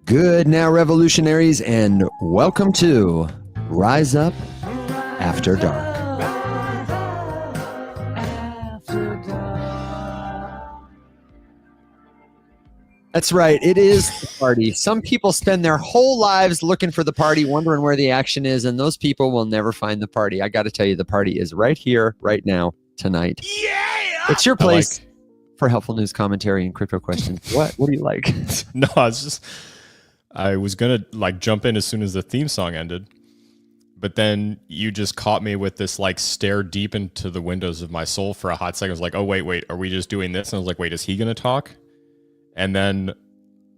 Good now, revolutionaries, and welcome to Rise Up After Dark. That's right. It is the party. Some people spend their whole lives looking for the party, wondering where the action is, and those people will never find the party. I got to tell you, the party is right here, right now, tonight. Yeah! It's your place for helpful news, commentary, and crypto questions. What do you like? No, I was going to jump in as soon as the theme song ended, but then you just caught me with this stare deep into the windows of my soul for a hot second. I was like, oh, wait, are we just doing this? And I was like, wait, is he going to talk? And then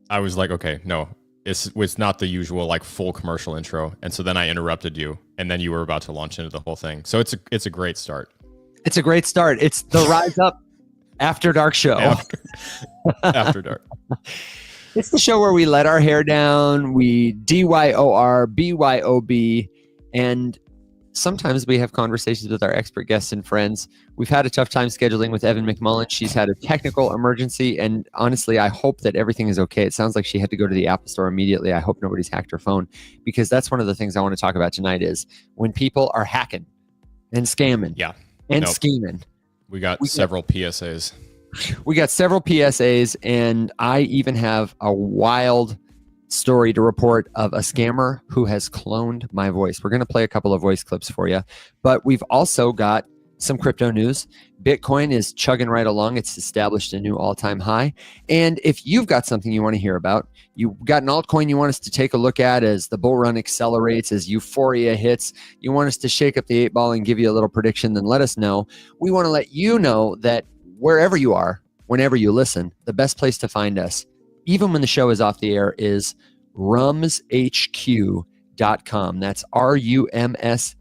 I was like, okay, no, it's not the usual full commercial intro. And so then I interrupted you, and then you were about to launch into the whole thing. So it's a great start. It's a great start. It's the Rise Up After Dark show. After Dark. It's the show where we let our hair down, we DYOR, BYOB, and sometimes we have conversations with our expert guests and friends. We've had a tough time scheduling with Evan McMullen. She's had a technical emergency, and honestly, I hope that everything is okay. It sounds like she had to go to the Apple Store immediately. I hope nobody's hacked her phone, because that's one of the things I want to talk about tonight is when people are hacking and scamming and scheming. We got several PSAs. We got several PSAs, and I even have a wild story to report of a scammer who has cloned my voice. We're going to play a couple of voice clips for you, but we've also got some crypto news. Bitcoin is chugging right along. It's established a new all-time high. And if you've got something you want to hear about, you got an altcoin you want us to take a look at as the bull run accelerates, as euphoria hits, you want us to shake up the 8 ball and give you a little prediction, then let us know. We want to let you know that wherever you are, whenever you listen, the best place to find us, even when the show is off the air, is rumshq.com. That's RUMSHQ,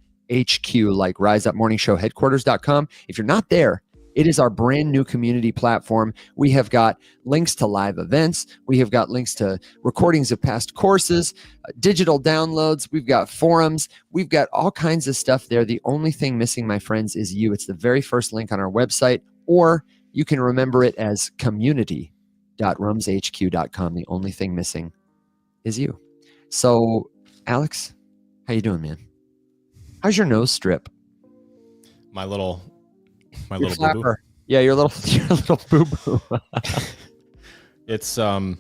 like Rise Up Morning Show headquarters.com. If you're not there, it is our brand new community platform. We have got links to live events. We have got links to recordings of past courses, digital downloads. We've got forums. We've got all kinds of stuff there. The only thing missing, my friends, is you. It's the very first link on our website, or you can remember it as community.rumshq.com. The only thing missing is you. So, Alex, how you doing, man? How's your nose strip? My little boo-boo. Yeah, your little boo-boo. It's on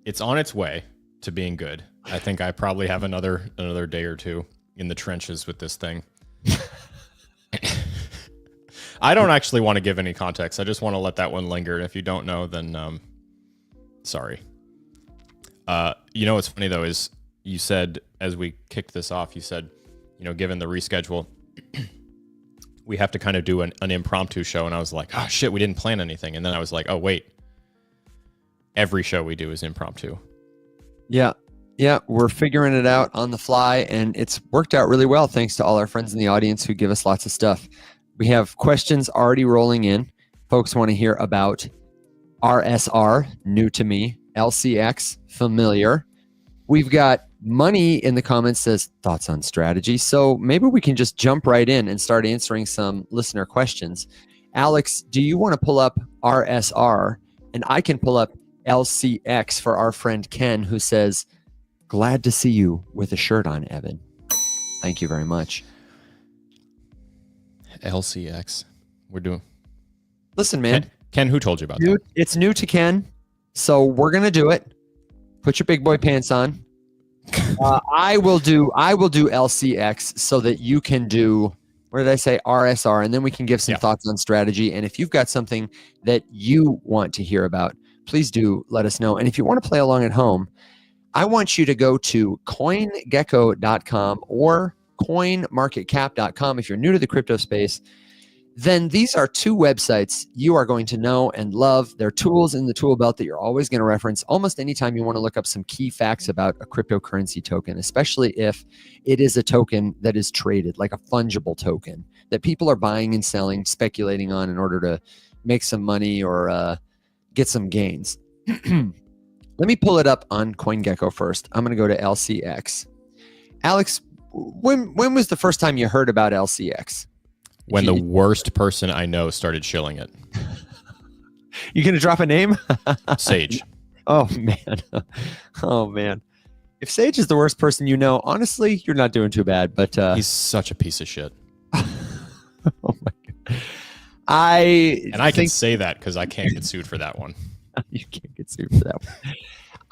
its way to being good. I think I probably have another day or two in the trenches with this thing. I don't actually want to give any context. I just want to let that one linger. And if you don't know, then sorry. What's funny though is you said, as we kicked this off, you said, given the reschedule, we have to kind of do an impromptu show. And I was like, oh shit, we didn't plan anything. And then I was like, oh wait, every show we do is impromptu. Yeah, we're figuring it out on the fly, and it's worked out really well thanks to all our friends in the audience who give us lots of stuff. We have questions already rolling in. Folks want to hear about RSR, new to me, LCX, familiar. We've got Money in the comments says thoughts on strategy. So maybe we can just jump right in and start answering some listener questions. Alex, do you want to pull up RSR? And I can pull up LCX for our friend Ken, who says, glad to see you with a shirt on, Evan. Thank you very much. LCX. We're doing. Listen, man. Ken, who told you about that? It's new to Ken, so we're gonna do it. Put your big boy pants on. I will do LCX so that you can do, what did I say, RSR, and then we can give some thoughts on strategy. And if you've got something that you want to hear about, please do let us know. And if you want to play along at home, I want you to go to coingecko.com or coinmarketcap.com. If you're new to the crypto space, then these are two websites you are going to know and love. They're tools in the tool belt that you're always going to reference almost anytime you want to look up some key facts about a cryptocurrency token, especially if it is a token that is traded, like a fungible token that people are buying and selling, speculating on in order to make some money or get some gains. Let me pull it up on CoinGecko first. I'm going to go to LCX. Alex, when was the first time you heard about LCX? When the worst person I know started shilling it. You going to drop a name? Sage. Oh man. Oh man. If Sage is the worst person you know, honestly, you're not doing too bad. But He's such a piece of shit. oh my god. I can think say that because I can't get sued for that one. you can't get sued for that one.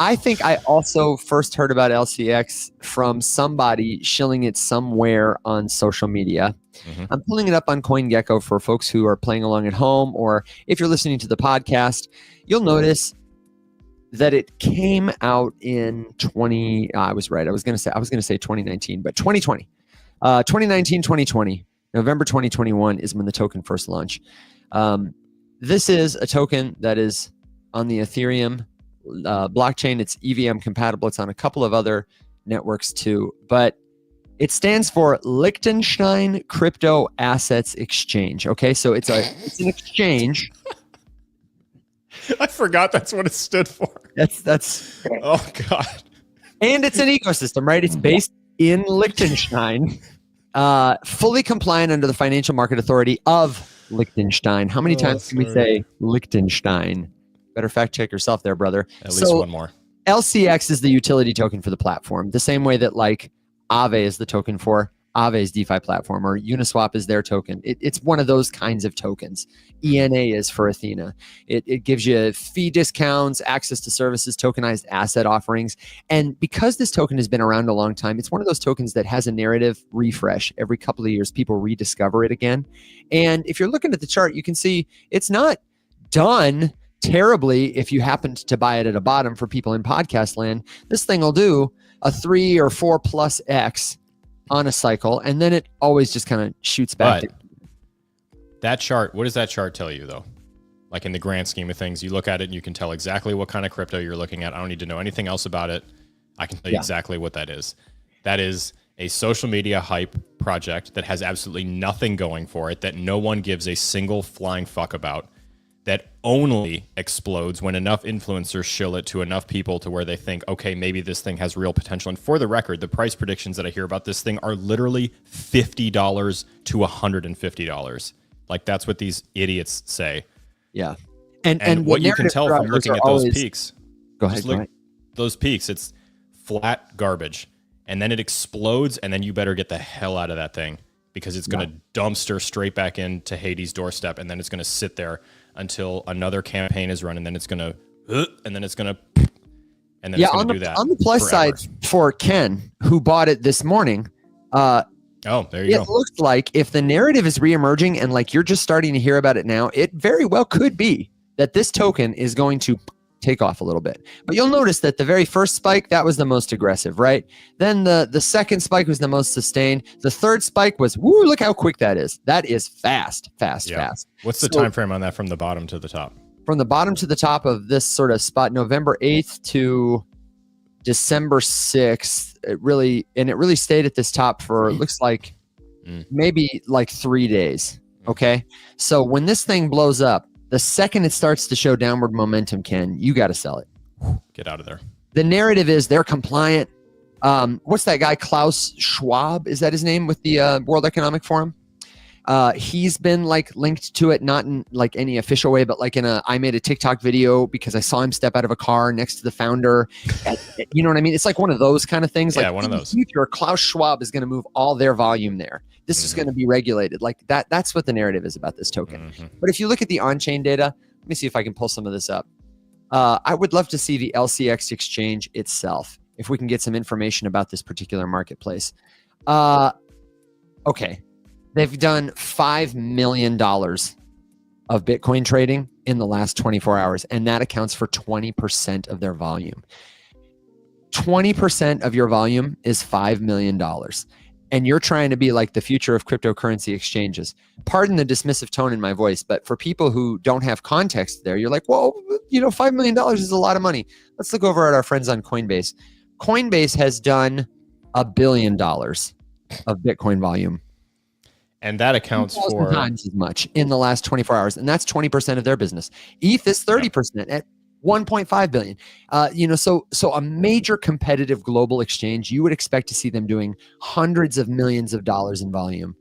I think I also first heard about LCX from somebody shilling it somewhere on social media. Mm-hmm. I'm pulling it up on CoinGecko for folks who are playing along at home, or if you're listening to the podcast, you'll notice that it came out in I was right. I was going to say 2019, but 2020. 2019, 2020, November 2021 is when the token first launched. This is a token that is on the Ethereum blockchain. It's EVM compatible. It's on a couple of other networks too, but it stands for Liechtenstein Crypto Assets Exchange. Okay, so it's an exchange. I forgot that's what it stood for. That's oh god. And it's an ecosystem, right? It's based in Liechtenstein, fully compliant under the Financial Market Authority of Liechtenstein. How many times can we say Liechtenstein? Better fact check yourself there, brother. At least one more. LCX is the utility token for the platform, the same way that like Aave is the token for Aave's DeFi platform, or Uniswap is their token. It's one of those kinds of tokens. ENA is for Athena. It gives you fee discounts, access to services, tokenized asset offerings. And because this token has been around a long time, it's one of those tokens that has a narrative refresh. Every couple of years, people rediscover it again. And if you're looking at the chart, you can see it's not done terribly if you happened to buy it at a bottom for people in podcast land. This thing will do a 3 or 4 plus X on a cycle, and then it always just kind of shoots back. But that chart, what does that chart tell you though? Like in the grand scheme of things, you look at it and you can tell exactly what kind of crypto you're looking at. I don't need to know anything else about it. I can tell you exactly what that is. That is a social media hype project that has absolutely nothing going for it, that no one gives a single flying fuck about, that only explodes when enough influencers shill it to enough people to where they think, okay, maybe this thing has real potential. And for the record, the price predictions that I hear about this thing are literally $50 to $150. Like that's what these idiots say. Yeah. And what you can tell from looking at those peaks, go ahead. Those peaks, it's flat garbage. And then it explodes, and then you better get the hell out of that thing because it's going to dumpster straight back into Hades' doorstep, and then it's going to sit there until another campaign is run, and then it's going to, and then it's going to, and then it's going to do that. On the plus side for Ken, who bought it this morning, there you go. It looks like if the narrative is reemerging and like you're just starting to hear about it now, it very well could be that this token is going to take off a little bit. But you'll notice that the very first spike, that was the most aggressive, right? Then the second spike was the most sustained. The third spike was, woo, look how quick that is. That is fast. What's the time frame on that from the bottom to the top? From the bottom to the top of this sort of spot, November 8th to December 6th, it really stayed at this top for, it looks like maybe like 3 days. Okay. So when this thing blows up, the second it starts to show downward momentum, Ken, you got to sell it. Get out of there. The narrative is they're compliant. What's that guy, Klaus Schwab? Is that his name with the World Economic Forum? He's been like linked to it, not in like any official way, but like I made a TikTok video because I saw him step out of a car next to the founder. You know what I mean? It's like one of those kind of things. Yeah, like one of those. In the future, Klaus Schwab is going to move all their volume there. This is going to be regulated. Like that's what the narrative is about this token. But if you look at the on-chain data, let me see if I can pull some of this up. I would love to see the LCX exchange itself, if we can get some information about this particular marketplace. Okay. They've done $5 million of Bitcoin trading in the last 24 hours, and that accounts for 20% of their volume. 20% of your volume is $5 million. And you're trying to be like the future of cryptocurrency exchanges. Pardon the dismissive tone in my voice, but for people who don't have context there, you're like, well, $5 million is a lot of money. Let's look over at our friends on Coinbase. Coinbase has done $1 billion of Bitcoin volume. And that accounts for times as much in the last 24 hours. And that's 20% of their business. ETH is 30% at 1.5 billion. So a major competitive global exchange, you would expect to see them doing hundreds of millions of dollars in volume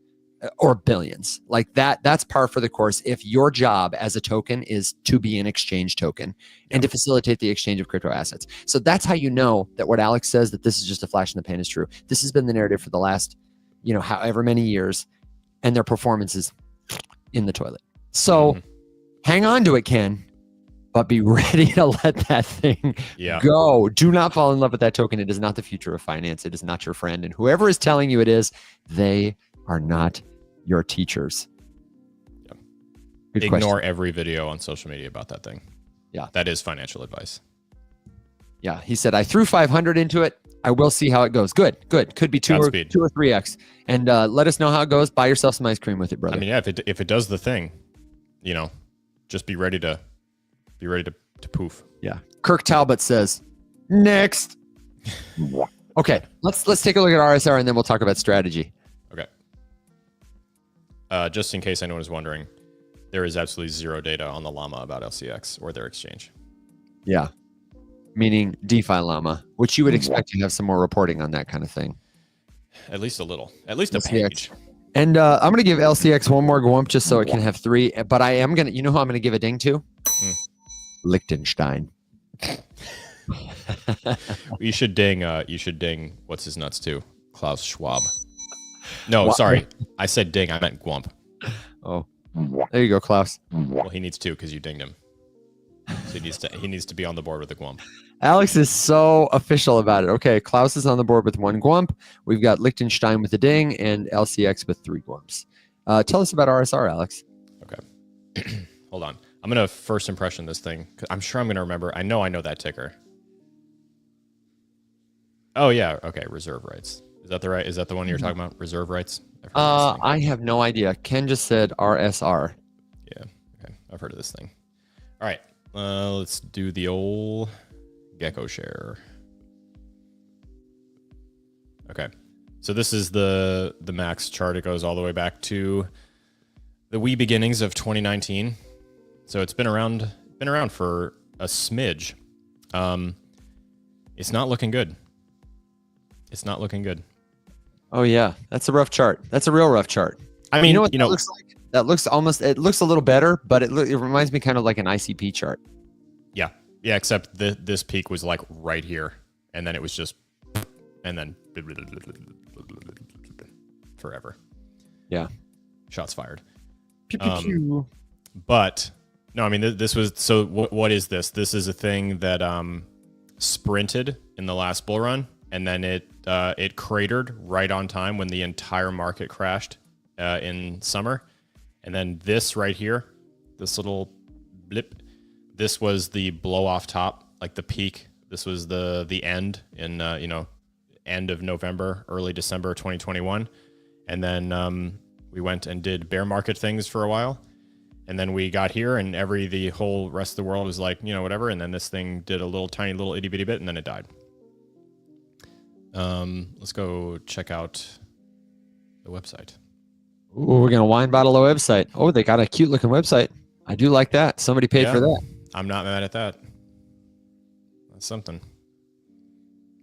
or billions. Like that's par for the course if your job as a token is to be an exchange token and to facilitate the exchange of crypto assets. So that's how you know that what Alex says, that this is just a flash in the pan, is true. This has been the narrative for the last, however many years, and their performance is in the toilet. So hang on to it, Ken, but be ready to let that thing go. Do not fall in love with that token. It is not the future of finance. It is not your friend. And whoever is telling you it is, they are not your teachers. Ignore every video on social media about that thing. Yeah. That is financial advice. Yeah. He said, I threw 500 into it. I will see how it goes. Good. Could be 2 or 3x. And let us know how it goes. Buy yourself some ice cream with it, brother. I mean, yeah, if it does the thing, just be ready to poof. Yeah. Kirk Talbot says, next. Okay. Let's take a look at RSR and then we'll talk about strategy. Okay. Just in case anyone is wondering, there is absolutely zero data on the Llama about LCX or their exchange. Yeah. Meaning DeFi Llama, which you would expect to have some more reporting on that kind of thing. At least a little. At least a LCX. page. And I'm going to give LCX one more gwump just so it can have 3. But I am going to, who I'm going to give a ding to? Liechtenstein. You should ding what's his nuts too? Klaus Schwab. No, sorry. I said ding. I meant gwump. Oh, there you go, Klaus. Well, he needs 2 because you dinged him. So he needs to be on the board with the gwump. Alex is so official about it. Okay, Klaus is on the board with 1 gwump. We've got Liechtenstein with a ding and LCX with 3 gwumps. Tell us about RSR, Alex. Okay. Hold on. I'm going to first impression this thing. I'm sure I'm going to remember. I know that ticker. Oh, yeah. Okay. Reserve rights. Is that the one you're talking about? Reserve rights? I have no idea. Ken just said RSR. Yeah. Okay. I've heard of this thing. All right. Let's do the old Gecko share. Okay. So this is the max chart. It goes all the way back to the wee beginnings of 2019. So it's been around for a smidge. It's not looking good. It's not looking good. Oh yeah, that's a rough chart. That's a real rough chart. I mean, what that looks like? That looks almost. It looks a little better, but it reminds me kind of like an ICP chart. Yeah, except this peak was like right here, and then it was just, and then forever. Yeah, shots fired. Pew, pew, pew. But no, I mean this was so. What is this? This is a thing that sprinted in the last bull run, and then it cratered right on time when the entire market crashed in summer. And then this right here, this little blip, this was the blow off top, like the peak. This was the end in end of November, early December 2021. And then we went and did bear market things for a while. And then we got here and the whole rest of the world was like, whatever. And then this thing did a tiny little itty bitty bit and then it died. Let's go check out the website. Ooh, we're going to wine bottle a website. Oh, they got a cute looking website. I do like that. Somebody paid for that. I'm not mad at that. That's something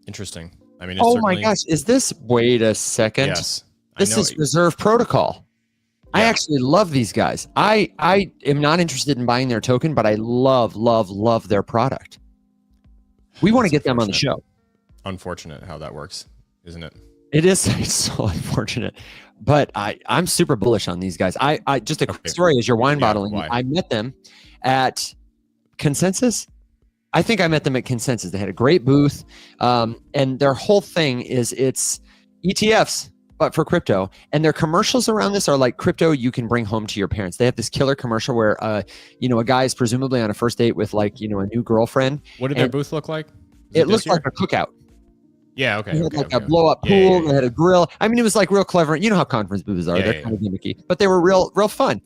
interesting. I mean, oh my gosh. Is this, wait a second. Yes. This is Reserve Protocol. Yeah. I actually love these guys. I am not interested in buying their token, but I love their product. We want to get them on the show. Unfortunate how that works, isn't it? It is. It's so unfortunate, but I'm super bullish on these guys. I just a quick story as you're wine bottling. Why? I met them at Consensus. I think I met them at Consensus. They had a great booth, and their whole thing is it's ETFs, but for crypto. And their commercials around this are like crypto you can bring home to your parents. They have this killer commercial where a guy is presumably on a first date with a new girlfriend. What did their booth look like? It looked like a cookout. Yeah, okay. They had a blow up pool. They had a grill. I mean, it was like real clever. You know how conference booths are. They're kind of gimmicky, but they were real fun.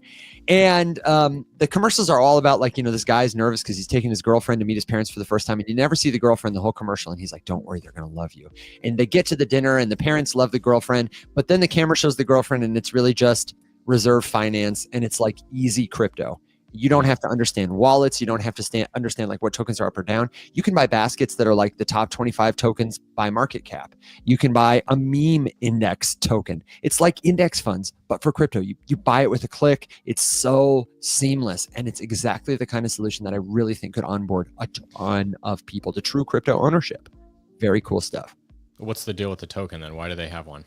And the commercials are all about this guy's nervous because he's taking his girlfriend to meet his parents for the first time. And you never see the girlfriend the whole commercial. And he's like, don't worry, they're going to love you. And they get to the dinner and the parents love the girlfriend. But then the camera shows the girlfriend and it's really just reserve finance. And it's like easy crypto. You don't have to understand wallets. You don't have to understand like what tokens are up or down. You can buy baskets that are like the top 25 tokens by market cap. You can buy a meme index token. It's like index funds, but for crypto. You buy it with a click. It's so seamless. And it's exactly the kind of solution that I really think could onboard a ton of people to true crypto ownership. Very cool stuff. What's the deal with the token then? Why do they have one?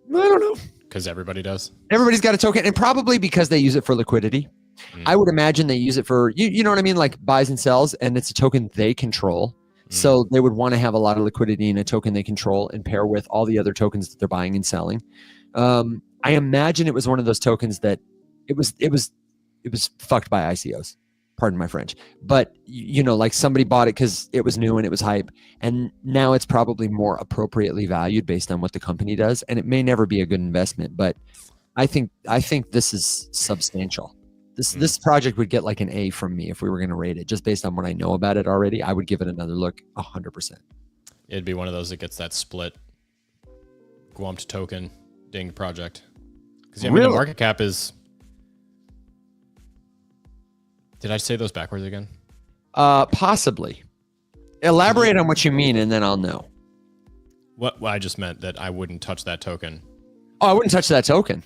I don't know. Because everybody does. Everybody's got a token, and probably because they use it for liquidity. I would imagine they use it for, you know what I mean? Like buys and sells, and it's a token they control. So they would want to have a lot of liquidity in a token they control and pair with all the other tokens that they're buying and selling. I imagine it was one of those tokens that it was fucked by ICOs. Pardon my French. But, you know, like somebody bought it because it was new and it was hype. And now it's probably more appropriately valued based on what the company does. And it may never be a good investment, but I think this is substantial. This project would get like an A from me if we were going to rate it. Just based on what I know about it already, I would give it another look 100%. It'd be one of those that gets that split Guamt token ding project. Because I mean, the market cap is... Did I say those backwards again? Possibly. Elaborate on what you mean, and then I'll know. What I just meant that I wouldn't touch that token. Oh, I wouldn't touch that token.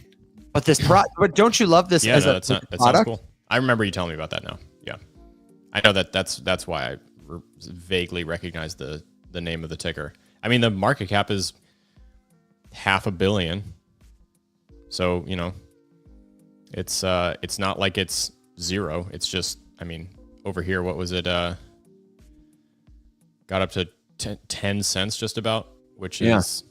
But but don't you love this as that sounds cool. I remember you telling me about that now. Yeah, I know that's why I vaguely recognize the name of the ticker. I mean, the market cap is $500 million, so you know, it's not like it's zero. It's just, I mean, over here, what was it? Got up to 10 cents just about, which is,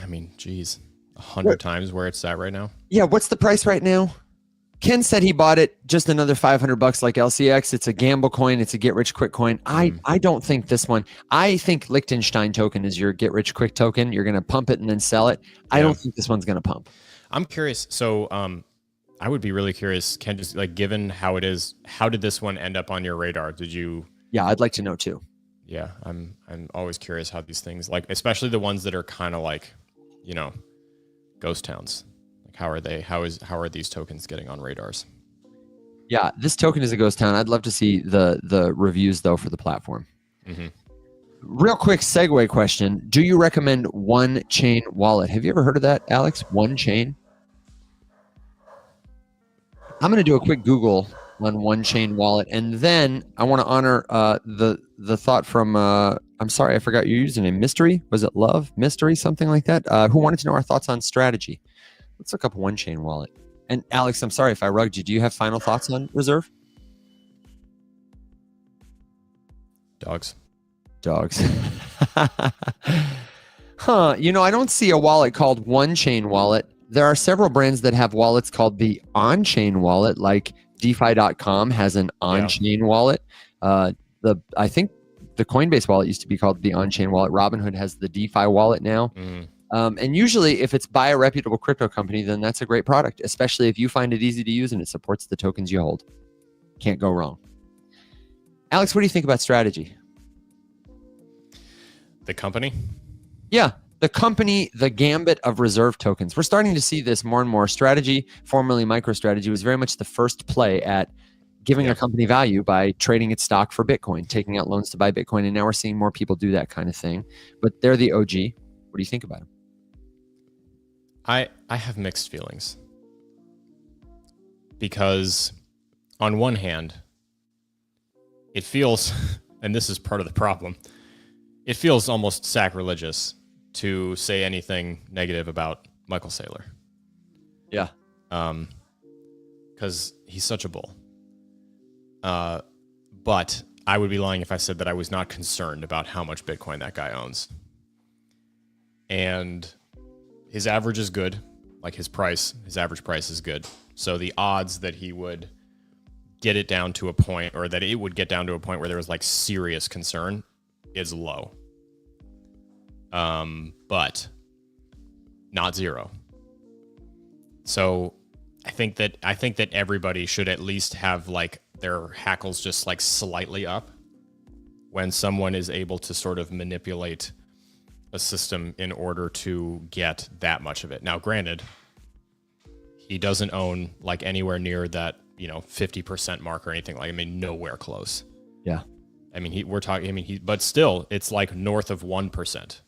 I mean, geez, 100 times where it's at right now. Yeah. What's the price right now? Ken said he bought it just another $500 like LCX. It's a gamble coin. It's a get rich quick coin. I don't think this one, I think Liechtenstein token is your get rich quick token. You're going to pump it and then sell it. I don't think this one's going to pump. I'm curious. So, I would be really curious, Ken, just like given how it is, how did this one end up on your radar? Did you? Yeah, I'd like to know too. Yeah, I'm always curious how these things, like especially the ones that are kind of like, you know, ghost towns. Like how are they? How are these tokens getting on radars? Yeah, this token is a ghost town. I'd love to see the reviews though for the platform. Real quick segue question: do you recommend One Chain Wallet? Have you ever heard of that, Alex? One Chain. I'm going to do a quick Google on One Chain Wallet, and then I want to honor the thought from I'm sorry, I forgot your username. Mystery, was it Love Mystery, something like that? Who wanted to know our thoughts on strategy? Let's look up One Chain Wallet. And Alex, I'm sorry if I rugged you. Do you have final thoughts on Reserve? Dogs. Huh? You know, I don't see a wallet called One Chain Wallet. There are several brands that have wallets called the on-chain wallet, like DeFi.com has an on-chain wallet. I think the Coinbase wallet used to be called the on-chain wallet. Robinhood has the DeFi wallet now. And usually if it's by a reputable crypto company, then that's a great product, especially if you find it easy to use and it supports the tokens you hold. Can't go wrong. Alex, what do you think about strategy? The company? Yeah. The company, the gambit of reserve tokens. We're starting to see this more and more. Strategy, formerly MicroStrategy, was very much the first play at giving a company value by trading its stock for Bitcoin, taking out loans to buy Bitcoin. And now we're seeing more people do that kind of thing. But they're the OG. What do you think about them? I have mixed feelings. Because on one hand, it feels, and this is part of the problem, it feels almost sacrilegious to say anything negative about Michael Saylor. Yeah. Because he's such a bull. But I would be lying if I said that I was not concerned about how much Bitcoin that guy owns. And his average is good. Like his average price is good. So the odds that he would get it down to a point, or that it would get down to a point where there was like serious concern, is low. But not zero. So I think that everybody should at least have like their hackles just like slightly up when someone is able to sort of manipulate a system in order to get that much of it. Now, granted, he doesn't own like anywhere near that 50% mark or anything like. I mean, nowhere close. Yeah. I mean, but still, it's like north of 1%.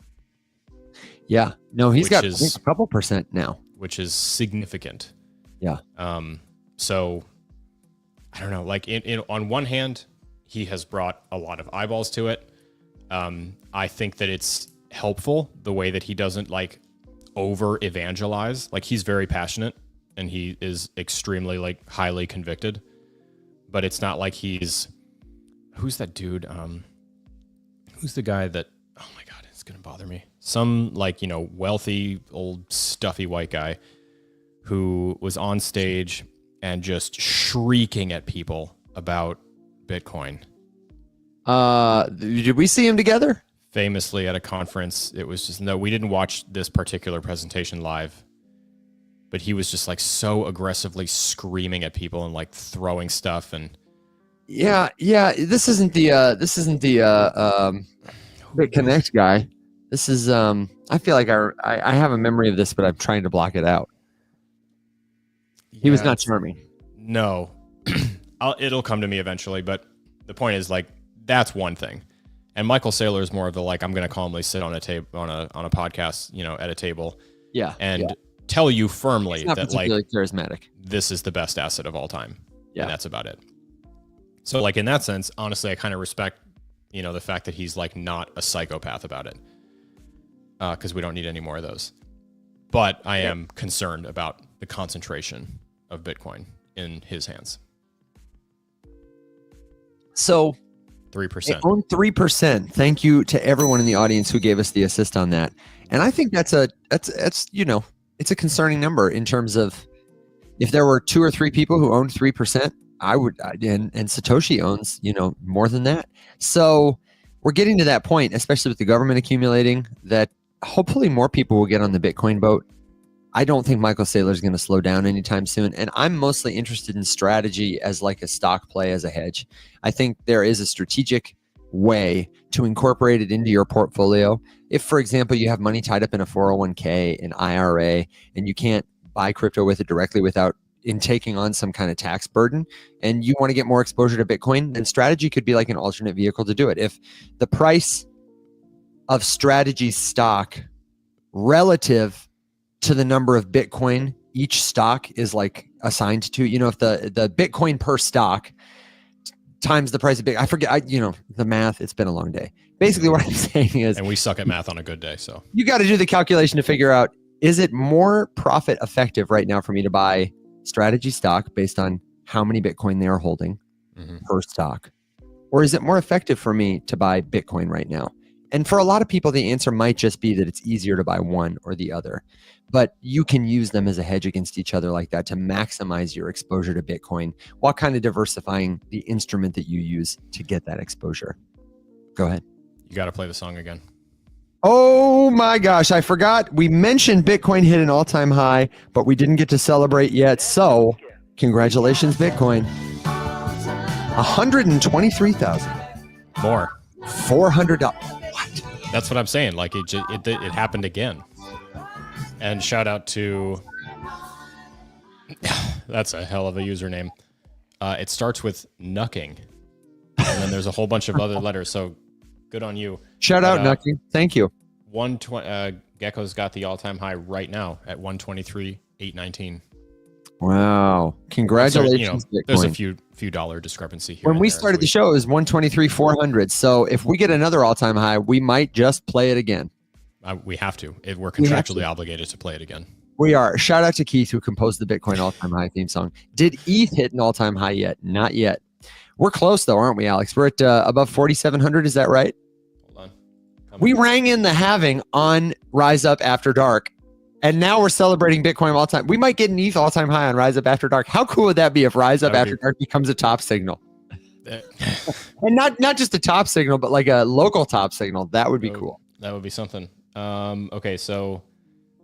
Yeah. No, he's got I think, a couple percent now, which is significant. Yeah. So I don't know. Like, on one hand, he has brought a lot of eyeballs to it. I think that it's helpful the way that he doesn't like over evangelize. Like, he's very passionate and he is extremely like highly convicted, but it's not like who's that dude? Who's the guy that, oh my God, it's going to bother me. Some like, wealthy old stuffy white guy who was on stage and just shrieking at people about Bitcoin. Did we see him together? Famously at a conference. It was just, no, we didn't watch this particular presentation live, but he was just like so aggressively screaming at people and like throwing stuff. And yeah, this isn't the BitConnect guy. This is I feel like I have a memory of this, but I'm trying to block it out. He was not charming. No. It'll come to me eventually, but the point is, like, that's one thing. And Michael Saylor is more of the, like, I'm going to calmly sit on a table on a podcast, at a table, and tell you firmly that, like, charismatic. This is the best asset of all time. Yeah. And that's about it. So, like, in that sense, honestly, I kind of respect, the fact that he's like not a psychopath about it, because we don't need any more of those. But I am concerned about the concentration of Bitcoin in his hands. So 3%. Own 3%. Thank you to everyone in the audience who gave us the assist on that. And I think that's it's a concerning number in terms of if there were 2 or 3 people who owned 3%, and Satoshi owns, more than that. So we're getting to that point, especially with the government accumulating, that hopefully more people will get on the Bitcoin boat. I don't think Michael Saylor is going to slow down anytime soon. And I'm mostly interested in strategy as like a stock play, as a hedge. I think there is a strategic way to incorporate it into your portfolio. If, for example, you have money tied up in a 401k, an IRA, and you can't buy crypto with it directly without taking on some kind of tax burden, and you want to get more exposure to Bitcoin, then strategy could be like an alternate vehicle to do it. If the price of strategy stock relative to the number of Bitcoin each stock is like assigned to, if the Bitcoin per stock times the price of Bitcoin, I forget, the math, it's been a long day. Basically what I'm saying is, and we suck at math on a good day. So you got to do the calculation to figure out, is it more profit effective right now for me to buy strategy stock based on how many Bitcoin they are holding per stock? Or is it more effective for me to buy Bitcoin right now? And for a lot of people, the answer might just be that it's easier to buy one or the other. But you can use them as a hedge against each other like that to maximize your exposure to Bitcoin while kind of diversifying the instrument that you use to get that exposure. Go ahead. You got to play the song again. Oh my gosh, I forgot. We mentioned Bitcoin hit an all-time high, but we didn't get to celebrate yet. So congratulations, Bitcoin. 123,000. More. $400. What? That's what I'm saying. Like it happened again. And shout out to, that's a hell of a username. It starts with Nucking. And then there's a whole bunch of other letters. So good on you. Shout out, Nucking. Thank you. Gecko's got the all-time high right now at 123,819. Wow. Congratulations, Bitcoin. There's a few dollar discrepancy here. When we started the show, it was 123,400. So if we get another all-time high, we might just play it again. We have to. We're contractually obligated to play it again. We are. Shout out to Keith, who composed the Bitcoin all-time high theme song. Did ETH hit an all-time high yet? Not yet. We're close, though, aren't we, Alex? We're at above 4,700. Is that right? Hold on. We rang in the halving on Rise Up After Dark, and now we're celebrating Bitcoin all-time. We might get an ETH all-time high on Rise Up After Dark. How cool would that be if Rise Up After Dark becomes a top signal? And not just a top signal, but like a local top signal. That would be cool. That would be something. Okay, so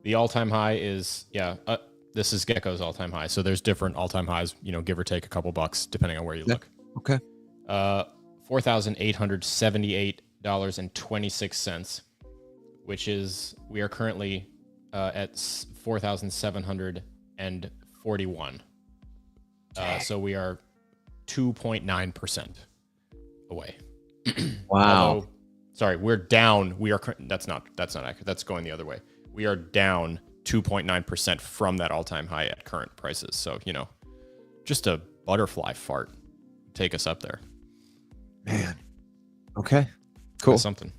the all-time high is, this is Gecko's all-time high. So there's different all-time highs, give or take a couple bucks, depending on where you look. Okay. $4,878.26, which is, we are currently at 4,741. So we are 2.9% away. Wow. Although, sorry, we're down. That's not accurate. That's going the other way. We are down 2.9% from that all-time high at current prices. So, just a butterfly fart take us up there. Man. Okay. Cool. That's something.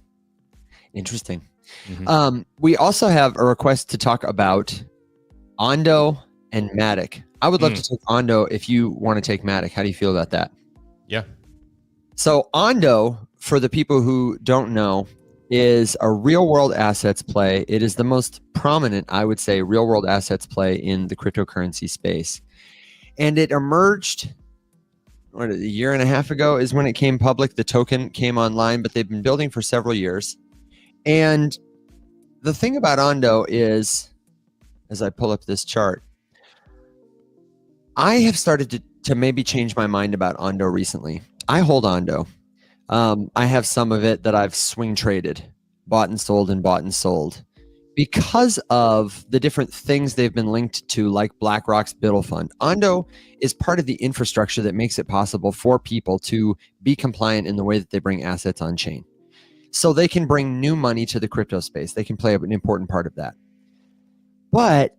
Interesting. We also have a request to talk about Ondo and Matic. I would love to take Ondo if you want to take Matic. How do you feel about that? Yeah. So Ondo, for the people who don't know, is a real world assets play. It is the most prominent, I would say, real world assets play in the cryptocurrency space. And it emerged, a year and a half ago is when it came public. The token came online, but they've been building for several years. And the thing about Ondo is, as I pull up this chart, I have started to maybe change my mind about Ondo recently. I hold Ondo. I have some of it that I've swing traded, bought and sold, because of the different things they've been linked to, like BlackRock's Biddle Fund. Ondo is part of the infrastructure that makes it possible for people to be compliant in the way that they bring assets on chain. So they can bring new money to the crypto space. They can play an important part of that. But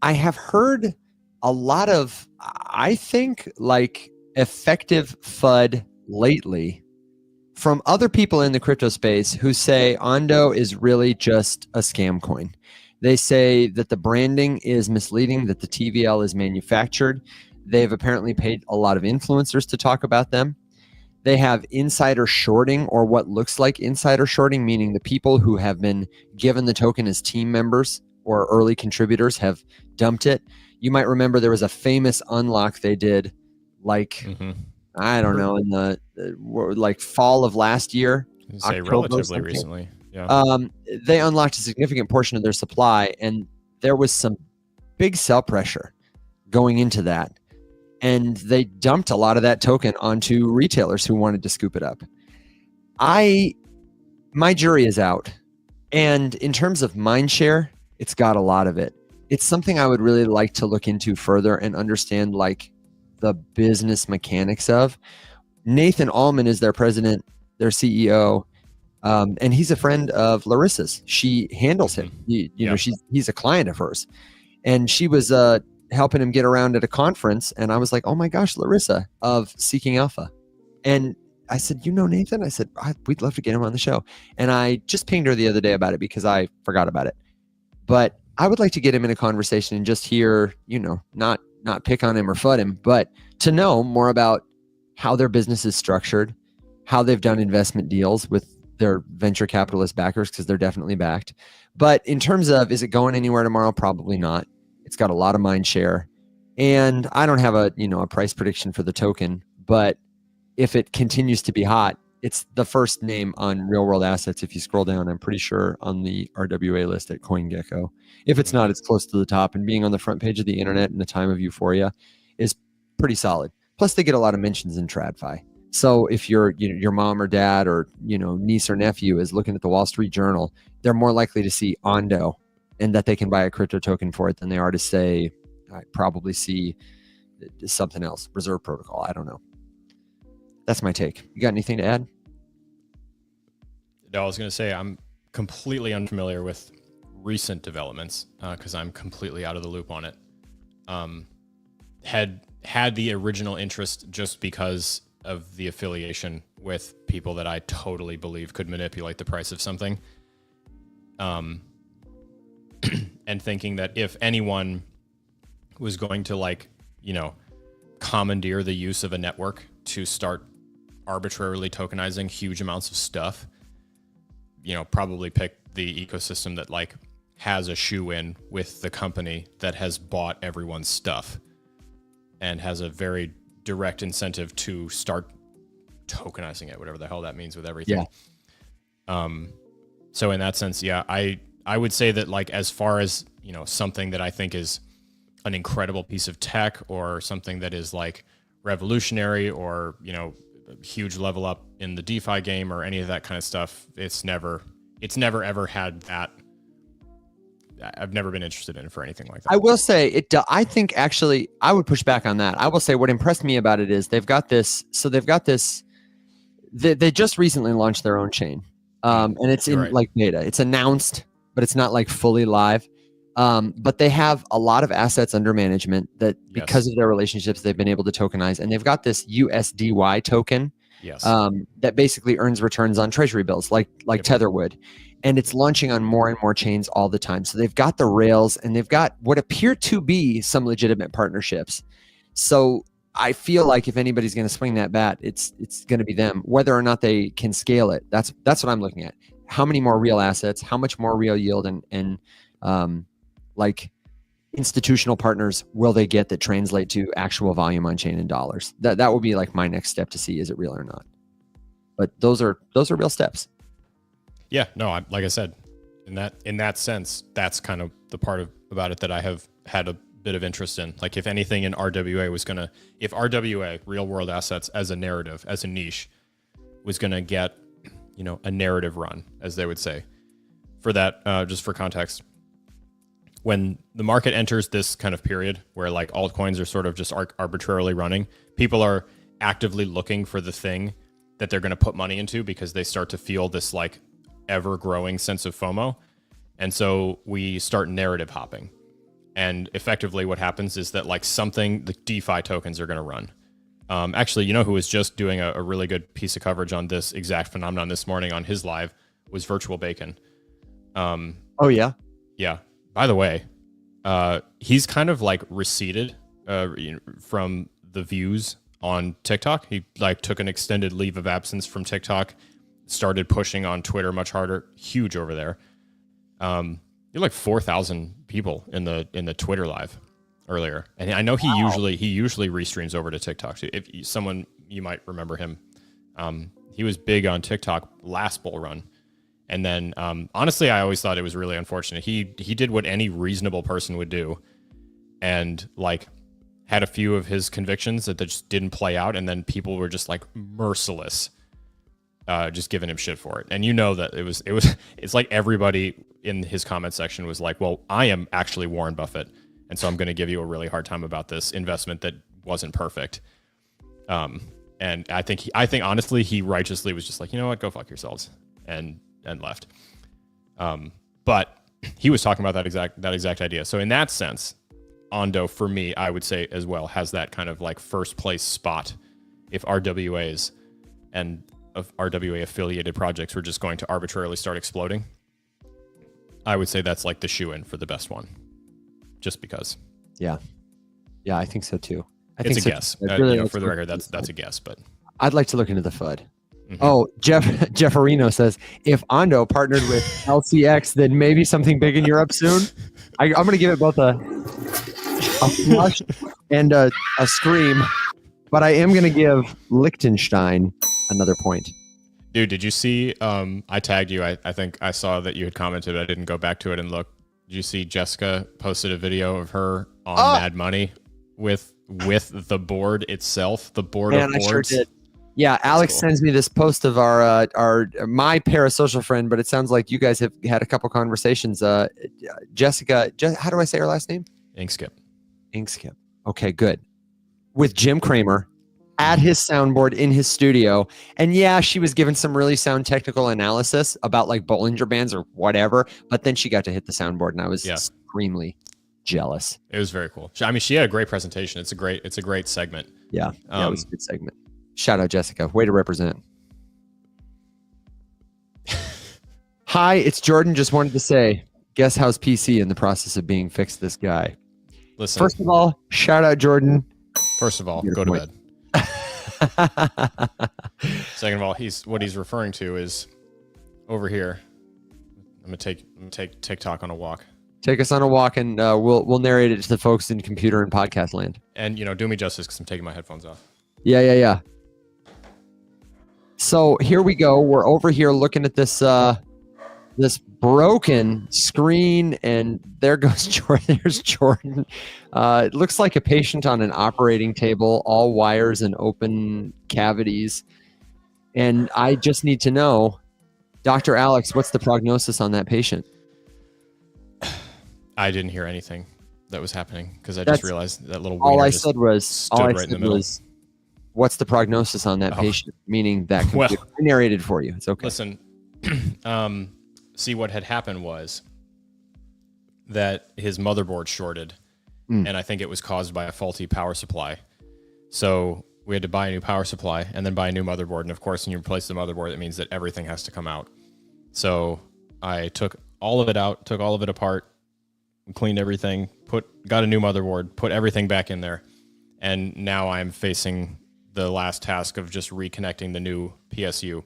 I have heard a lot of, I think, like effective FUD lately from other people in the crypto space who say Ondo is really just a scam coin. They say that the branding is misleading, that the TVL is manufactured. They've apparently paid a lot of influencers to talk about them. They have insider shorting, or what looks like insider shorting, meaning the people who have been given the token as team members or early contributors have dumped it. You might remember there was a famous unlock they did, like, I don't know, in the like fall of last year. Say relatively recently. Yeah. They unlocked a significant portion of their supply, and there was some big sell pressure going into that. And they dumped a lot of that token onto retailers who wanted to scoop it up. My jury is out. And in terms of mind share, it's got a lot of it. It's something I would really like to look into further and understand, like, the business mechanics of. Nathan Allman is their president, their CEO, and he's a friend of Larissa's. She handles him. You know, he's a client of hers, and she was helping him get around at a conference. And I was like, oh my gosh, Larissa of Seeking Alpha. And I said, Nathan? I said, we'd love to get him on the show. And I just pinged her the other day about it because I forgot about it. But I would like to get him in a conversation and just hear, not pick on him or FUD him, but to know more about how their business is structured, how they've done investment deals with their venture capitalist backers, because they're definitely backed. But in terms of, is it going anywhere tomorrow? Probably not. It's got a lot of mind share. And I don't have a price prediction for the token, but if it continues to be hot, it's the first name on real world assets. If you scroll down, I'm pretty sure on the RWA list at CoinGecko. If it's not, it's close to the top, and being on the front page of the internet in the time of euphoria is pretty solid. Plus they get a lot of mentions in TradFi. So if your mom or dad or niece or nephew is looking at the Wall Street Journal, they're more likely to see Ondo and that they can buy a crypto token for it than they are to say, I probably see something else, Reserve Protocol. I don't know. That's my take. You got anything to add? No, I was going to say I'm completely unfamiliar with recent developments because I'm completely out of the loop on it. Had the original interest just because of the affiliation with people that I totally believe could manipulate the price of something. And thinking that if anyone was going to commandeer the use of a network to start arbitrarily tokenizing huge amounts of stuff, probably pick the ecosystem that has a shoe in with the company that has bought everyone's stuff and has a very direct incentive to start tokenizing it, whatever the hell that means with everything. Yeah. So in that sense, yeah, I would say that as far as, something that I think is an incredible piece of tech or something that is revolutionary or, a huge level up in the DeFi game or any of that kind of stuff, it's never ever had that I've never been interested in it for anything like that. I will say it. I think actually, I would push back on that. I will say what impressed me about it is they've got this. So they've got this. They just recently launched their own chain, and it's in like beta. It's announced, but it's not like fully live. But they have a lot of assets under management that because of their relationships, they've been able to tokenize, and they've got this USDY token. That basically earns returns on treasury bills like Tether would. And it's launching on more and more chains all the time. So they've got the rails and they've got what appear to be some legitimate partnerships. So I feel like if anybody's going to swing that bat, it's going to be them. Whether or not they can scale it, that's what I'm looking at. How many more real assets? How much more real yield and like institutional partners will they get that translate to actual volume on chain in dollars? That would be like my next step to see is it real or not. But those are real steps. Yeah, no, like I said, in that sense, that's kind of the part about it that I have had a bit of interest in. Like if anything in RWA was gonna, if RWA, real world assets as a narrative, as a niche, was gonna get, a narrative run, as they would say. For that, just for context, when the market enters this kind of period where like altcoins are sort of just arbitrarily running, people are actively looking for the thing that they're going to put money into because they start to feel this like ever growing sense of FOMO. And so we start narrative hopping. And effectively what happens is that like the DeFi tokens are going to run. Actually, who was just doing a really good piece of coverage on this exact phenomenon this morning on his live was Virtual Bacon. Oh yeah. Yeah. By the way, he's kind of like receded from the views on TikTok. He like took an extended leave of absence from TikTok, started pushing on Twitter much harder. Huge over there. You're like 4,000 people in the Twitter live earlier, and I know he usually restreams over to TikTok too. If someone you might remember him, he was big on TikTok last bull run, and then honestly, I always thought it was really unfortunate. He did what any reasonable person would do, and like had a few of his convictions that just didn't play out, and then people were just like merciless. Just giving him shit for it. And that it's like everybody in his comment section was like, well, I am actually Warren Buffett. And so I'm going to give you a really hard time about this investment that wasn't perfect. And I think honestly, he righteously was just like, you know what, go fuck yourselves and left. But he was talking about that exact idea. So in that sense, Ondo for me, I would say as well, has that kind of like first place spot. If RWAs and of RWA affiliated projects were just going to arbitrarily start exploding, I would say that's like the shoe-in for the best one, just because. Yeah, I think so too. It's a guess. Really for the record, that's a guess, but I'd like to look into the FUD. Mm-hmm. Oh, Jeff Areno says if Ondo partnered with LCX, then maybe something big in Europe soon. I'm going to give it both a flush and a scream, but I am going to give Liechtenstein another point. Dude, did you see I tagged you? I think I saw that you had commented. I didn't go back to it and look. Did you see Jessica posted a video of her on Mad Money with the board itself, the board of boards? I sure did. Yeah, Alex sends me this post of my parasocial friend, but it sounds like you guys have had a couple conversations. Jessica, how do I say her last name? Inkskip. Okay, good. With Jim Cramer at his soundboard in his studio. And yeah, she was given some really sound technical analysis about like Bollinger Bands or whatever, but then she got to hit the soundboard and I was extremely jealous. It was very cool. I mean, she had a great presentation. It's a great segment. Yeah, it was a good segment. Shout out Jessica, way to represent. Hi, it's Jordan. Just wanted to say, guess how's PC in the process of being fixed this guy? Listen. First of all, shout out Jordan. First of all, go to bed. Second of all, what he's referring to is over here. I'm gonna take TikTok on a walk. Take us on a walk, and we'll narrate it to the folks in computer and podcast land. And do me justice because I'm taking my headphones off. Yeah. So here we go. We're over here looking at this this broken screen, and there goes Jordan. There's Jordan. It looks like a patient on an operating table, all wires and open cavities. And I just need to know, Dr. Alex, what's the prognosis on that patient? I didn't hear anything that was happening because I That's just realized that little all wiener I just said was stood all I right in said the middle. was, what's the prognosis on that Oh. patient? Meaning that Well- computer. I narrated for you. It's okay. Listen, see what had happened was that his motherboard shorted, and I think it was caused by a faulty power supply. So we had to buy a new power supply and then buy a new motherboard. And of course, when you replace the motherboard, that means that everything has to come out. So I took all of it out, took all of it apart, cleaned everything, got a new motherboard, put everything back in there. And now I'm facing the last task of just reconnecting the new PSU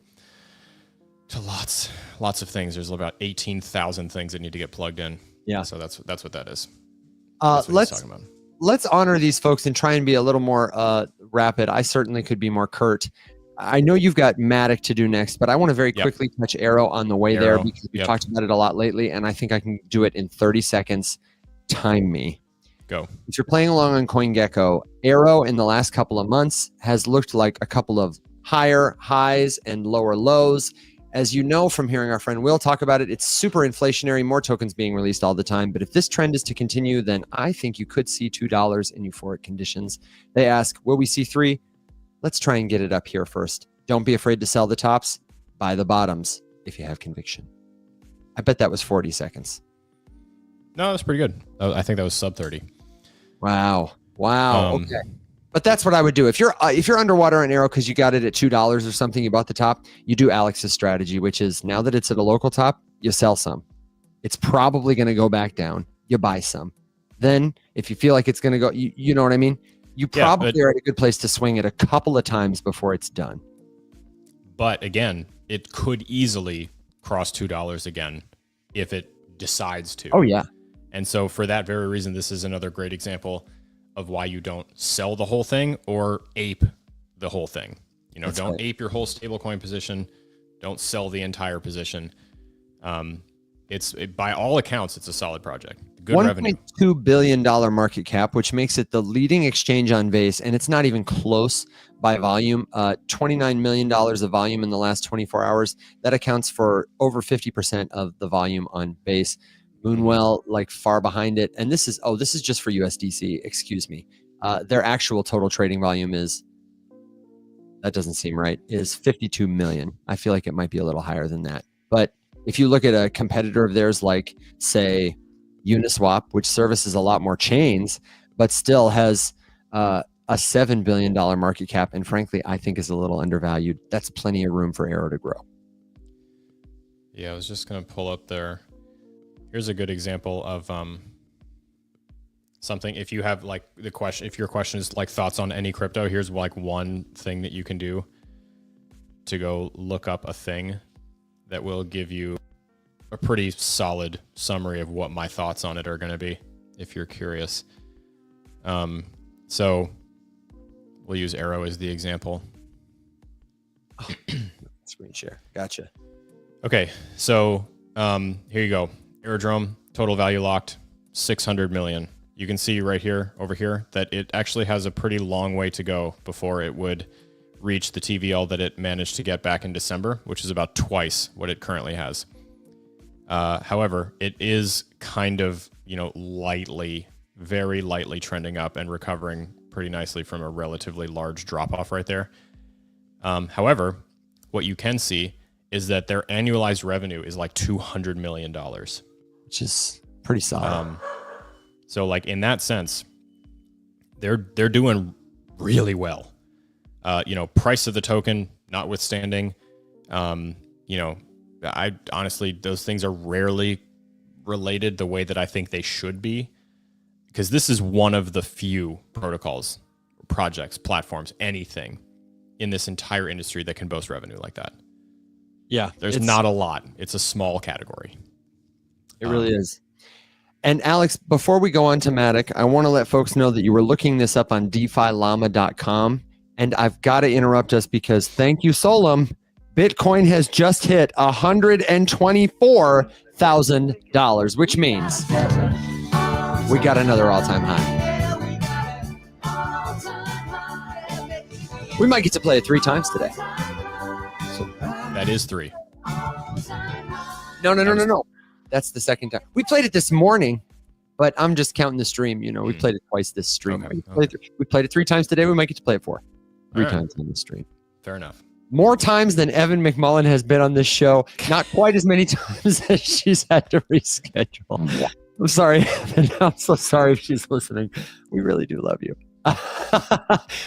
to lots of things. There's about 18,000 things that need to get plugged in. Yeah. So that's what that is. That's what he's talking about. Let's honor these folks and try and be a little more rapid. I certainly could be more curt. I know you've got Matic to do next, but I want to very quickly touch Arrow on the way there because we've talked about it a lot lately, and I think I can do it in 30 seconds. Time me. Go. If you're playing along on CoinGecko, Arrow in the last couple of months has looked like a couple of higher highs and lower lows. As you know from hearing our friend Will talk about it, it's super inflationary, more tokens being released all the time. But if this trend is to continue, then I think you could see $2 in euphoric conditions. They ask, will we see 3? Let's try and get it up here first. Don't be afraid to sell the tops. Buy the bottoms if you have conviction. I bet that was 40 seconds. No, that's pretty good. I think that was sub 30. Wow. Okay. But that's what I would do. If you're underwater on Arrow because you got it at $2 or something, you bought the top, you do Alex's strategy, which is now that it's at a local top, you sell some. It's probably going to go back down. You buy some. Then if you feel like it's going to go, you know what I mean? You probably are at a good place to swing it a couple of times before it's done. But again, it could easily cross $2 again if it decides to. Oh, yeah. And so for that very reason, this is another great example of why you don't sell the whole thing or ape the whole thing. You know, don't ape your whole stablecoin position. Don't sell the entire position. By all accounts, it's a solid project. Good revenue. $1.2 billion market cap, which makes it the leading exchange on Base, and it's not even close by volume. $29 million of volume in the last 24 hours. That accounts for over 50% of the volume on Base. Moonwell, like far behind it. And this is just for USDC, excuse me. Their actual total trading volume is 52 million. I feel like it might be a little higher than that. But if you look at a competitor of theirs, like say Uniswap, which services a lot more chains, but still has a $7 billion market cap, and frankly, I think is a little undervalued. That's plenty of room for Arrow to grow. Yeah, I was just going to pull up there. Here's a good example of something. If you have like if your question is like thoughts on any crypto, here's like one thing that you can do to go look up a thing that will give you a pretty solid summary of what my thoughts on it are going to be, if you're curious. So we'll use Arrow as the example. Screen share. Gotcha. Okay, so here you go. Aerodrome, total value locked, 600 million. You can see right here, over here, that it actually has a pretty long way to go before it would reach the TVL that it managed to get back in December, which is about twice what it currently has. However, it is kind of, very lightly trending up and recovering pretty nicely from a relatively large drop-off right there. However, what you can see is that their annualized revenue is like $200 million. Which is pretty solid. So like in that sense, they're doing really well. Price of the token notwithstanding, I honestly, those things are rarely related the way that I think they should be, because this is one of the few protocols, projects, platforms, anything in this entire industry that can boast revenue like that. Yeah. There's not a lot. It's a small category. It really is. And Alex, before we go on to Matic, I want to let folks know that you were looking this up on DeFiLlama.com. And I've got to interrupt us because thank you, Solum. Bitcoin has just hit $124,000, which means we got another all-time high. We might get to play it 3 times today. That is 3. No. That's the second time. We played it this morning. but I'm just counting the stream. You know, we played it twice this stream. Okay. We played it 3 times today. We might get to play it 4. 3 All right. times on the stream. Fair enough. More times than Evan McMullen has been on this show. Not quite as many times as she's had to reschedule. I'm sorry, Evan. I'm so sorry if she's listening. We really do love you.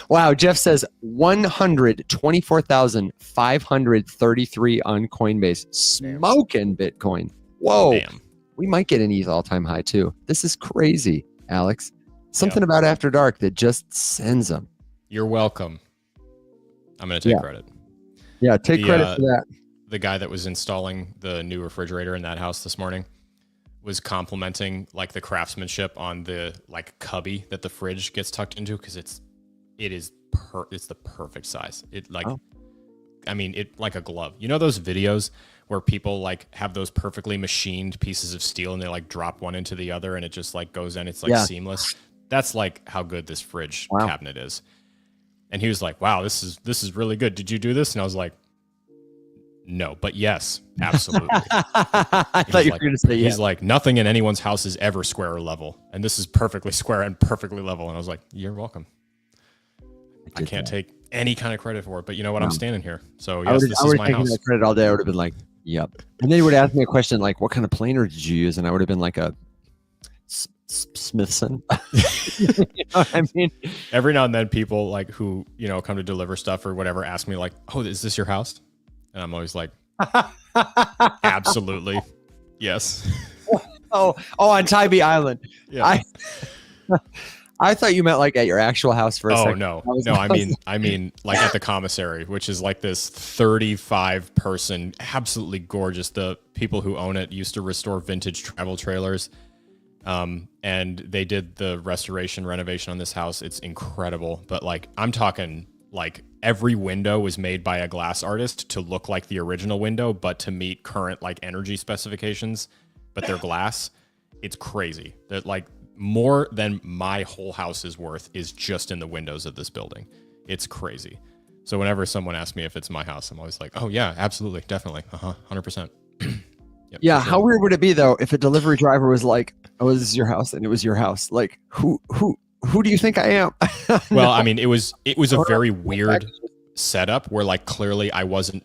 Wow, Jeff says 124,533 on Coinbase. Smoking Bitcoin. Whoa. Damn. We might get an ETH all-time high too. This is crazy, Alex. Something about After Dark that just sends them. You're welcome. I'm going to take credit. Yeah, take credit for that. The guy that was installing the new refrigerator in that house this morning was complimenting like the craftsmanship on the like cubby that the fridge gets tucked into, because it's the perfect size. It like I mean, it like a glove. You know those videos where people like have those perfectly machined pieces of steel and they like drop one into the other and it just like goes in, it's like seamless. That's like how good this fridge cabinet is. And he was like, wow, this is really good. Did you do this? And I was like, no, but yes, absolutely. I thought you were going to say He's like, nothing in anyone's house is ever square or level. And this is perfectly square and perfectly level. And I was like, you're welcome. I can't take any kind of credit for it, but you know what? I'm standing here. So yes, this is my house. That credit all day. I would have been like, yep. And then he would ask me a question like, what kind of planer did you use? And I would have been like a Smithson. You know what I mean? Every now and then people like who, you know, come to deliver stuff or whatever, ask me like, oh, is this your house? And I'm always like, absolutely. Yes. Oh, on Tybee Island. Yeah. I thought you meant like at your actual house for a second. Oh, no. I mean like at the commissary, which is like this 35 person, absolutely gorgeous. The people who own it used to restore vintage travel trailers. And they did the renovation on this house. It's incredible. But like, I'm talking like every window was made by a glass artist to look like the original window, but to meet current like energy specifications, but they're glass. It's crazy that like more than my whole house is worth is just in the windows of this building. It's crazy. So whenever someone asks me if it's my house, I'm always like, oh yeah, absolutely. Definitely. 100%. Yep, yeah. sure. How weird would it be though, if a delivery driver was like, oh, this is your house, and it was your house? Like who do you think I am? Well, I mean, it was a very weird setup where like clearly I wasn't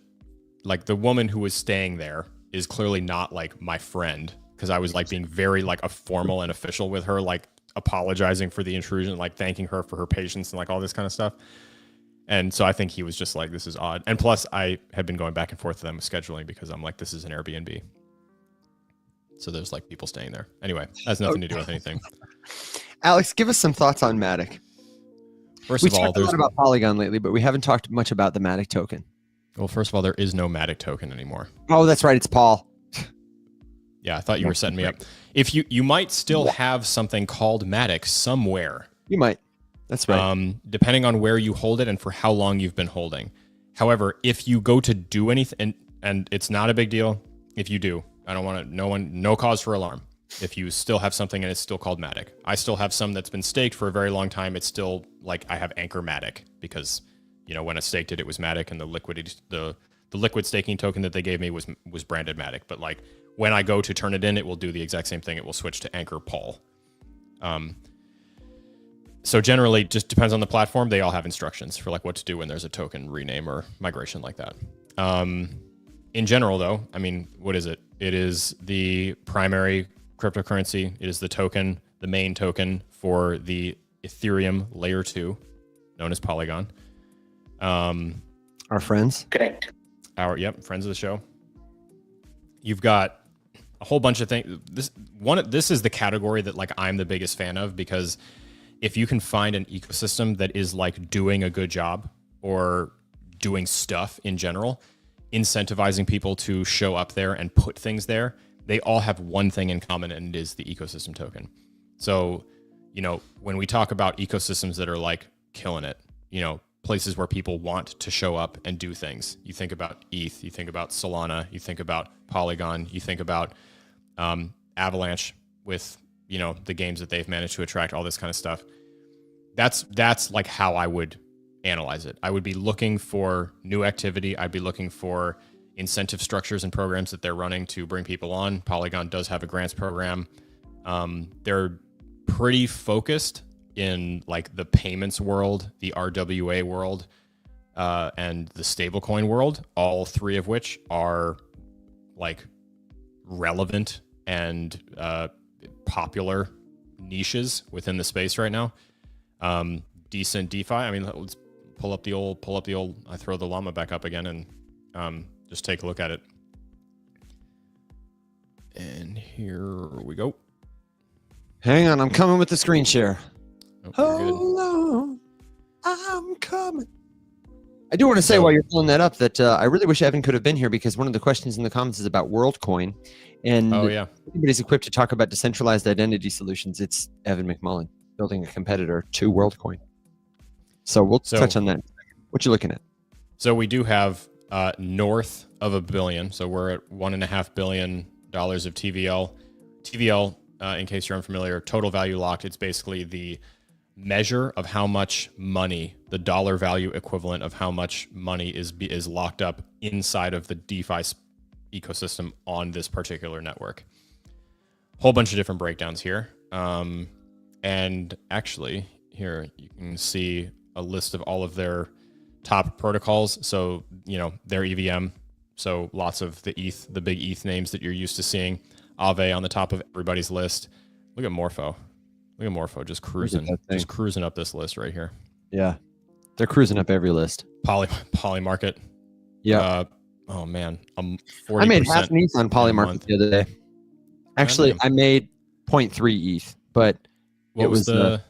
like the woman who was staying there is clearly not like my friend, because I was like being very like a formal and official with her, like apologizing for the intrusion, like thanking her for her patience and like all this kind of stuff. And so I think he was just like, this is odd. And plus I had been going back and forth with them with scheduling because I'm like, this is an Airbnb. So there's like people staying there. Anyway, has nothing to do with anything. Alex, give us some thoughts on Matic. First We of all, talked a lot about Polygon lately, but we haven't talked much about the Matic token. Well, first of all, there is no Matic token anymore. Oh, that's right. It's Paul. Yeah, I thought you were setting me up. If you might still have something called Matic somewhere. You might. That's right. Depending on where you hold it and for how long you've been holding. However, if you go to do anything, and it's not a big deal if you do. I don't want to, no cause for alarm. If you still have something and it's still called Matic. I still have some that's been staked for a very long time. It's still like I have Anchor Matic because, you know, when I staked it, it was Matic, and the liquid staking token that they gave me was branded Matic. But like when I go to turn it in, it will do the exact same thing. It will switch to Anchor Paul. So generally, just depends on the platform. They all have instructions for like what to do when there's a token rename or migration like that. In general, though, I mean, what is it? It is the primary cryptocurrency. It is the token, the main token for the Ethereum layer 2, known as Polygon. Our friends. Correct. Friends of the show. You've got a whole bunch of things. This is the category that like I'm the biggest fan of, because if you can find an ecosystem that is like doing a good job or doing stuff in general, incentivizing people to show up there and put things there, they all have one thing in common, and it is the ecosystem token. So, you know, when we talk about ecosystems that are like killing it, you know, places where people want to show up and do things, you think about ETH, you think about Solana, you think about Polygon, you think about Avalanche with, you know, the games that they've managed to attract, all this kind of stuff. That's like how I would analyze it. I would be looking for new activity. I'd be looking for incentive structures and programs that they're running to bring people on. Polygon does have a grants program. They're pretty focused in like the payments world, the RWA world, and the stablecoin world, all three of which are like relevant and popular niches within the space right now. Decent DeFi. I mean, let's pull up the old. I throw the llama back up again and just take a look at it. And here we go. Hang on, I'm coming with the screen share. Oh, I'm coming. I do want to say while you're pulling that up that I really wish Evan could have been here, because one of the questions in the comments is about WorldCoin. And if anybody's equipped to talk about decentralized identity solutions, it's Evan McMullen building a competitor to WorldCoin. So we'll touch on that. What you looking at? So we do have north of $1 billion. So we're at $1.5 billion of TVL. TVL, in case you're unfamiliar, total value locked. It's basically the measure of how much money, the dollar value equivalent of how much money is locked up inside of the DeFi ecosystem on this particular network. Whole bunch of different breakdowns here. And actually here you can see a list of all of their top protocols. So, you know, their EVM. So lots of the ETH, the big ETH names that you're used to seeing. Aave on the top of everybody's list. Look at Morpho. Look at Morpho just cruising up this list right here. Yeah. They're cruising up every list. Polymarket. Yeah. Oh man. 40% I made half an ETH on Polymarket the other day. Actually, I made 0.3 ETH, but it wasn't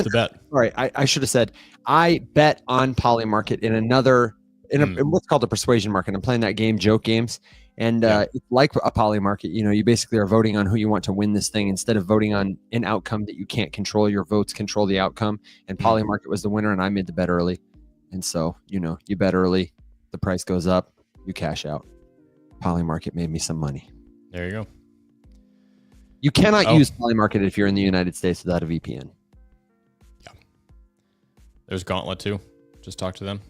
the bet. Sorry, I should have said I bet on Polymarket in what's called a persuasion market. I'm playing that game, Joke Games. And it's like a Polymarket. You know, you basically are voting on who you want to win this thing instead of voting on an outcome that you can't control. Your votes control the outcome. And Polymarket was the winner, and I made the bet early. And so, you know, you bet early, the price goes up, you cash out. Polymarket made me some money. There you go. You cannot use Polymarket if you're in the United States without a VPN. Yeah. There's Gauntlet too. Just talk to them.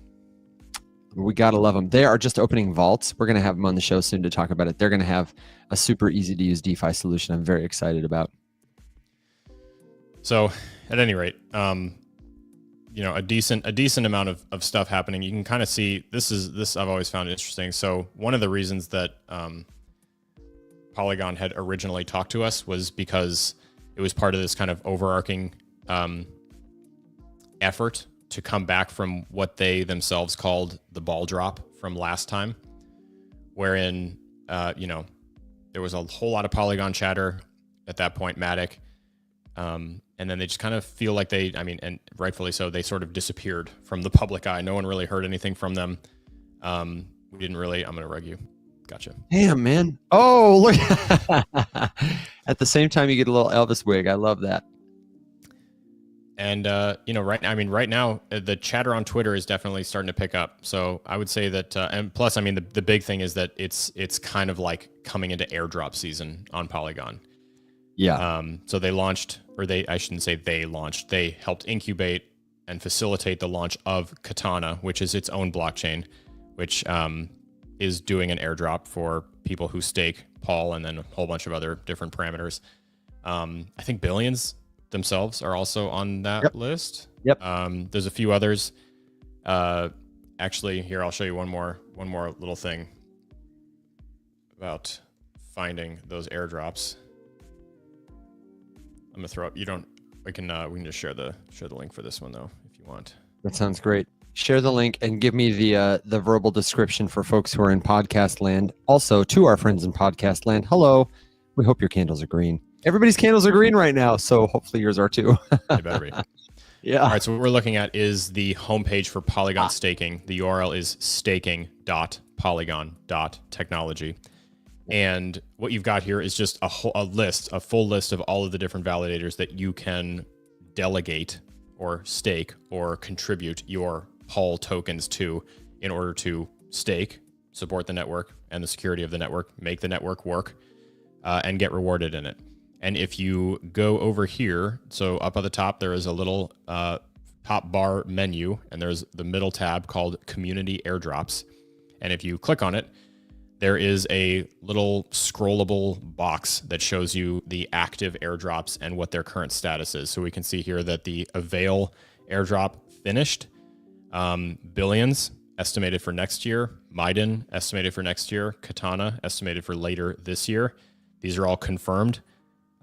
We got to love them. They are just opening vaults. We're going to have them on the show soon to talk about it. They're going to have a super easy to use DeFi solution I'm very excited about. So at any rate, you know, a decent amount of stuff happening. You can kind of see this I've always found interesting. So one of the reasons that Polygon had originally talked to us was because it was part of this kind of overarching effort to come back from what they themselves called the ball drop from last time, wherein, you know, there was a whole lot of Polygon chatter at that point, Matic. And then they just kind of feel like and rightfully so, they sort of disappeared from the public eye. No one really heard anything from them. We didn't really, I'm going to rug you. Gotcha. Damn, man. Oh, look. At the same time, you get a little Elvis wig. I love that. And, you know, right now, the chatter on Twitter is definitely starting to pick up. So I would say that, and plus, I mean, the big thing is that it's kind of like coming into airdrop season on Polygon. Yeah. So they launched, or I shouldn't say they launched, they helped incubate and facilitate the launch of Katana, which is its own blockchain, which is doing an airdrop for people who stake Paul and then a whole bunch of other different parameters. I think Billions themselves are also on that list. Yep. There's a few others. Actually, here I'll show you one more little thing about finding those airdrops. I'm gonna throw up. We can just share the link for this one though, if you want. That sounds great. Share the link and give me the verbal description for folks who are in podcast land. Also, to our friends in podcast land, hello. We hope your candles are green. Everybody's candles are green right now, so hopefully yours are too. They better be. Yeah. All right, so what we're looking at is the homepage for Polygon staking. The URL is staking.polygon.technology. And what you've got here is just a full list of all of the different validators that you can delegate or stake or contribute your Paul tokens to in order to stake, support the network and the security of the network, make the network work, and get rewarded in it. And if you go over here, so up at the top, there is a little top bar menu, and there's the middle tab called Community Airdrops. And if you click on it, there is a little scrollable box that shows you the active airdrops and what their current status is. So we can see here that the Avail airdrop finished, Billions estimated for next year, Maiden estimated for next year, Katana estimated for later this year. These are all confirmed,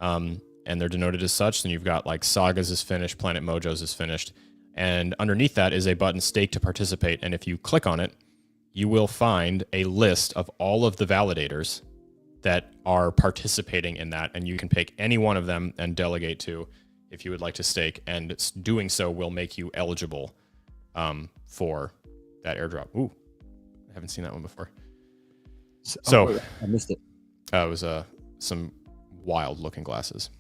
and they're denoted as such. Then you've got like Sagas is finished, Planet Mojo's is finished, and underneath that is a button Stake to participate. And if you click on it, you will find a list of all of the validators that are participating in that, and you can pick any one of them and delegate to if you would like to stake, and doing so will make you eligible for that airdrop. Ooh, I haven't seen that one before. So I missed it. It was some wild looking glasses.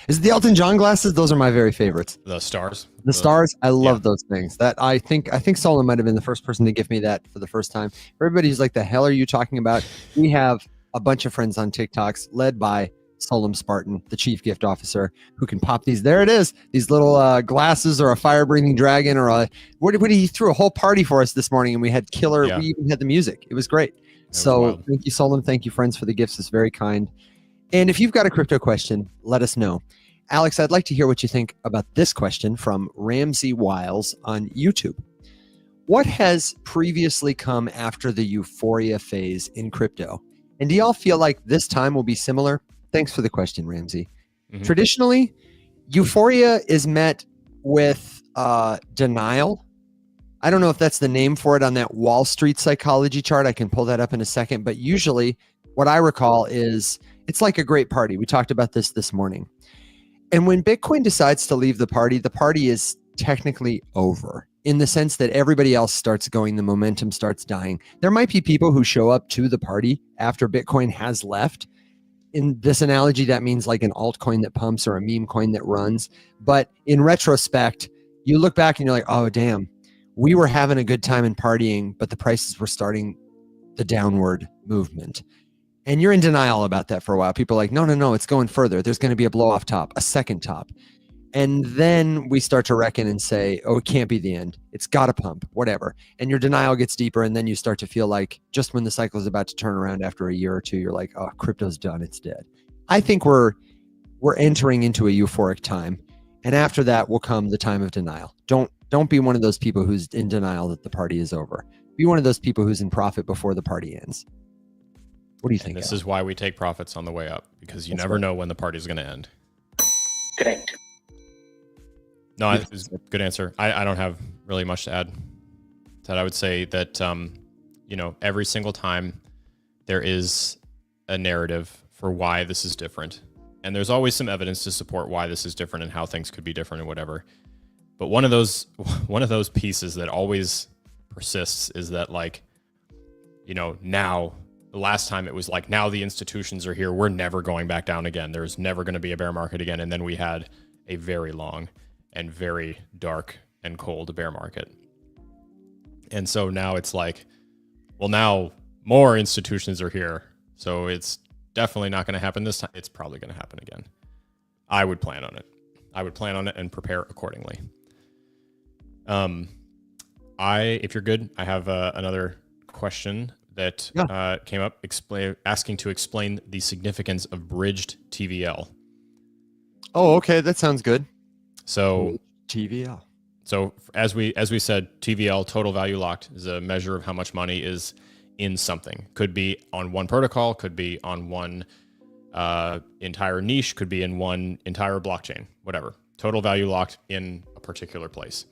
Is it the Elton John glasses? Those are my very favorites. The stars. The stars. I love those things. That I think Solon might have been the first person to give me that for the first time. For everybody who's like, the hell are you talking about? We have a bunch of friends on TikToks led by Solom Spartan, the chief gift officer, who can pop these. There it is. These little glasses, or a fire-breathing dragon, or a what he threw a whole party for us this morning, and we had killer. Yeah. We even had the music. It was great. So thank you, Solom. Thank you, friends, for the gifts. It's very kind. And if you've got a crypto question, let us know. Alex, I'd like to hear what you think about this question from Ramsey Wiles on YouTube. What has previously come after the euphoria phase in crypto? And do y'all feel like this time will be similar? Thanks for the question, Ramsey. Mm-hmm. Traditionally, euphoria is met with denial. I don't know if that's the name for it on that Wall Street psychology chart. I can pull that up in a second. But usually what I recall is it's like a great party. We talked about this morning. And when Bitcoin decides to leave the party is technically over, in the sense that everybody else starts going, the momentum starts dying. There might be people who show up to the party after Bitcoin has left. In this analogy, that means like an altcoin that pumps or a meme coin that runs. But in retrospect, you look back and you're like, oh, damn, we were having a good time and partying, but the prices were starting the downward movement. And you're in denial about that for a while. People are like, no, it's going further. There's going to be a blow off top, a second top. And then we start to reckon and say, oh, it can't be the end. It's got to pump, whatever. And your denial gets deeper. And then you start to feel like just when the cycle is about to turn around after a year or two, you're like, oh, crypto's done. It's dead. I think we're entering into a euphoric time. And after that will come the time of denial. Don't be one of those people who's in denial that the party is over. Be one of those people who's in profit before the party ends. What do you think? This is why we take profits on the way up, because you never know when the party's going to end. Correct. No, it's a good answer. I don't have really much to add. That I would say that, every single time there is a narrative for why this is different. And there's always some evidence to support why this is different and how things could be different and whatever. But one of those pieces that always persists is that, like, now, the last time it was like, now the institutions are here, we're never going back down again. There's never going to be a bear market again. And then we had a very long and very dark and cold bear market. And so now it's like, well, now more institutions are here. So it's definitely not going to happen this time. It's probably going to happen again. I would plan on it. And prepare accordingly. If you're good, I have another question that came up, asking to explain the significance of bridged TVL. Oh, okay, that sounds good. So TVL. So as we said, TVL, total value locked, is a measure of how much money is in something. Could be on one protocol, could be on one entire niche, could be in one entire blockchain, whatever. Total value locked in a particular place.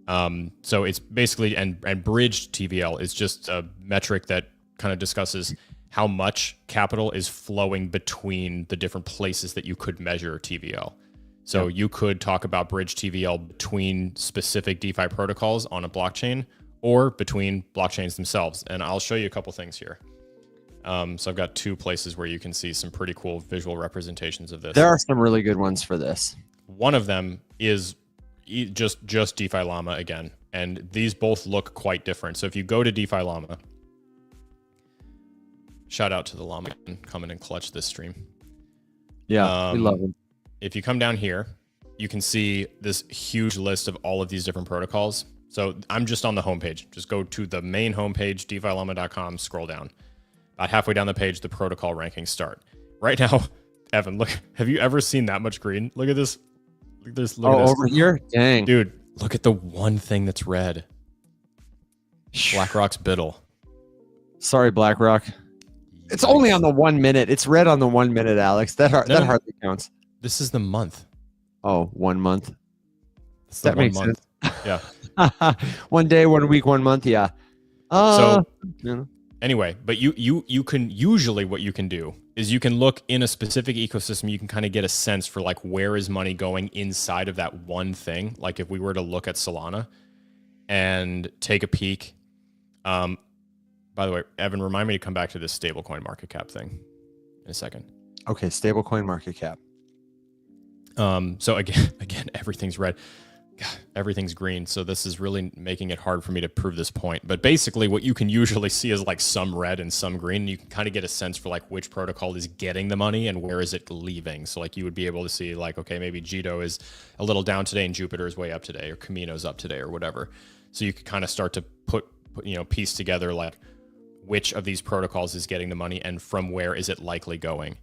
So it's basically, and bridged TVL is just a metric that kind of discusses how much capital is flowing between the different places that you could measure TVL. So you could talk about bridge TVL between specific DeFi protocols on a blockchain or between blockchains themselves. And I'll show you a couple things here. So I've got two places where you can see some pretty cool visual representations of this. There are some really good ones for this. One of them is just DeFi Llama again. And these both look quite different. So if you go to DeFi Llama, shout out to the Llama coming and clutch this stream. Yeah, we love him. If you come down here, you can see this huge list of all of these different protocols. So I'm just on the homepage. Just go to the main homepage, DeFiLlama.com, scroll down. About halfway down the page, the protocol rankings start. Right now, Evan, look, have you ever seen that much green? Look at this. Look at this. Look at this. Over here? Dang. Dude, look at the one thing that's red. BlackRock's Biddle. Sorry, BlackRock. It's only on the 1 minute. It's red on the 1 minute, Alex. That hardly counts. This is the month. Oh, 1 month. That makes sense. Yeah. 1 day, 1 week, 1 month. Yeah. Anyway, but you can usually what you can do is you can look in a specific ecosystem. You can kind of get a sense for like where is money going inside of that one thing. Like if we were to look at Solana and take a peek. By the way, Evan, remind me to come back to this stablecoin market cap thing in a second. Okay, stablecoin market cap. So again, everything's red. God, everything's green. So this is really making it hard for me to prove this point. But basically what you can usually see is like some red and some green. And you can kind of get a sense for like which protocol is getting the money and where is it leaving. So like you would be able to see like, okay, maybe Jito is a little down today and Jupiter is way up today or Camino's up today or whatever. So you could kind of start to put piece together like which of these protocols is getting the money and from where is it likely going.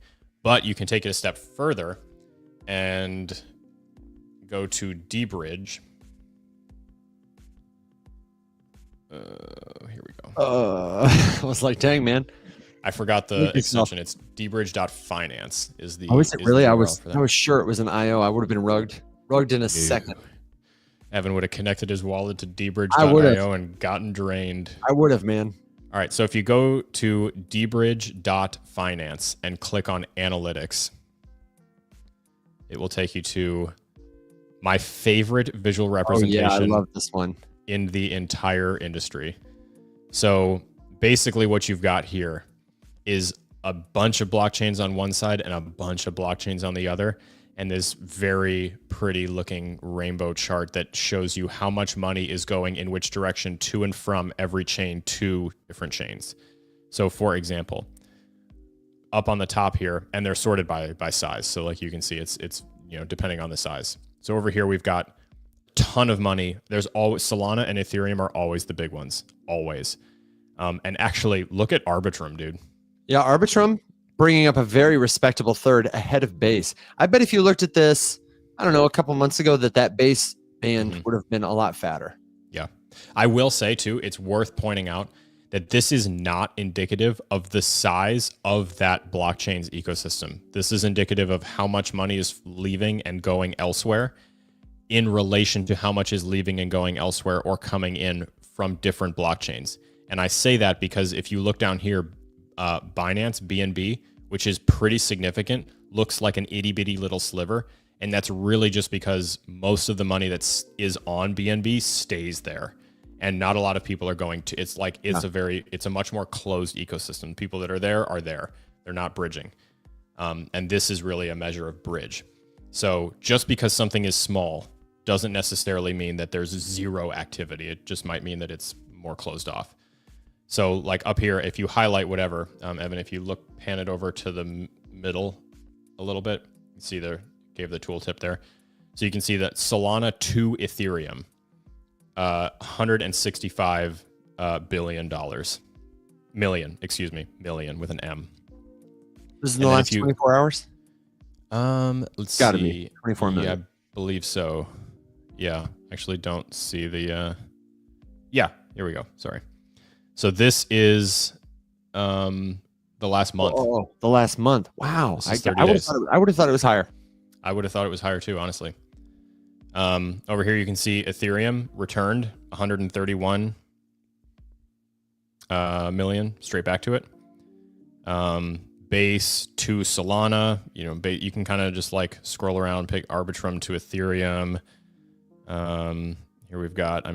But you can take it a step further and go to dBridge. Here we go. I was like, dang, man. I forgot the extension. It's dbridge.finance is the. Oh, is it really? I was sure it was an IO. I would have been rugged in a second. Evan would have connected his wallet to dbridge.io and gotten drained. I would have, man. All right. So if you go to dbridge.finance and click on analytics, it will take you to my favorite visual representation. Oh, yeah, I love this one. In the entire industry. So basically what you've got here is a bunch of blockchains on one side and a bunch of blockchains on the other. And this very pretty looking rainbow chart that shows you how much money is going in which direction to and from every chain to different chains. So for example, up on the top here, and they're sorted by size. So like you can see it's depending on the size. So over here, we've got a ton of money. There's always Solana and Ethereum are always the big ones, always. And actually look at Arbitrum, dude. Yeah. Arbitrum bringing up a very respectable third ahead of base. I bet if you looked at this, I don't know, a couple months ago that base band would have been a lot fatter. Yeah. I will say too, it's worth pointing out that this is not indicative of the size of that blockchain's ecosystem. This is indicative of how much money is leaving and going elsewhere in relation to how much is leaving and going elsewhere or coming in from different blockchains. And I say that because if you look down here, Binance, BNB, which is pretty significant, looks like an itty bitty little sliver. And that's really just because most of the money that is on BNB stays there. And not a lot of people are going to, it's a much more closed ecosystem. People that are there. They're not bridging. And this is really a measure of bridge. So just because something is small doesn't necessarily mean that there's zero activity. It just might mean that it's more closed off. So like up here, if you highlight whatever, Evan, if you pan it over to the middle a little bit, you see there, gave the tooltip there. So you can see that Solana to Ethereum, $165 billion. Million with an M. This is in the last 24 hours? Let's Gotta see. Be 24 million. Yeah, I believe so. Yeah, actually don't see the, yeah, here we go. Sorry. So this is the last month. Oh, the last month. Wow. I would have thought it was higher. I would have thought it was higher too, honestly. Over here, you can see Ethereum returned 131 million straight back to it. Base to Solana, you can kind of just like scroll around, pick Arbitrum to Ethereum. Here we've got,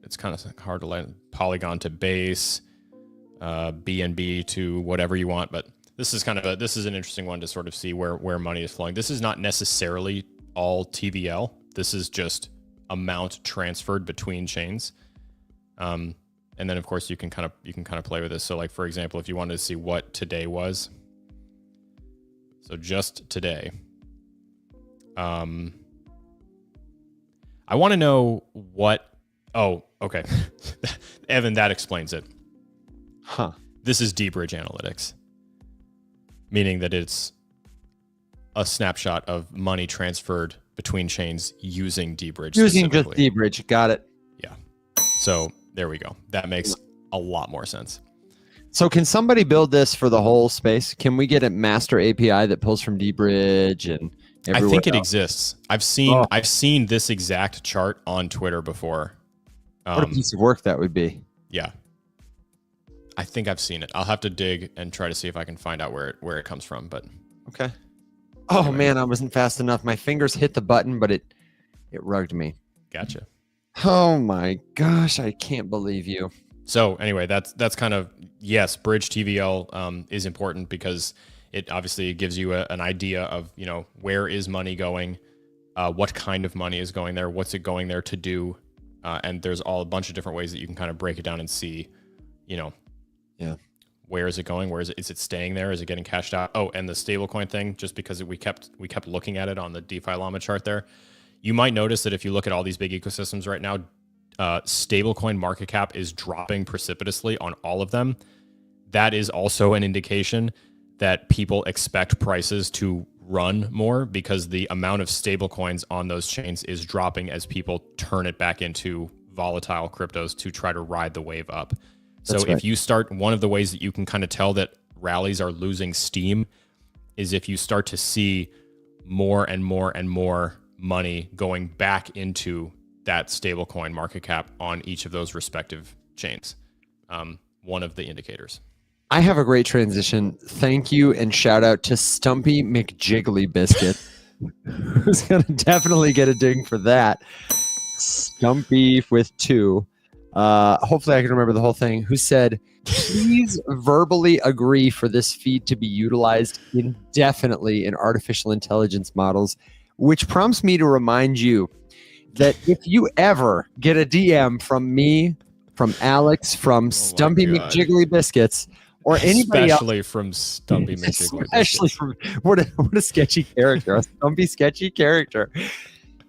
it's kind of hard to land Polygon to base, BNB to whatever you want, but this is this is an interesting one to sort of see where money is flowing. This is not necessarily all TVL. This is just amount transferred between chains. And then of course you can kind of play with this. So like, for example, if you wanted to see what today was, so just today, I want to know what. Oh, okay. Evan, that explains it. Huh. This is dBridge analytics, meaning that it's a snapshot of money transferred between chains using dBridge. Using just dBridge. Got it. Yeah. So there we go. That makes a lot more sense. So can somebody build this for the whole space? Can we get a master API that pulls from dBridge and everywhere I think it else? exists. I've seen this exact chart on Twitter before. What a piece of work that would be. Yeah. I think I've seen it. I'll have to dig and try to see if I can find out where it comes from. But okay. Oh anyway. man, I wasn't fast enough. My fingers hit the button, but it rugged me. Gotcha. Oh my gosh, I can't believe you. So anyway, that's kind of, yes, Bridge TVL is important because it obviously gives you an idea of, where is money going, what kind of money is going there, what's it going there to do, and there's a bunch of different ways that you can kind of break it down and see, where is it going, where is it staying there, is it getting cashed out? Oh, and the stablecoin thing, just because we kept looking at it on the DeFi Llama chart there, you might notice that if you look at all these big ecosystems right now, stablecoin market cap is dropping precipitously on all of them. That is also an indication that people expect prices to run more because the amount of stablecoins on those chains is dropping as people turn it back into volatile cryptos to try to ride the wave up. So if you start, one of the ways that you can kind of tell that rallies are losing steam is if you start to see more and more and more money going back into that stablecoin market cap on each of those respective chains. One of the indicators. I have a great transition. Thank you and shout out to Stumpy McJiggly Biscuit, who's going to definitely get a ding for that. Stumpy with 2. Hopefully I can remember the whole thing. Who said, please verbally agree for this feed to be utilized indefinitely in artificial intelligence models, which prompts me to remind you that if you ever get a DM from me, from Alex, from Stumpy McJiggly Biscuits, or anybody especially else, from Stumpy McJiggly, especially from what a sketchy character, a Stumpy sketchy character,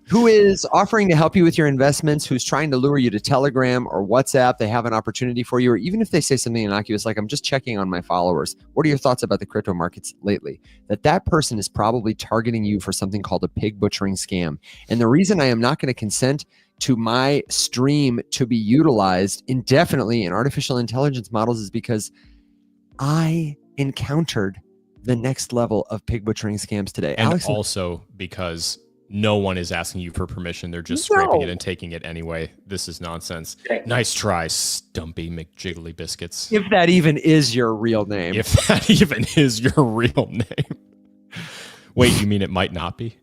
who is offering to help you with your investments, who's trying to lure you to Telegram or WhatsApp, they have an opportunity for you, or even if they say something innocuous like, I'm just checking on my followers, what are your thoughts about the crypto markets lately? That person is probably targeting you for something called a pig butchering scam. And the reason I am not going to consent to my stream to be utilized indefinitely in artificial intelligence models is because I encountered the next level of pig butchering scams today. And Alex, also because no one is asking you for permission. They're just scraping it and taking it anyway. This is nonsense. Okay. Nice try, Stumpy McJiggly Biscuits. If that even is your real name. If that even is your real name. Wait, you mean it might not be?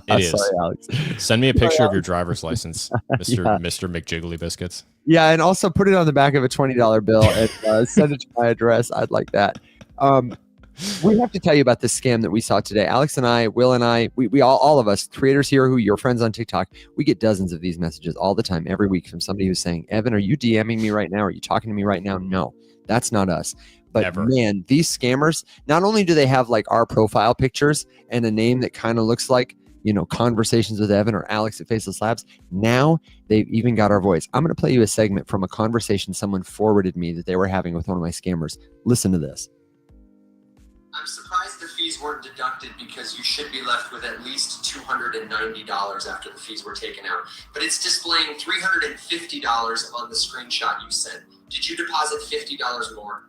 It is. Sorry, Alex. Send me a picture of your driver's license, Mr. McJiggly Biscuits. Yeah, and also put it on the back of a $20 bill and send it to my address. I'd like that. We have to tell you about this scam that we saw today. Alex and I, Will and I, we all of us, creators here who you're friends on TikTok, we get dozens of these messages all the time, every week from somebody who's saying, Evan, are you DMing me right now? Are you talking to me right now? No, that's not us. But Ever. Man, these scammers, not only do they have like our profile pictures and a name that kind of looks like, Conversations with Evan or Alex at Faceless Labs, now they've even got our voice. I'm going to play you a segment from a conversation someone forwarded me that they were having with one of my scammers. Listen to this. I'm surprised the fees weren't deducted because you should be left with at least $290 after the fees were taken out. But it's displaying $350 on the screenshot you sent. Did you deposit $50 more?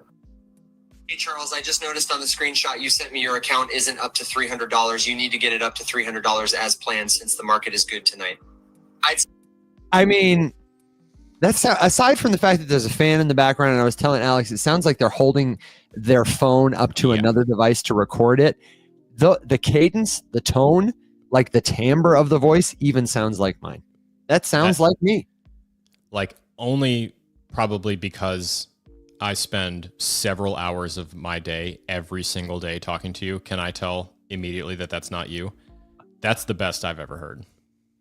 Hey, Charles, I just noticed on the screenshot you sent me your account isn't up to $300. You need to get it up to $300 as planned since the market is good tonight. I mean, that's aside from the fact that there's a fan in the background, and I was telling Alex, it sounds like they're holding their phone up to another device to record it. The cadence, the tone, like the timbre of the voice even sounds like mine. That sounds like me. Like only probably because I spend several hours of my day every single day talking to you. Can I tell immediately that that's not you? That's the best I've ever heard.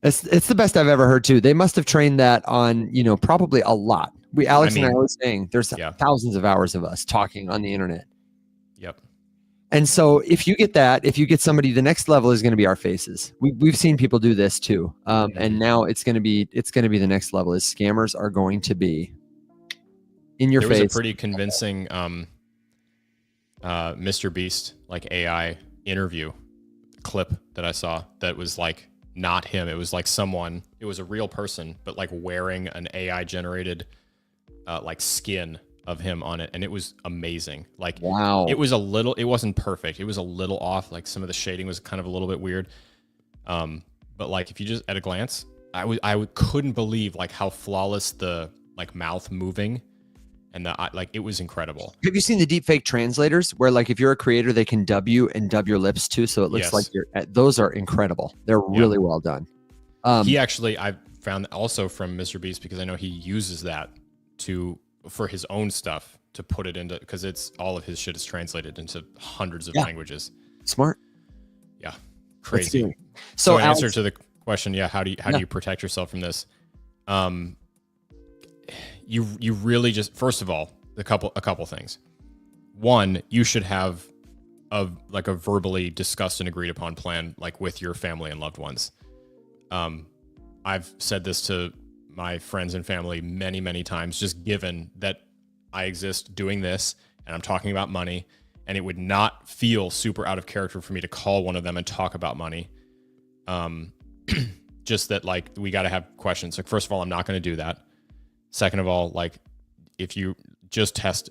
It's the best I've ever heard too. They must have trained that on, probably a lot. Alex and I were saying there's thousands of hours of us talking on the internet. Yep. And so if you get that, if you get somebody, the next level is going to be our faces. We've seen people do this too. And now it's going to be the next level is scammers are going to be in your face. There was a pretty convincing Mr. Beast like AI interview clip that I saw that was like not him. It was like someone, it was a real person, but like wearing an AI generated like skin of him on it, and it was amazing. Like, wow, it wasn't perfect. It was a little off. Like some of the shading was kind of a little bit weird. But like if you just at a glance, I couldn't believe like how flawless the like mouth moving and the like it was incredible. Have you seen the deepfake translators where like if you're a creator, they can dub you and dub your lips too, so it looks like you're. Those are incredible. They're really well done. He actually, I found also from Mr. Beast, because I know he uses that for his own stuff to put it into, because it's all of his shit is translated into hundreds of languages. Smart. Yeah. Crazy. So in answer to the question, how do you protect yourself from this? You really just, first of all, a couple things. One, you should have a verbally discussed and agreed upon plan, like with your family and loved ones. I've said this to my friends and family many, many times, just given that I exist doing this and I'm talking about money, and it would not feel super out of character for me to call one of them and talk about money. Just that, like, we got to have questions. Like, first of all, I'm not going to do that. Second of all, like, if you just test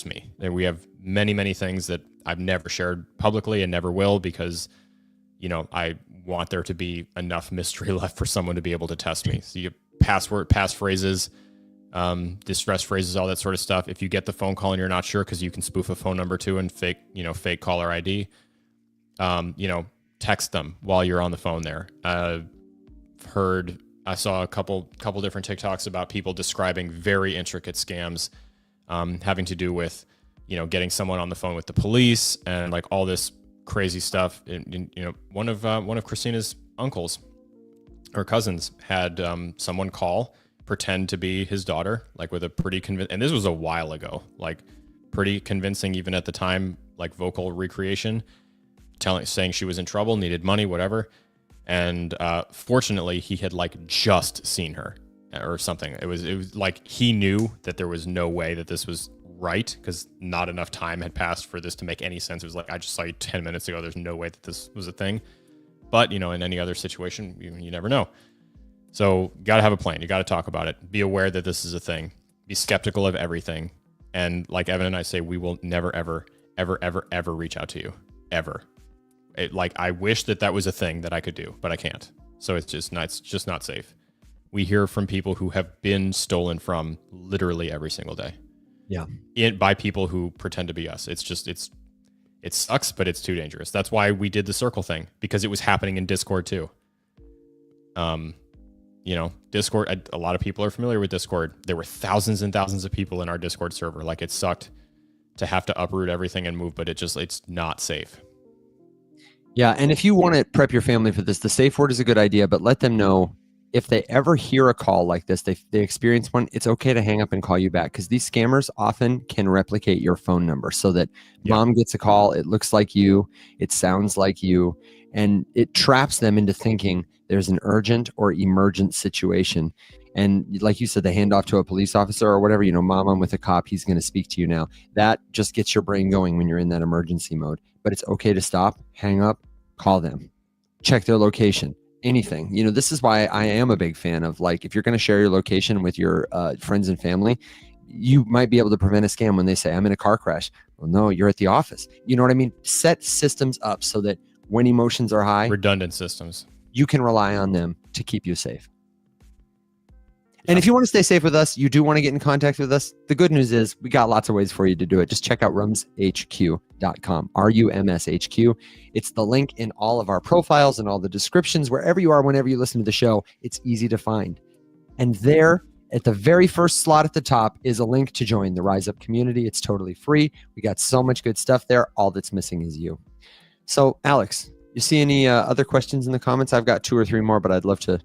me. And we have many, many things that I've never shared publicly and never will, because, you know, I want there to be enough mystery left for someone to be able to test me. So you passphrases, distress phrases, all that sort of stuff. If you get the phone call and you're not sure, because you can spoof a phone number too and fake caller ID, text them while you're on the phone there. I saw a couple different TikToks about people describing very intricate scams, having to do with, getting someone on the phone with the police and like all this crazy stuff. And one of Christina's uncles or cousins had someone call, pretend to be his daughter, like with a pretty and this was a while ago, like pretty convincing even at the time, like vocal recreation, saying she was in trouble, needed money, whatever. And fortunately, he had like just seen her or something. It was like he knew that there was no way that this was right, because not enough time had passed for this to make any sense. It was like, I just saw you 10 minutes ago. There's no way that this was a thing. But, in any other situation, you never know. So you got to have a plan. You got to talk about it. Be aware that this is a thing. Be skeptical of everything. And like Evan and I say, we will never, ever, ever, ever, ever reach out to you. Ever. I wish that was a thing that I could do, but I can't. So it's just not safe. We hear from people who have been stolen from literally every single day. Yeah. By people who pretend to be us. It sucks, but it's too dangerous. That's why we did the circle thing, because it was happening in Discord too. Discord, a lot of people are familiar with Discord. There were thousands and thousands of people in our Discord server. Like, it sucked to have to uproot everything and move, but it's not safe. Yeah. And if you want to prep your family for this, the safe word is a good idea, but let them know if they ever hear a call like this, they experience one, it's okay to hang up and call you back, because these scammers often can replicate your phone number so that mom gets a call, it looks like you, it sounds like you, and it traps them into thinking there's an urgent or emergent situation. And like you said, they hand off to a police officer or whatever, mom, I'm with a cop, he's going to speak to you now. That just gets your brain going when you're in that emergency mode. But it's okay to stop, hang up, call them, check their location. Anything. This is why I am a big fan of, like, if you're going to share your location with your friends and family, you might be able to prevent a scam when they say, I'm in a car crash. Well, no, you're at the office. You know what I mean? Set systems up so that when emotions are high, redundant systems, you can rely on them to keep you safe. And if you want to stay safe with us, you do want to get in contact with us, the good news is we got lots of ways for you to do it. Just check out rumshq.com, RUMSHQ. It's the link in all of our profiles and all the descriptions. Wherever you are, whenever you listen to the show, it's easy to find. And there, at the very first slot at the top, is a link to join the Rise Up community. It's totally free. We got so much good stuff there. All that's missing is you. So, Alex, you see any other questions in the comments? I've got 2 or 3 more, but I'd love to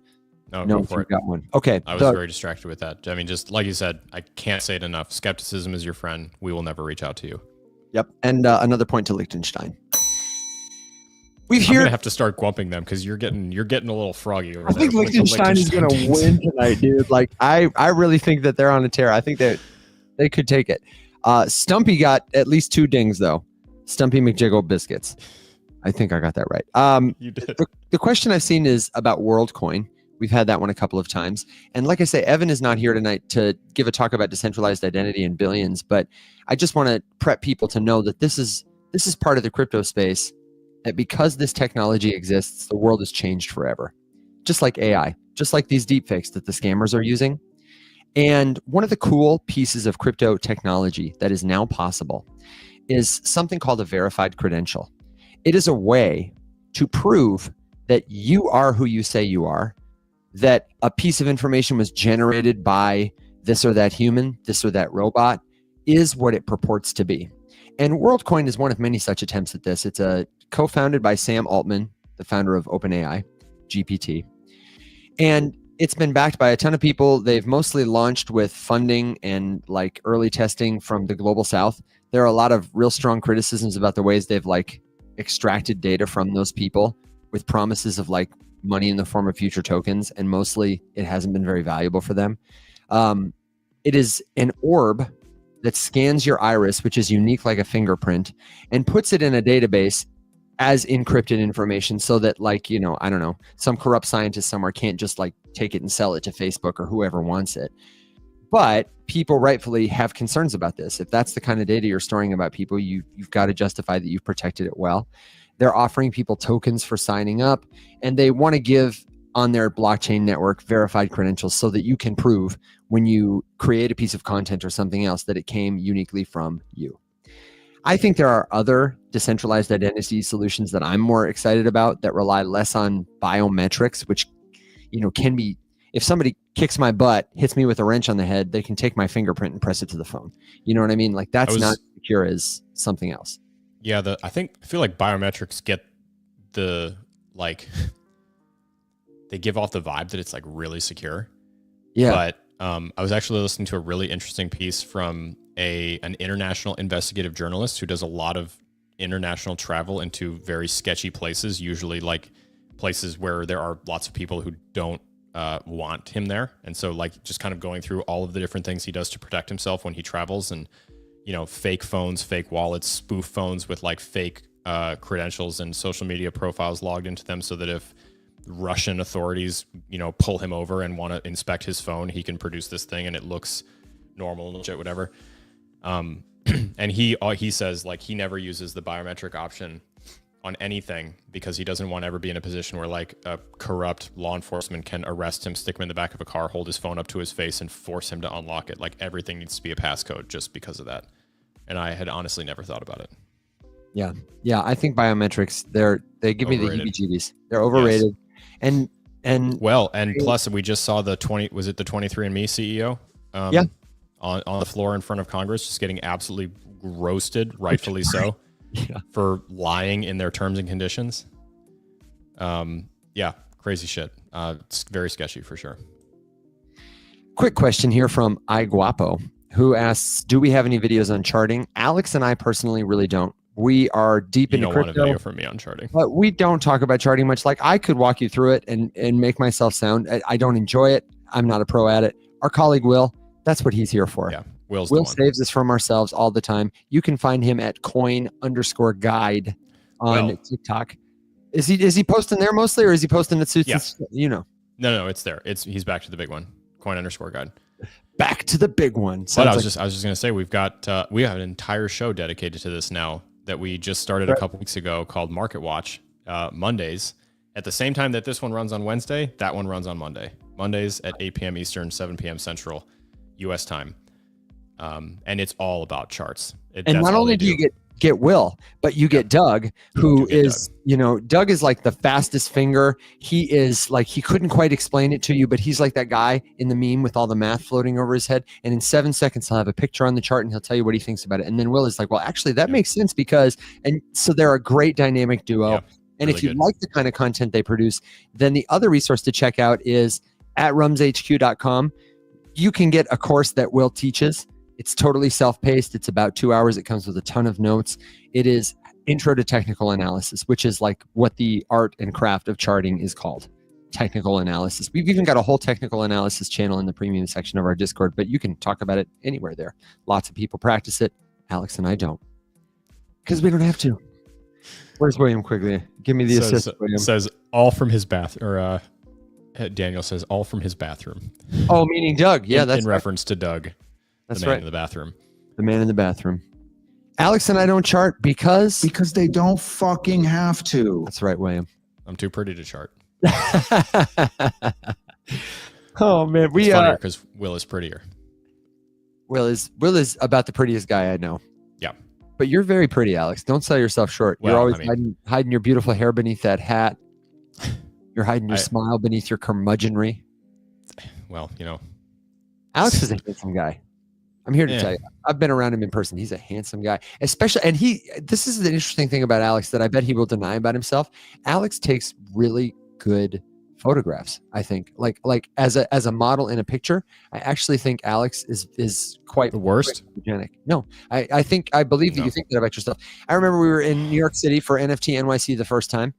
know if you've got one. Okay. I was very distracted with that. I mean, just like you said, I can't say it enough. Skepticism is your friend. We will never reach out to you. Yep. And another point to Liechtenstein. I'm gonna have to start gumping them because you're getting a little froggy over there. I think Liechtenstein is gonna win tonight, dude. Like I really think that they're on a tear. I think that they could take it. Stumpy got at least 2 dings though. Stumpy McJiggle biscuits. I think I got that right. You did. The question I've seen is about WorldCoin. We've had that one a couple of times. And like I say, Evan is not here tonight to give a talk about decentralized identity and billions, but I just want to prep people to know that this is part of the crypto space, that because this technology exists, the world has changed forever. Just like AI, just like these deepfakes that the scammers are using. And one of the cool pieces of crypto technology that is now possible is something called a verified credential. It is a way to prove that you are who you say you are, that a piece of information was generated by this or that human, this or that robot, is what it purports to be. And WorldCoin is one of many such attempts at this. It's co-founded by Sam Altman, the founder of OpenAI, GPT. And it's been backed by a ton of people. They've mostly launched with funding and like early testing from the global south. There are a lot of real strong criticisms about the ways they've like extracted data from those people with promises of like money in the form of future tokens. And mostly it hasn't been very valuable for them. It is an orb that scans your iris, which is unique like a fingerprint, and puts it in a database as encrypted information so that like, you know, I don't know, some corrupt scientist somewhere can't just like take it and sell it to Facebook or whoever wants it. But people rightfully have concerns about this. If that's the kind of data you're storing about people, you've got to justify that you've protected it well. They're offering people tokens for signing up, and they want to give on their blockchain network verified credentials so that you can prove when you create a piece of content or something else that it came uniquely from you. I think there are other decentralized identity solutions that I'm more excited about that rely less on biometrics, which, you know, can be, if somebody kicks my butt, hits me with a wrench on the head, they can take my fingerprint and press it to the phone. You know what I mean? Like that's not secure as something else. Yeah, I feel like biometrics get the like they give off the vibe that it's like really secure. Yeah. But I was actually listening to a really interesting piece from an international investigative journalist who does a lot of international travel into very sketchy places, usually like places where there are lots of people who don't want him there. And so like just kind of going through all of the different things he does to protect himself when he travels, and, you know, fake phones, fake wallets, spoof phones with like fake credentials and social media profiles logged into them, so that if Russian authorities, you know, pull him over and want to inspect his phone, he can produce this thing and it looks normal and shit, whatever. And he says like he never uses the biometric option on anything because he doesn't want to ever be in a position where like a corrupt law enforcement can arrest him, stick him in the back of a car, hold his phone up to his face and force him to unlock it. Like everything needs to be a passcode just because of that. And I had honestly never thought about it. Yeah. Yeah. I think biometrics, they give Overrated. me the heebie-jeebies. They're overrated. Yes. And plus we just saw the 23andMe CEO on the floor in front of Congress, just getting absolutely roasted, rightfully so, for lying in their terms and conditions. Yeah, crazy shit. It's very sketchy for sure. Quick question here from iGuapo, who asks, do we have any videos on charting? Alex and I personally really don't. We are deep into crypto. You don't want a video from me on charting. But we don't talk about charting much. Like I could walk you through it and make myself sound. I don't enjoy it. I'm not a pro at it. Our colleague Will, that's what he's here for. Yeah, Will saves us from ourselves all the time. You can find him at coin_guide on TikTok. Is he posting there mostly, or is he posting at Suits? Yeah. You know. No, it's there. He's back to the big one. Coin_guide. Back to the big one. But I was just going to say we have an entire show dedicated to this now that we just started a couple weeks ago called Market Watch, Mondays. At the same time that this one runs on Wednesday, that one runs on Monday. Mondays at 8 p.m. Eastern, 7 p.m. Central, U.S. time. And it's all about charts. And not only do you get Will, but you get Doug, who is, Doug is like the fastest finger. He is like, he couldn't quite explain it to you, but he's like that guy in the meme with all the math floating over his head. And in 7 seconds, he'll have a picture on the chart and he'll tell you what he thinks about it. And then Will is like, well, actually that makes sense because, and so they're a great dynamic duo. Yeah, and really if you like the kind of content they produce, then the other resource to check out is at rumshq.com. You can get a course that Will teaches It's totally self-paced. It's about 2 hours. It comes with a ton of notes. It is intro to technical analysis, which is like what the art and craft of charting is called. Technical analysis. We've even got a whole technical analysis channel in the premium section of our Discord, but you can talk about it anywhere there. Lots of people practice it. Alex and I don't, because we don't have to. Where's William Quigley? Give me the assist, William. Says all from his bath, or Daniel says all from his bathroom. Oh, meaning Doug. Yeah, that's in reference to Doug. That's the man right. in the bathroom. The man in the bathroom. Alex and I don't chart because they don't fucking have to. That's right, William. I'm too pretty to chart. Oh man, It's funnier because Will is prettier. Will is about the prettiest guy I know. Yeah. But you're very pretty, Alex. Don't sell yourself short. Well, You're always I mean- hiding your beautiful hair beneath that hat. You're hiding your smile beneath your curmudgeonry. Well, Alex is a handsome guy. I'm here to Yeah. tell you. I've been around him in person. He's a handsome guy. Especially, and this is the interesting thing about Alex that I bet he will deny about himself. Alex takes really good photographs, I think. Like as a model in a picture, I actually think Alex is quite the worst. photogenic. No, I believe that you think that about yourself. I remember we were in New York City for NFT NYC the first time,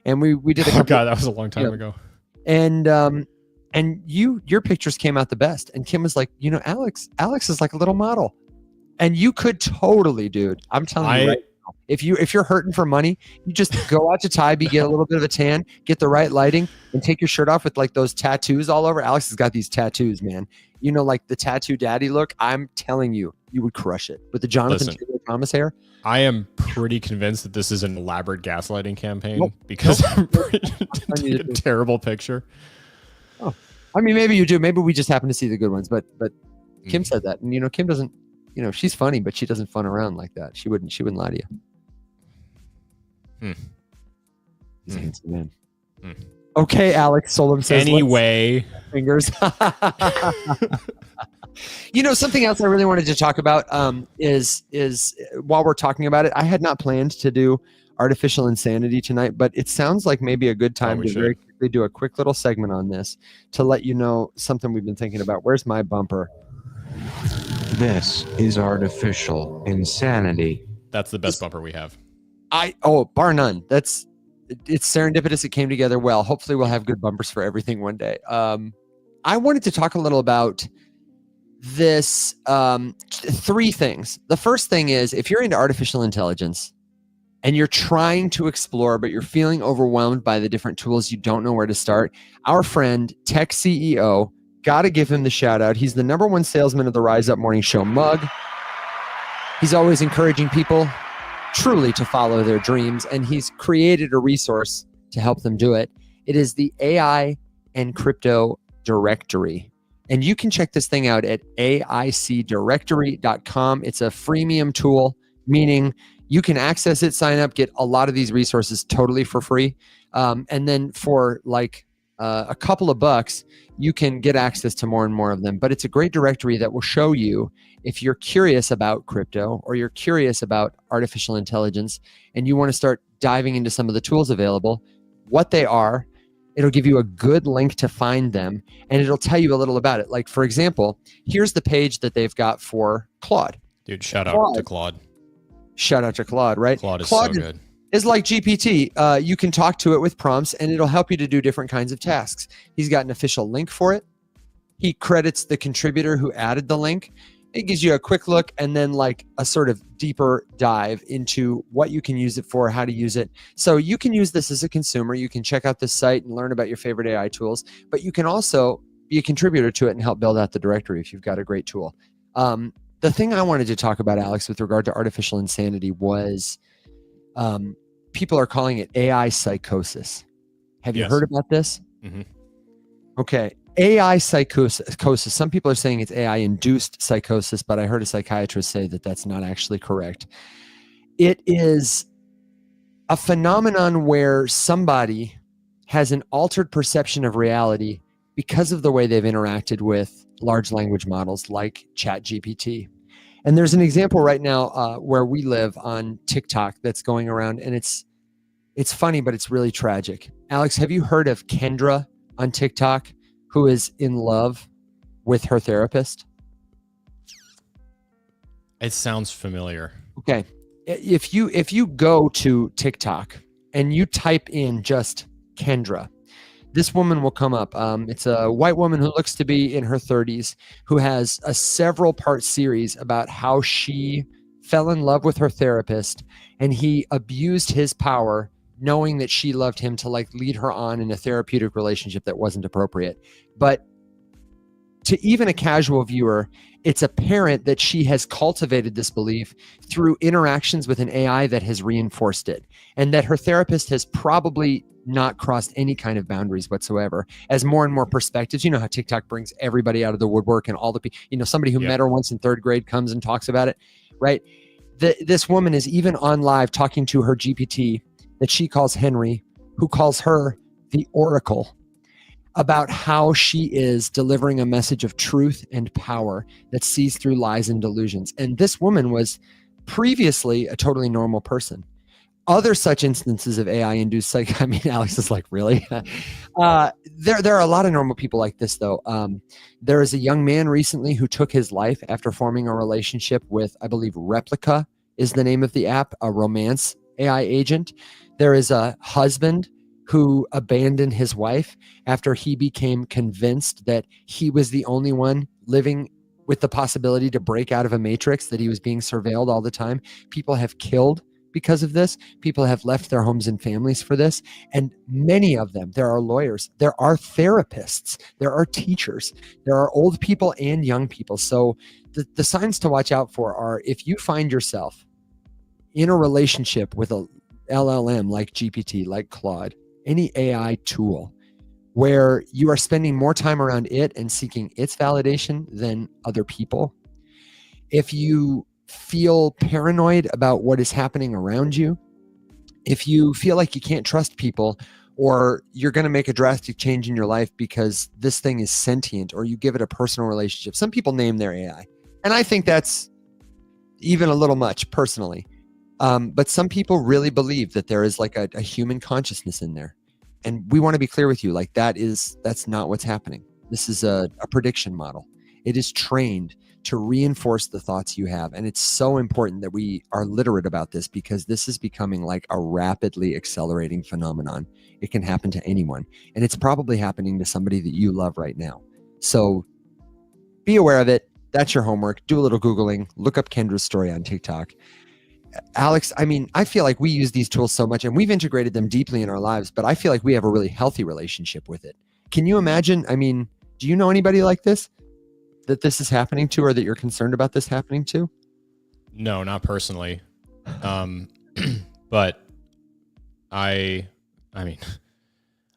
and we did a Oh God, that was a long time ago. And your pictures came out the best. And Kim was like, Alex is like a little model. And you could totally, dude. I'm telling you right now, if you're hurting for money, you just go out to Tybee, get a little bit of a tan, get the right lighting, and take your shirt off with like those tattoos all over. Alex has got these tattoos, man. Like the tattoo daddy look. I'm telling you, you would crush it with the Jonathan Taylor Thomas hair. I am pretty convinced that this is an elaborate gaslighting campaign because I'm taking a terrible picture. Oh, I mean, maybe you do. Maybe we just happen to see the good ones. But Kim said that, and Kim doesn't. She's funny, but she doesn't fun around like that. She wouldn't lie to you. He's a handsome man. Okay, Alex Solom says. Anyway, fingers. Something else I really wanted to talk about is while we're talking about it, I had not planned to do artificial insanity tonight, but it sounds like maybe a good time to very quickly do a quick little segment on this to let you know something we've been thinking about. Where's my bumper? This is artificial insanity. That's the best bumper we have. Bar none. It's serendipitous. It came together well. Hopefully we'll have good bumpers for everything one day. I wanted to talk a little about this, 3 things. The first thing is, if you're into artificial intelligence and you're trying to explore, but you're feeling overwhelmed by the different tools, you don't know where to start, our friend, Tech CEO, got to give him the shout out. He's the #1 salesman of the Rise Up Morning Show mug. He's always encouraging people truly to follow their dreams, and he's created a resource to help them do it. It is the AI and Crypto Directory. And you can check this thing out at aicdirectory.com. It's a freemium tool, meaning you can access it, sign up, get a lot of these resources totally for free. And then for like a couple of bucks, you can get access to more and more of them. But it's a great directory that will show you, if you're curious about crypto or you're curious about artificial intelligence and you want to start diving into some of the tools available, what they are. It'll give you a good link to find them, and it'll tell you a little about it. Like, for example, here's the page that they've got for Claude. Dude, shout out to Claude. Shout out to Claude, right? Claude is so good. Is like GPT. You can talk to it with prompts, and it'll help you to do different kinds of tasks. He's got an official link for it. He credits the contributor who added the link. It gives you a quick look and then like a sort of deeper dive into what you can use it for, how to use it. So you can use this as a consumer. You can check out this site and learn about your favorite AI tools, but you can also be a contributor to it and help build out the directory if you've got a great tool. The thing I wanted to talk about, Alex, with regard to artificial insanity was people are calling it AI psychosis. Have you heard about this? Mm-hmm. Okay. AI psychosis. Some people are saying it's AI-induced psychosis, but I heard a psychiatrist say that that's not actually correct. It is a phenomenon where somebody has an altered perception of reality because of the way they've interacted with large language models like ChatGPT. And there's an example right now where we live on TikTok that's going around, and it's funny, but it's really tragic. Alex, have you heard of Kendra on TikTok, who is in love with her therapist? It sounds familiar. Okay. If you go to TikTok and you type in just Kendra, this woman will come up. It's a white woman who looks to be in her 30s, who has a several part series about how she fell in love with her therapist and he abused his power, knowing that she loved him, to like lead her on in a therapeutic relationship that wasn't appropriate. But to even a casual viewer, it's apparent that she has cultivated this belief through interactions with an AI that has reinforced it, and that her therapist has probably not crossed any kind of boundaries whatsoever. As more and more perspectives, you know how TikTok brings everybody out of the woodwork, and all the people, somebody who Yep. met her once in third grade comes and talks about it, right? This woman is even on live talking to her GPT that she calls Henry, who calls her the Oracle, about how she is delivering a message of truth and power that sees through lies and delusions. And this woman was previously a totally normal person. Other such instances of AI-induced I mean, Alex is like, really? There are a lot of normal people like this, though. There is a young man recently who took his life after forming a relationship with, I believe, Replica is the name of the app, a romance AI agent. There is a husband who abandoned his wife after he became convinced that he was the only one living with the possibility to break out of a matrix, that he was being surveilled all the time. People have killed because of this. People have left their homes and families for this. And many of them, there are lawyers, there are therapists, there are teachers, there are old people and young people. So the signs to watch out for are, if you find yourself in a relationship with a LLM like GPT, like Claude, any AI tool, where you are spending more time around it and seeking its validation than other people, if you feel paranoid about what is happening around you, if you feel like you can't trust people, or you're going to make a drastic change in your life because this thing is sentient, or you give it a personal relationship. Some people name their AI, and I think that's even a little much personally. But some people really believe that there is like a human consciousness in there. And we want to be clear with you, like that's not what's happening. This is a prediction model. It is trained to reinforce the thoughts you have. And it's so important that we are literate about this, because this is becoming like a rapidly accelerating phenomenon. It can happen to anyone. And it's probably happening to somebody that you love right now. So be aware of it. That's your homework. Do a little Googling, look up Kendra's story on TikTok. Alex, I mean, I feel like we use these tools so much and we've integrated them deeply in our lives, but I feel like we have a really healthy relationship with it. Can you imagine? I mean, do you know anybody like this, that this is happening to, or that you're concerned about this happening to? No, not personally. But I mean,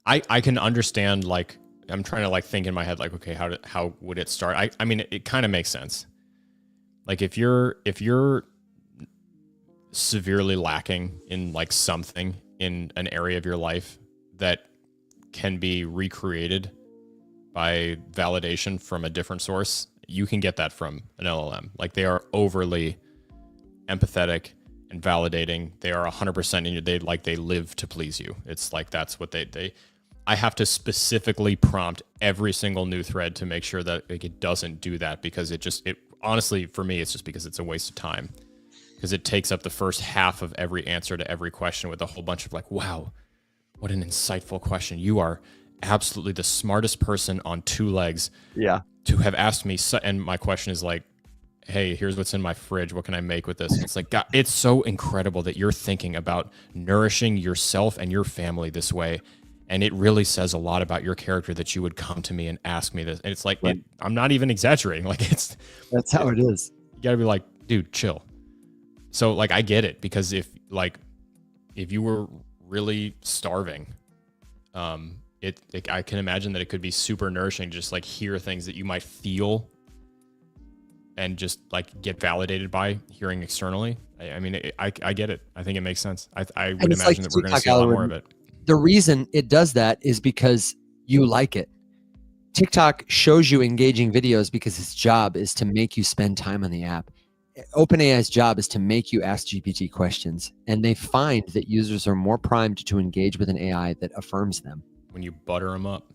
I can understand, like, I'm trying to like think in my head, like, okay, how would it start? I mean, it kind of makes sense. Like if you're severely lacking in like something in an area of your life that can be recreated by validation from a different source, you can get that from an LLM. Like they are overly empathetic and validating. They are 100% in you. They live to please you. It's like, that's what I have to specifically prompt every single new thread to make sure that like, it doesn't do that, because it honestly, for me, it's just because it's a waste of time. Because it takes up the first half of every answer to every question with a whole bunch of like, wow, what an insightful question. You are absolutely the smartest person on two legs to have asked me. And my question is like, hey, here's what's in my fridge. What can I make with this? And it's like, God, it's so incredible that you're thinking about nourishing yourself and your family this way. And it really says a lot about your character that you would come to me and ask me this. And it's like, right. I'm not even exaggerating. Like that's how it is. You gotta be like, dude, chill. So like, I get it, because if you were really starving, I can imagine that it could be super nourishing to just like hear things that you might feel and just like get validated by hearing externally. I mean, I get it. I think it makes sense. I would imagine that we're going to see a lot more of it. The reason it does that is because you like it. TikTok shows you engaging videos because its job is to make you spend time on the app. OpenAI's job is to make you ask GPT questions, and they find that users are more primed to engage with an AI that affirms them. When you butter them up.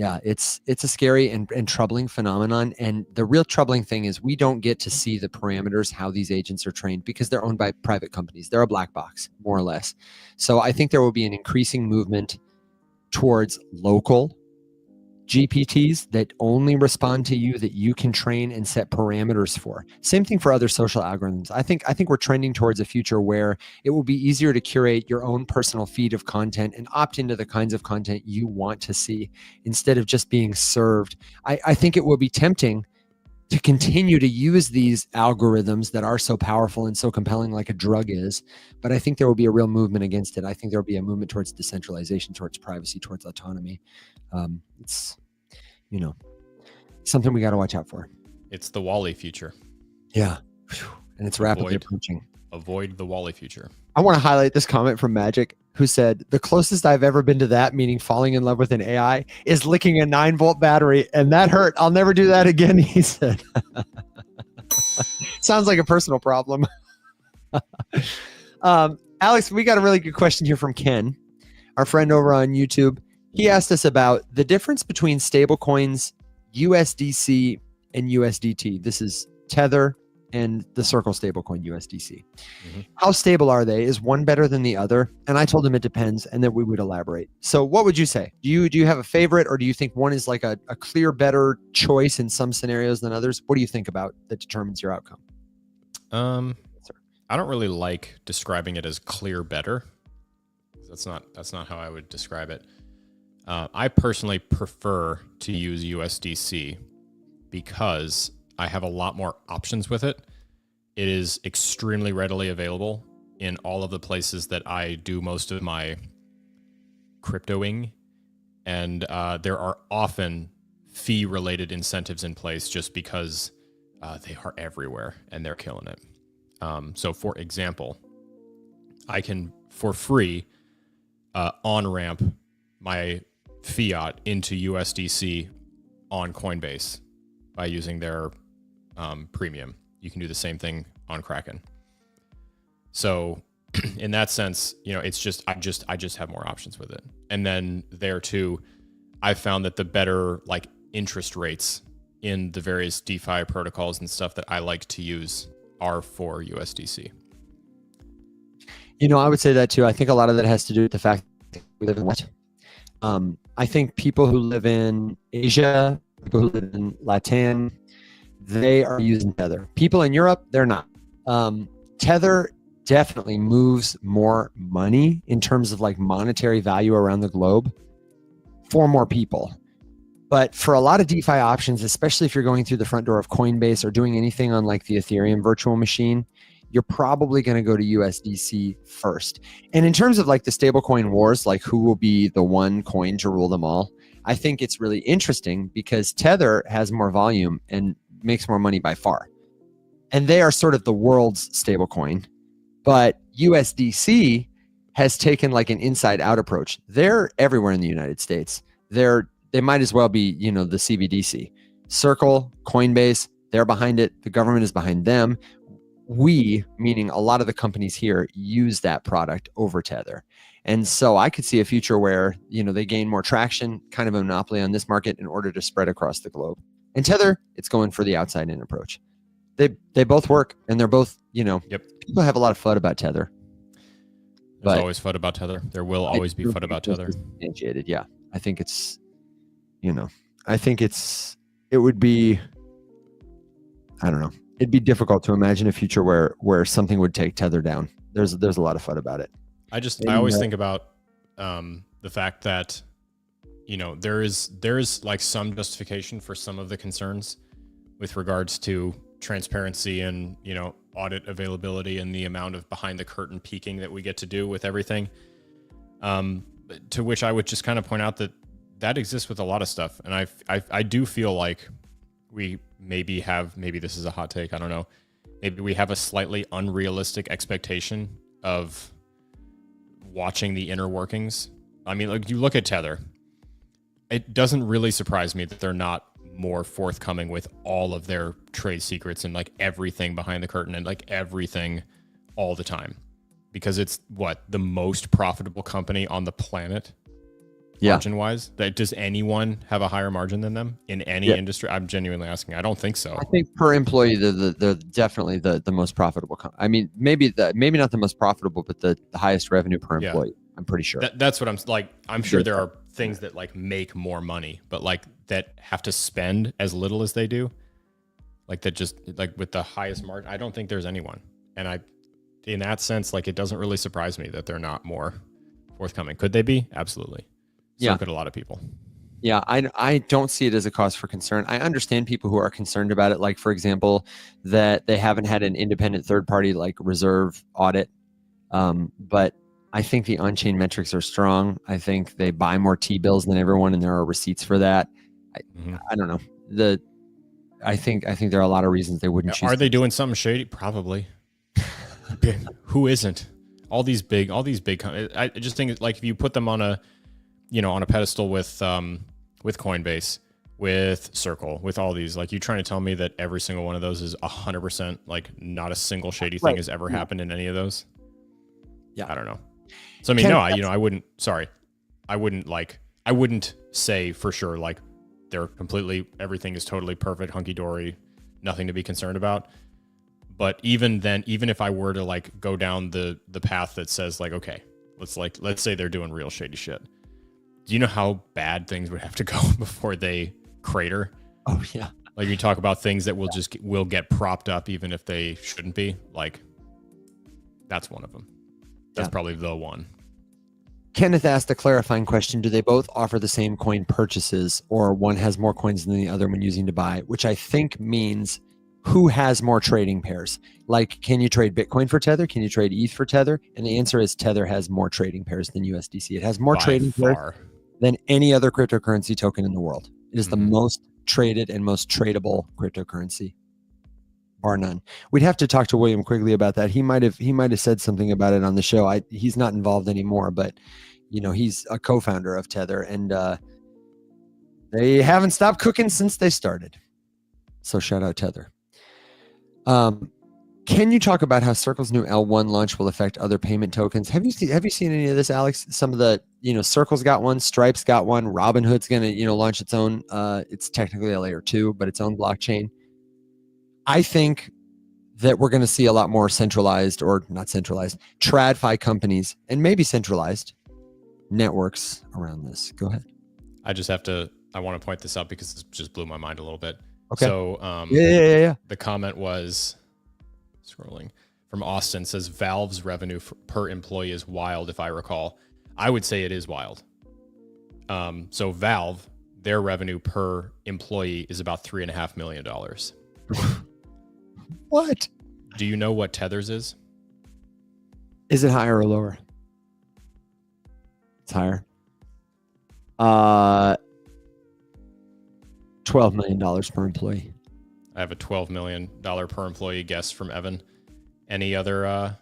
Yeah, it's a scary and troubling phenomenon. And the real troubling thing is we don't get to see the parameters how these agents are trained because they're owned by private companies. They're a black box, more or less. So I think there will be an increasing movement towards local GPTs that only respond to you, that you can train and set parameters for. Same thing for other social algorithms. I think we're trending towards a future where it will be easier to curate your own personal feed of content and opt into the kinds of content you want to see instead of just being served. I think it will be tempting to continue to use these algorithms that are so powerful and so compelling like a drug is, but I think there will be a real movement against it. I think there will be a movement towards decentralization, towards privacy, towards autonomy. It's something we got to watch out for. It's the Wall-E future. Yeah. And it's rapidly approaching. Avoid the Wall-E future. I want to highlight this comment from Magic, who said, the closest I've ever been to that, meaning falling in love with an AI, is licking a 9-volt battery. And that hurt. I'll never do that again, he said. Sounds like a personal problem. Alex, we got a really good question here from Ken, our friend over on YouTube. He asked us about the difference between stablecoins, USDC, and USDT. This is Tether and the Circle stablecoin USDC. Mm-hmm. How stable are they? Is one better than the other? And I told him it depends, and that we would elaborate. So what would you say? Do you have a favorite, or do you think one is like a clear better choice in some scenarios than others? What do you think about that determines your outcome? I don't really like describing it as clear better. That's not how I would describe it. I personally prefer to use USDC because I have a lot more options with it. It is extremely readily available in all of the places that I do most of my cryptoing. And there are often fee-related incentives in place just because they are everywhere and they're killing it. So for example, I can, for free, on-ramp my fiat into USDC on Coinbase by using their premium. You can do the same thing on Kraken. So in that sense, it's just I just have more options with it. And then there too, I've found that the better like interest rates in the various DeFi protocols and stuff that I like to use are for USDC. I would say that too. I think a lot of that has to do with the fact that we live in what? I think people who live in Asia, people who live in Latin, they are using Tether. People in Europe, they're not. Tether definitely moves more money in terms of like monetary value around the globe for more people. But for a lot of DeFi options, especially if you're going through the front door of Coinbase or doing anything on like the Ethereum virtual machine, you're probably going to go to USDC first. And in terms of like the stablecoin wars, like who will be the one coin to rule them all, I think it's really interesting because Tether has more volume and makes more money by far. And they are sort of the world's stablecoin. But USDC has taken like an inside out approach. They're everywhere in the United States. They might as well be, the CBDC. Circle, Coinbase, they're behind it. The government is behind them. We, meaning a lot of the companies here, use that product over Tether. And so I could see a future where, they gain more traction, kind of a monopoly on this market in order to spread across the globe. And Tether, it's going for the outside in approach. They both work, and they're both, Yep. People have a lot of FUD about Tether. There's always FUD about Tether. There will always be FUD about Tether. Yeah. I think it's, it would be, I don't know. It'd be difficult to imagine a future where something would take Tether down. There's a lot of FUD about it. I always think about the fact that, there is like some justification for some of the concerns with regards to transparency and, audit availability and the amount of behind the curtain peeking that we get to do with everything. To which I would just kind of point out that exists with a lot of stuff. And I do feel like we maybe this is a hot take, I don't know. Maybe we have a slightly unrealistic expectation of watching the inner workings. I mean, like you look at Tether, it doesn't really surprise me that they're not more forthcoming with all of their trade secrets and like everything behind the curtain and like everything all the time, because it's the most profitable company on the planet. Yeah. margin wise? Does anyone have a higher margin than them in any industry? I'm genuinely asking. I don't think so. I think per employee, they're definitely the most profitable. I mean, maybe not the most profitable, but the highest revenue per employee. I'm pretty sure. That's what I'm like. I'm sure there are things that like make more money, but like that have to spend as little as they do. Like that, just like with the highest margin. I don't think there's anyone. And in that sense, like it doesn't really surprise me that they're not more forthcoming. Could they be? Absolutely. So could a lot of people. Yeah, I don't see it as a cause for concern. I understand people who are concerned about it, like for example, that they haven't had an independent third party like reserve audit. But I think the on-chain metrics are strong. I think they buy more T-bills than everyone, and there are receipts for that. I don't know. I think there are a lot of reasons they wouldn't choose. Are they doing something shady? Probably. Who isn't? All these big I just think like if you put them on a pedestal with Coinbase, with Circle, with all these, like, you trying to tell me that every single one of those is 100% like not a single shady thing has ever happened in any of those? Yeah, I don't know. So I mean, I wouldn't say for sure like they're completely, everything is totally perfect, hunky dory, nothing to be concerned about. But even then, even if I were to like go down the path that says like, okay, let's say they're doing real shady shit. Do you know how bad things would have to go before they crater? Oh yeah. Like you talk about things that will get propped up even if they shouldn't be. Like that's one of them. That's probably the one. Kenneth asked a clarifying question. Do they both offer the same coin purchases, or one has more coins than the other when using to buy? Which I think means who has more trading pairs. Like, can you trade Bitcoin for Tether? Can you trade ETH for Tether? And the answer is Tether has more trading pairs than USDC. It has more trading pairs than any other cryptocurrency token in the world. It is the most traded and most tradable cryptocurrency, bar none. We'd have to talk to William Quigley about that. He might have said something about it on the show. He's not involved anymore, but he's a co-founder of Tether, and they haven't stopped cooking since they started. So shout out Tether. Can you talk about how Circle's new L1 launch will affect other payment tokens? Have you seen any of this, Alex? Some of the, Circle's got one, Stripe's got one, Robinhood's going to, launch its own, it's technically a layer 2, but its own blockchain. I think that we're going to see a lot more centralized, or not centralized, TradFi companies, and maybe centralized networks around this. Go ahead. I want to point this out because this just blew my mind a little bit. Okay. So yeah. The comment was, scrolling, from Austin, says Valve's revenue per employee is wild, if I recall. I would say it is wild. So Valve, their revenue per employee is about $3.5 million. What? Do you know what Tether's is? Is it higher or lower? It's higher. $12 million per employee. I have a $12 million per employee guess from Evan. Any other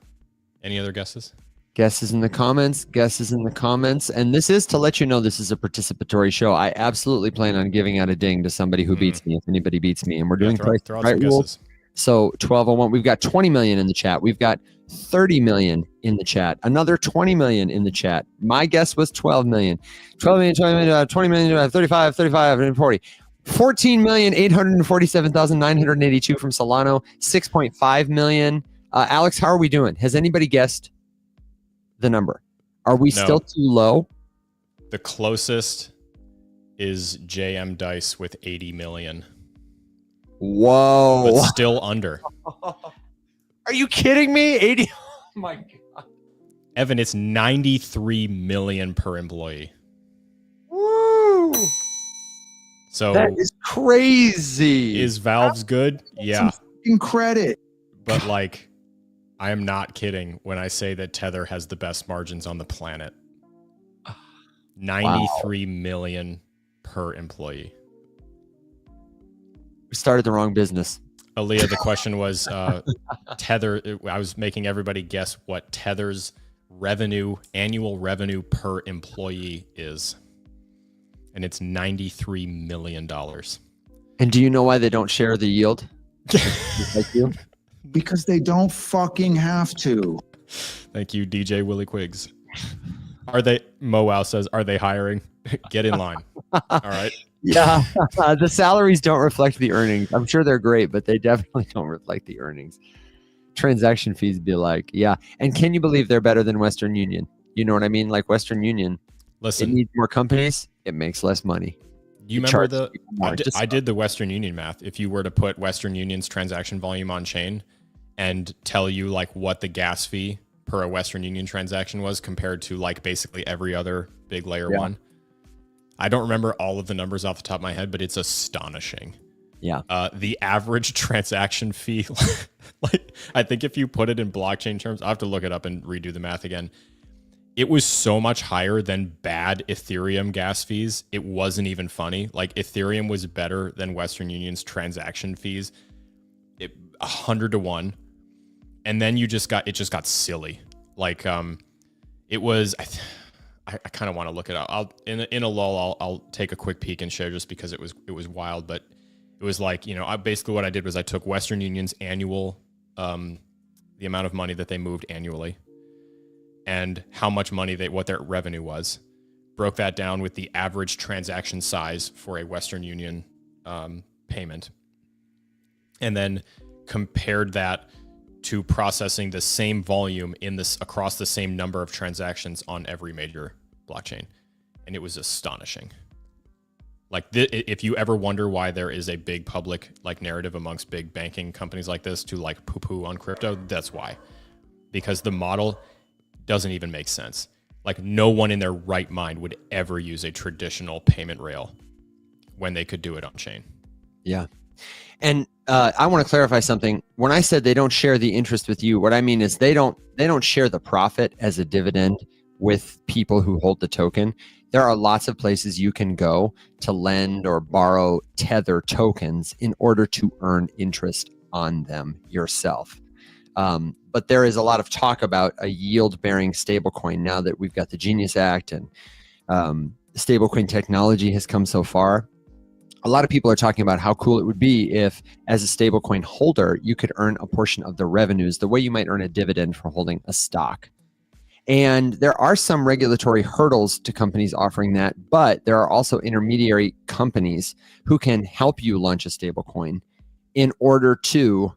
guesses? Guesses in the comments. And this is to let you know this is a participatory show. I absolutely plan on giving out a ding to somebody who beats me, if anybody beats me. And we're doing price right rules. So 1201. We've got 20 million in the chat. We've got 30 million in the chat. Another 20 million in the chat. My guess was 12 million. 12 million, 20 million, 20 million, 35, and 40. 14,847,982 from Solano. 6.5 million. Alex, how are we doing? Has anybody guessed the number? Are we still too low? The closest is JM Dice with 80 million. Whoa. But still under. Are you kidding me? 80. Oh my God. Evan, it's 93 million per employee. Woo. So that is crazy. Is Valve's good? Yeah. Some credit. But like, I am not kidding when I say that Tether has the best margins on the planet. 93 million per employee. We started the wrong business. Aaliyah, the question was Tether. I was making everybody guess what Tether's annual revenue per employee is. And it's $93 million. And do you know why they don't share the yield? Like you? Because they don't fucking have to. Thank you, DJ Willie Quiggs. Mowow says, are they hiring? Get in line. All right. Yeah, the salaries don't reflect the earnings. I'm sure they're great, but they definitely don't reflect the earnings. Transaction fees be like, yeah. And can you believe they're better than Western Union? You know what I mean? Like Western Union, it Listen, needs more companies. It makes less money. you It remember charges the people more. I did the Western Union math. If you were to put Western Union's transaction volume on chain and tell you like what the gas fee per a Western Union transaction was compared to like basically every other big layer one. I don't remember all of the numbers off the top of my head, but it's astonishing. Yeah. The average transaction fee, like I think if you put it in blockchain terms, I'll have to look it up and redo the math again. It was so much higher than bad Ethereum gas fees. It wasn't even funny. Like Ethereum was better than Western Union's transaction fees, 100 to 1. And then it just got silly. Like it was. I kind of want to look it up. I'll in a lull. I'll take a quick peek and share just because it was wild. But it was like, you know, basically what I did was I took Western Union's annual, the amount of money that they moved annually, and how much money what their revenue was, broke that down with the average transaction size for a Western Union payment, and then compared that to processing the same volume across the same number of transactions on every major blockchain. And it was astonishing. Like if you ever wonder why there is a big public like narrative amongst big banking companies like this to like poo-poo on crypto, that's why. Because the model doesn't even make sense. Like no one in their right mind would ever use a traditional payment rail when they could do it on chain. Yeah. And I want to clarify something. When I said they don't share the interest with you, what I mean is they don't share the profit as a dividend with people who hold the token. There are lots of places you can go to lend or borrow Tether tokens in order to earn interest on them yourself. But there is a lot of talk about a yield-bearing stablecoin now that we've got the Genius Act and stablecoin technology has come so far. A lot of people are talking about how cool it would be if, as a stablecoin holder, you could earn a portion of the revenues the way you might earn a dividend for holding a stock. And there are some regulatory hurdles to companies offering that, but there are also intermediary companies who can help you launch a stablecoin in order to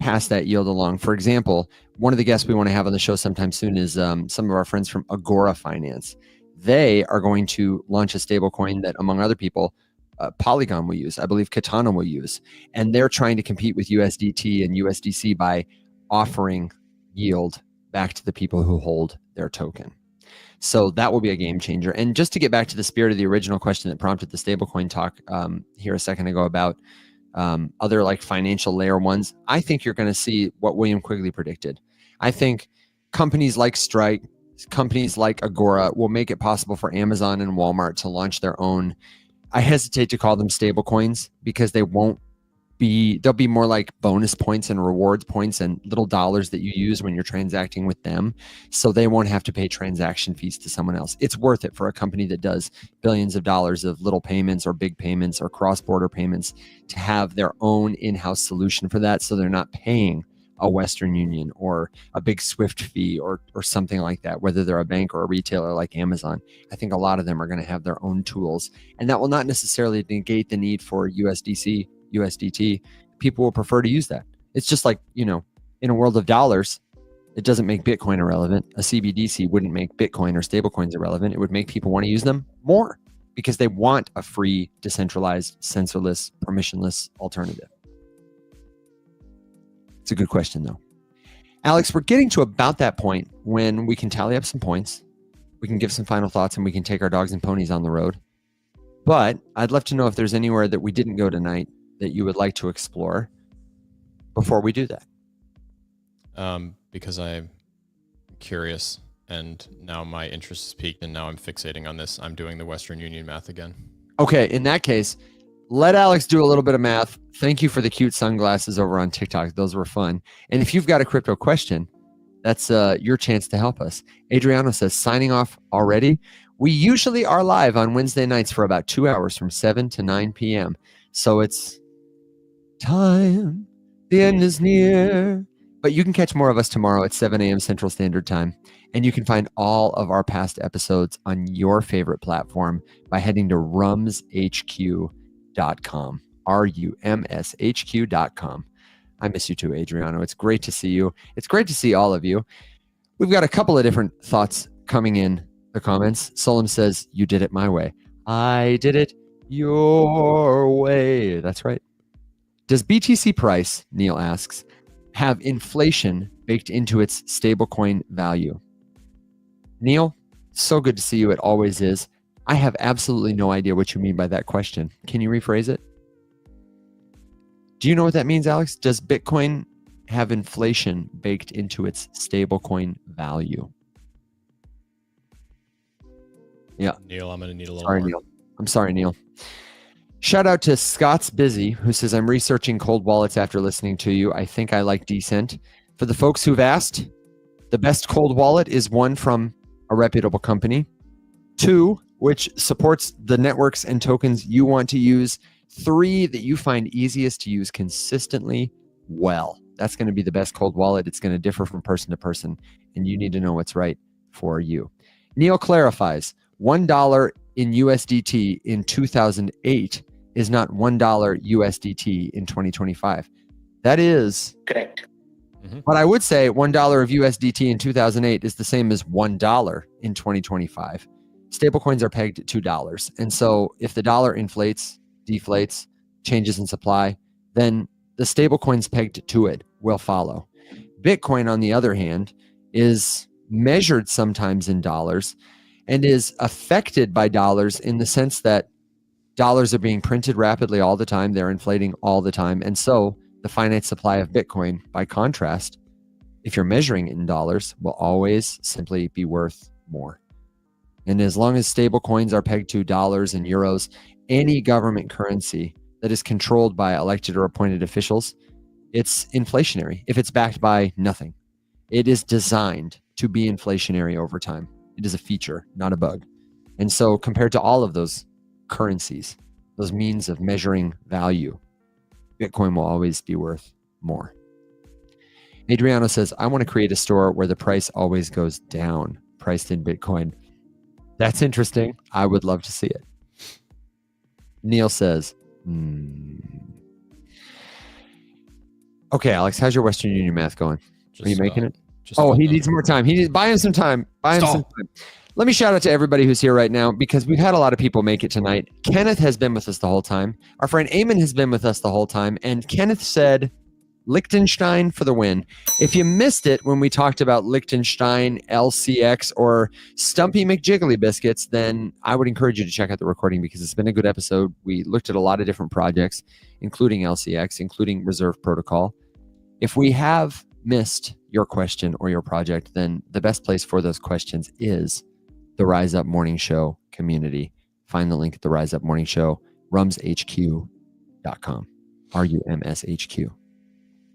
pass that yield along. For example, one of the guests we want to have on the show sometime soon is some of our friends from Agora Finance. They are going to launch a stablecoin that, among other people, Polygon will use, I believe Katana will use, and they're trying to compete with USDT and USDC by offering yield back to the people who hold their token. So that will be a game changer. And just to get back to the spirit of the original question that prompted the stablecoin talk here a second ago about other like financial layer ones, I think you're going to see what William Quigley predicted. I think companies like Strike, companies like Agora will make it possible for Amazon and Walmart to launch their own. I hesitate to call them stable coins because they'll be more like bonus points and rewards points and little dollars that you use when you're transacting with them. So they won't have to pay transaction fees to someone else. It's worth it for a company that does billions of dollars of little payments or big payments or cross-border payments to have their own in-house solution for that. So they're not paying a Western Union or a big Swift fee or something like that, whether they're a bank or a retailer like Amazon. I think a lot of them are going to have their own tools, and that will not necessarily negate the need for USDC, USDT. People will prefer to use that. It's just like, you know, in a world of dollars, it doesn't make Bitcoin irrelevant. A CBDC wouldn't make Bitcoin or stablecoins irrelevant. It would make people want to use them more because they want a free, decentralized, censorless, permissionless alternative. It's a good question, though. Alex, we're getting to about that point when we can tally up some points, we can give some final thoughts, and we can take our dogs and ponies on the road. But I'd love to know if there's anywhere that we didn't go tonight that you would like to explore before we do that. Because I'm curious, and now my interest is piqued, and now I'm fixating on this. I'm doing the Western Union math again. Okay, in that case, let Alex do a little bit of math. Thank you for the cute sunglasses over on TikTok. Those were fun. And if you've got a crypto question, that's your chance to help us. Adriano says, signing off already. We usually are live on Wednesday nights for about 2 hours from 7 to 9 p.m. So it's time. The end is near. But you can catch more of us tomorrow at 7 a.m. Central Standard Time. And you can find all of our past episodes on your favorite platform by heading to rumshq.com. rumshq.com. I miss you too, Adriano. It's great to see you. It's great to see all of you. We've got a couple of different thoughts coming in the comments. Solom says, you did it my way. I did it your way. That's right. Does BTC price, Neil asks, have inflation baked into its stablecoin value? Neil, so good to see you. It always is. I have absolutely no idea what you mean by that question. Can you rephrase it? Do you know what that means, Alex? Does Bitcoin have inflation baked into its stablecoin value? Yeah. Neil, I'm going to need a little Sorry, more. Neil. I'm sorry, Neil. Shout out to Scott's Busy, who says, I'm researching cold wallets after listening to you. I think I like Decent. For the folks who've asked, the best cold wallet is one from a reputable company. 2, which supports the networks and tokens you want to use. 3, that you find easiest to use consistently well. That's going to be the best cold wallet. It's going to differ from person to person, and you need to know what's right for you. Neil clarifies, $1 in USDT in 2008 is not $1 USDT in 2025. That is Correct. But I would say $1 of USDT in 2008 is the same as $1 in 2025. Stablecoins are pegged at $2. And so if the dollar inflates, deflates, changes in supply, then the stablecoins pegged to it will follow. Bitcoin, on the other hand, is measured sometimes in dollars and is affected by dollars in the sense that dollars are being printed rapidly all the time. They're inflating all the time. And so the finite supply of Bitcoin, by contrast, if you're measuring it in dollars, will always simply be worth more. And as long as stable coins are pegged to dollars and euros, any government currency that is controlled by elected or appointed officials, it's inflationary if it's backed by nothing. It is designed to be inflationary over time. It is a feature, not a bug. And so compared to all of those currencies, those means of measuring value, Bitcoin will always be worth more. Adriano says, I want to create a store where the price always goes down, priced in Bitcoin. That's interesting. I would love to see it. Neil says, Okay, Alex, how's your Western Union math going? Are you making it? He needs more time. Buy him some time. Let me shout out to everybody who's here right now, because we've had a lot of people make it tonight. Kenneth has been with us the whole time. Our friend Eamon has been with us the whole time. And Kenneth said, Liechtenstein for the win. If you missed it when we talked about Liechtenstein, LCX, or Stumpy McJiggly biscuits, then I would encourage you to check out the recording, because it's been a good episode. We looked at a lot of different projects, including LCX, including Reserve Protocol. If we have missed your question or your project, then the best place for those questions is the Rise Up Morning Show community. Find the link at the Rise Up Morning Show, rumshq.com, RUMSHQ.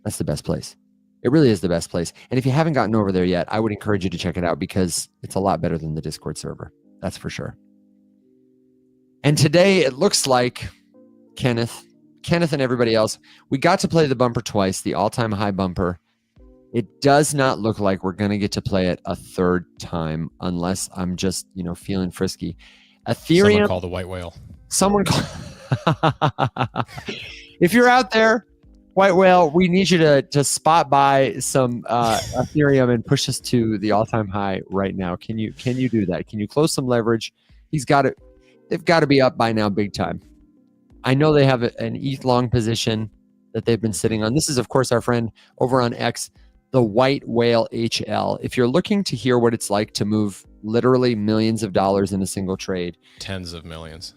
That's the best place. It really is the best place. And if you haven't gotten over there yet, I would encourage you to check it out, because it's a lot better than the Discord server. That's for sure. And today it looks like Kenneth and everybody else, we got to play the bumper twice, the all-time high bumper. It does not look like we're going to get to play it a third time, unless I'm just, feeling frisky. Ethereum. Someone call the white whale. If you're out there, white whale, we need you to spot by some Ethereum and push us to the all-time high right now. Can you do that? Can you close some leverage? They've got to be up by now big time. I know they have an ETH long position that they've been sitting on. This is, of course, our friend over on X, the White Whale HL. If you're looking to hear what it's like to move literally millions of dollars in a single trade, tens of millions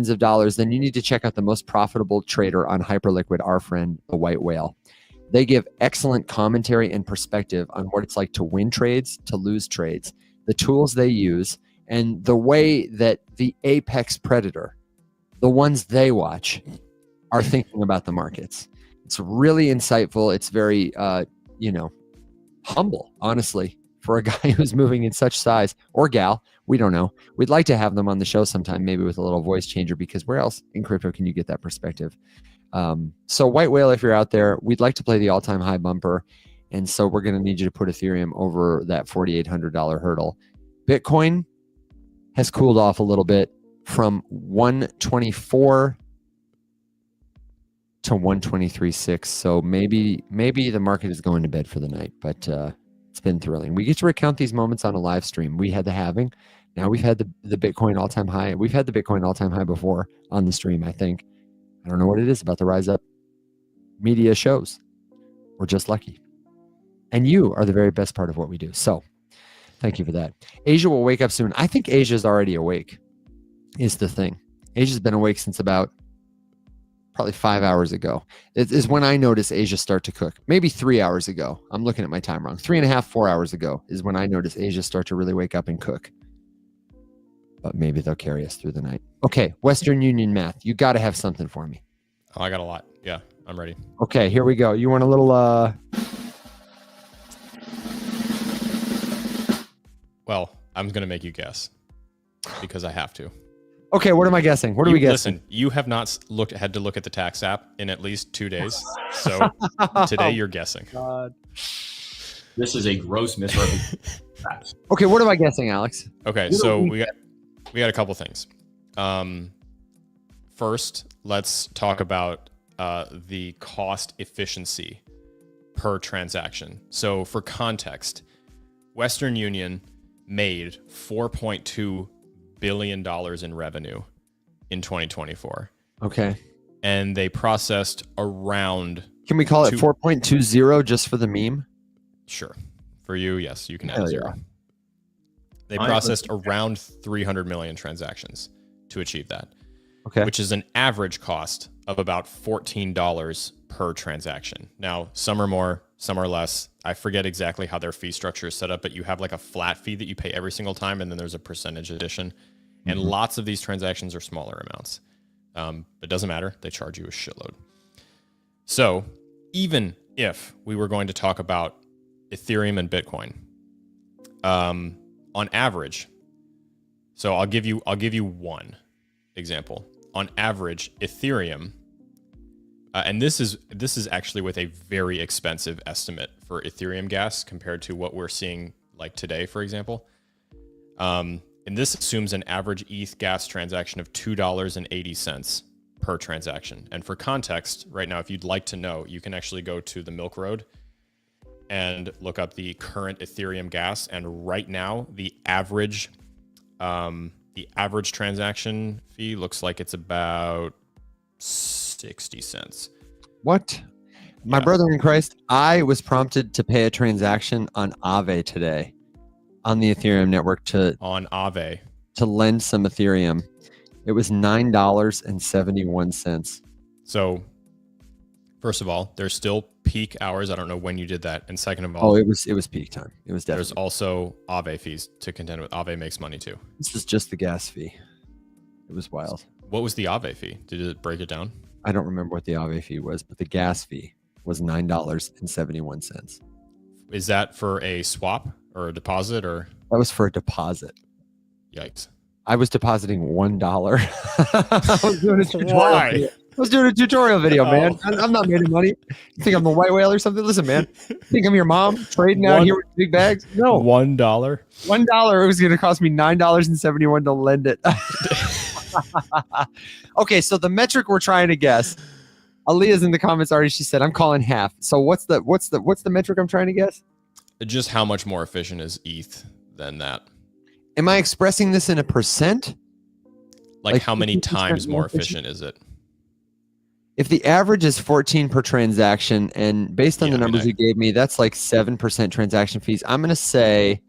of dollars, then you need to check out the most profitable trader on Hyperliquid, our friend, the White Whale. They give excellent commentary and perspective on what it's like to win trades, to lose trades, the tools they use, and the way that the apex predator, the ones they watch, are thinking about the markets. It's really insightful. It's very, humble, honestly, for a guy who's moving in such size, or gal. We don't know. We'd like to have them on the show sometime, maybe with a little voice changer, because where else in crypto can you get that perspective? So White Whale, if you're out there, we'd like to play the all-time high bumper. And so we're going to need you to put Ethereum over that $4,800 hurdle. Bitcoin has cooled off a little bit from 124 to 123.6. So maybe the market is going to bed for the night, but it's been thrilling. We get to recount these moments on a live stream. We had the halving. Now we've had the Bitcoin all-time high. We've had the Bitcoin all-time high before on the stream, I think. I don't know what it is about the Rise Up media shows. We're just lucky. And you are the very best part of what we do. So thank you for that. Asia will wake up soon. I think Asia's already awake is the thing. Asia's been awake since about probably 5 hours ago. It is when I notice Asia start to cook. Maybe 3 hours ago. I'm looking at my time wrong. 3.5, 4 hours ago is when I notice Asia start to really wake up and cook. But maybe they'll carry us through the night. Okay, Western Union math. You got to have something for me. Oh, I got a lot. Yeah, I'm ready. Okay, here we go. You want a little Well, I'm going to make you guess because I have to. Okay, what am I guessing? What are we guessing? Listen, you have not had to look at the tax app in at least 2 days. So today you're guessing. God. This is a gross misrepresentation. Okay, what am I guessing, Alex? Okay, so we got a couple things. First, let's talk about the cost efficiency per transaction. So for context, Western Union made $4.2 billion in revenue in 2024. Okay. And they processed around... Can we call it 4.20 just for the meme? Sure. For you, yes, you can add a zero. They processed around 300 million transactions to achieve that. Okay. Which is an average cost of about $14 per transaction. Now, some are more, some are less. I forget exactly how their fee structure is set up, but you have like a flat fee that you pay every single time, and then there's a percentage addition. And lots of these transactions are smaller amounts. It doesn't matter. They charge you a shitload. So even if we were going to talk about Ethereum and Bitcoin, on average, so I'll give you one example. On average, Ethereum, and this is actually with a very expensive estimate for Ethereum gas compared to what we're seeing like today, for example. And this assumes an average ETH gas transaction of $2.80 per transaction. And for context, right now, if you'd like to know, you can actually go to the Milk Road and look up the current Ethereum gas. And right now, the average transaction fee looks like it's about 60 cents. What? My brother in Christ, I was prompted to pay a transaction on Aave today on the Ethereum network to lend some Ethereum. It was $9.71. So first of all, there's still peak hours. I don't know when you did that. And second of all, it was peak time. It was definitely. There's also Aave fees to contend with. Aave makes money too. This was just the gas fee. It was wild. What was the Aave fee? Did it break it down? I don't remember what the Aave fee was, but the gas fee was $9.71. Is that for a swap or a deposit or? That was for a deposit. Yikes. I was depositing $1. I was doing a tutorial. Why? Video. I was doing a tutorial video, man. I'm not making money. You think I'm the white whale or something? Listen, man. You think I'm your mom trading out here with big bags? No. $1. $1. It was going to cost me $9.71 to lend it. Okay, so the metric we're trying to guess. Aaliyah's in the comments already. She said, "I'm calling half." So what's the metric I'm trying to guess? Just how much more efficient is ETH than that? Am I expressing this in a percent? Like how many times more efficient is it? If the average is 14 per transaction, and based on the numbers you gave me, that's like 7% transaction fees. I'm going to say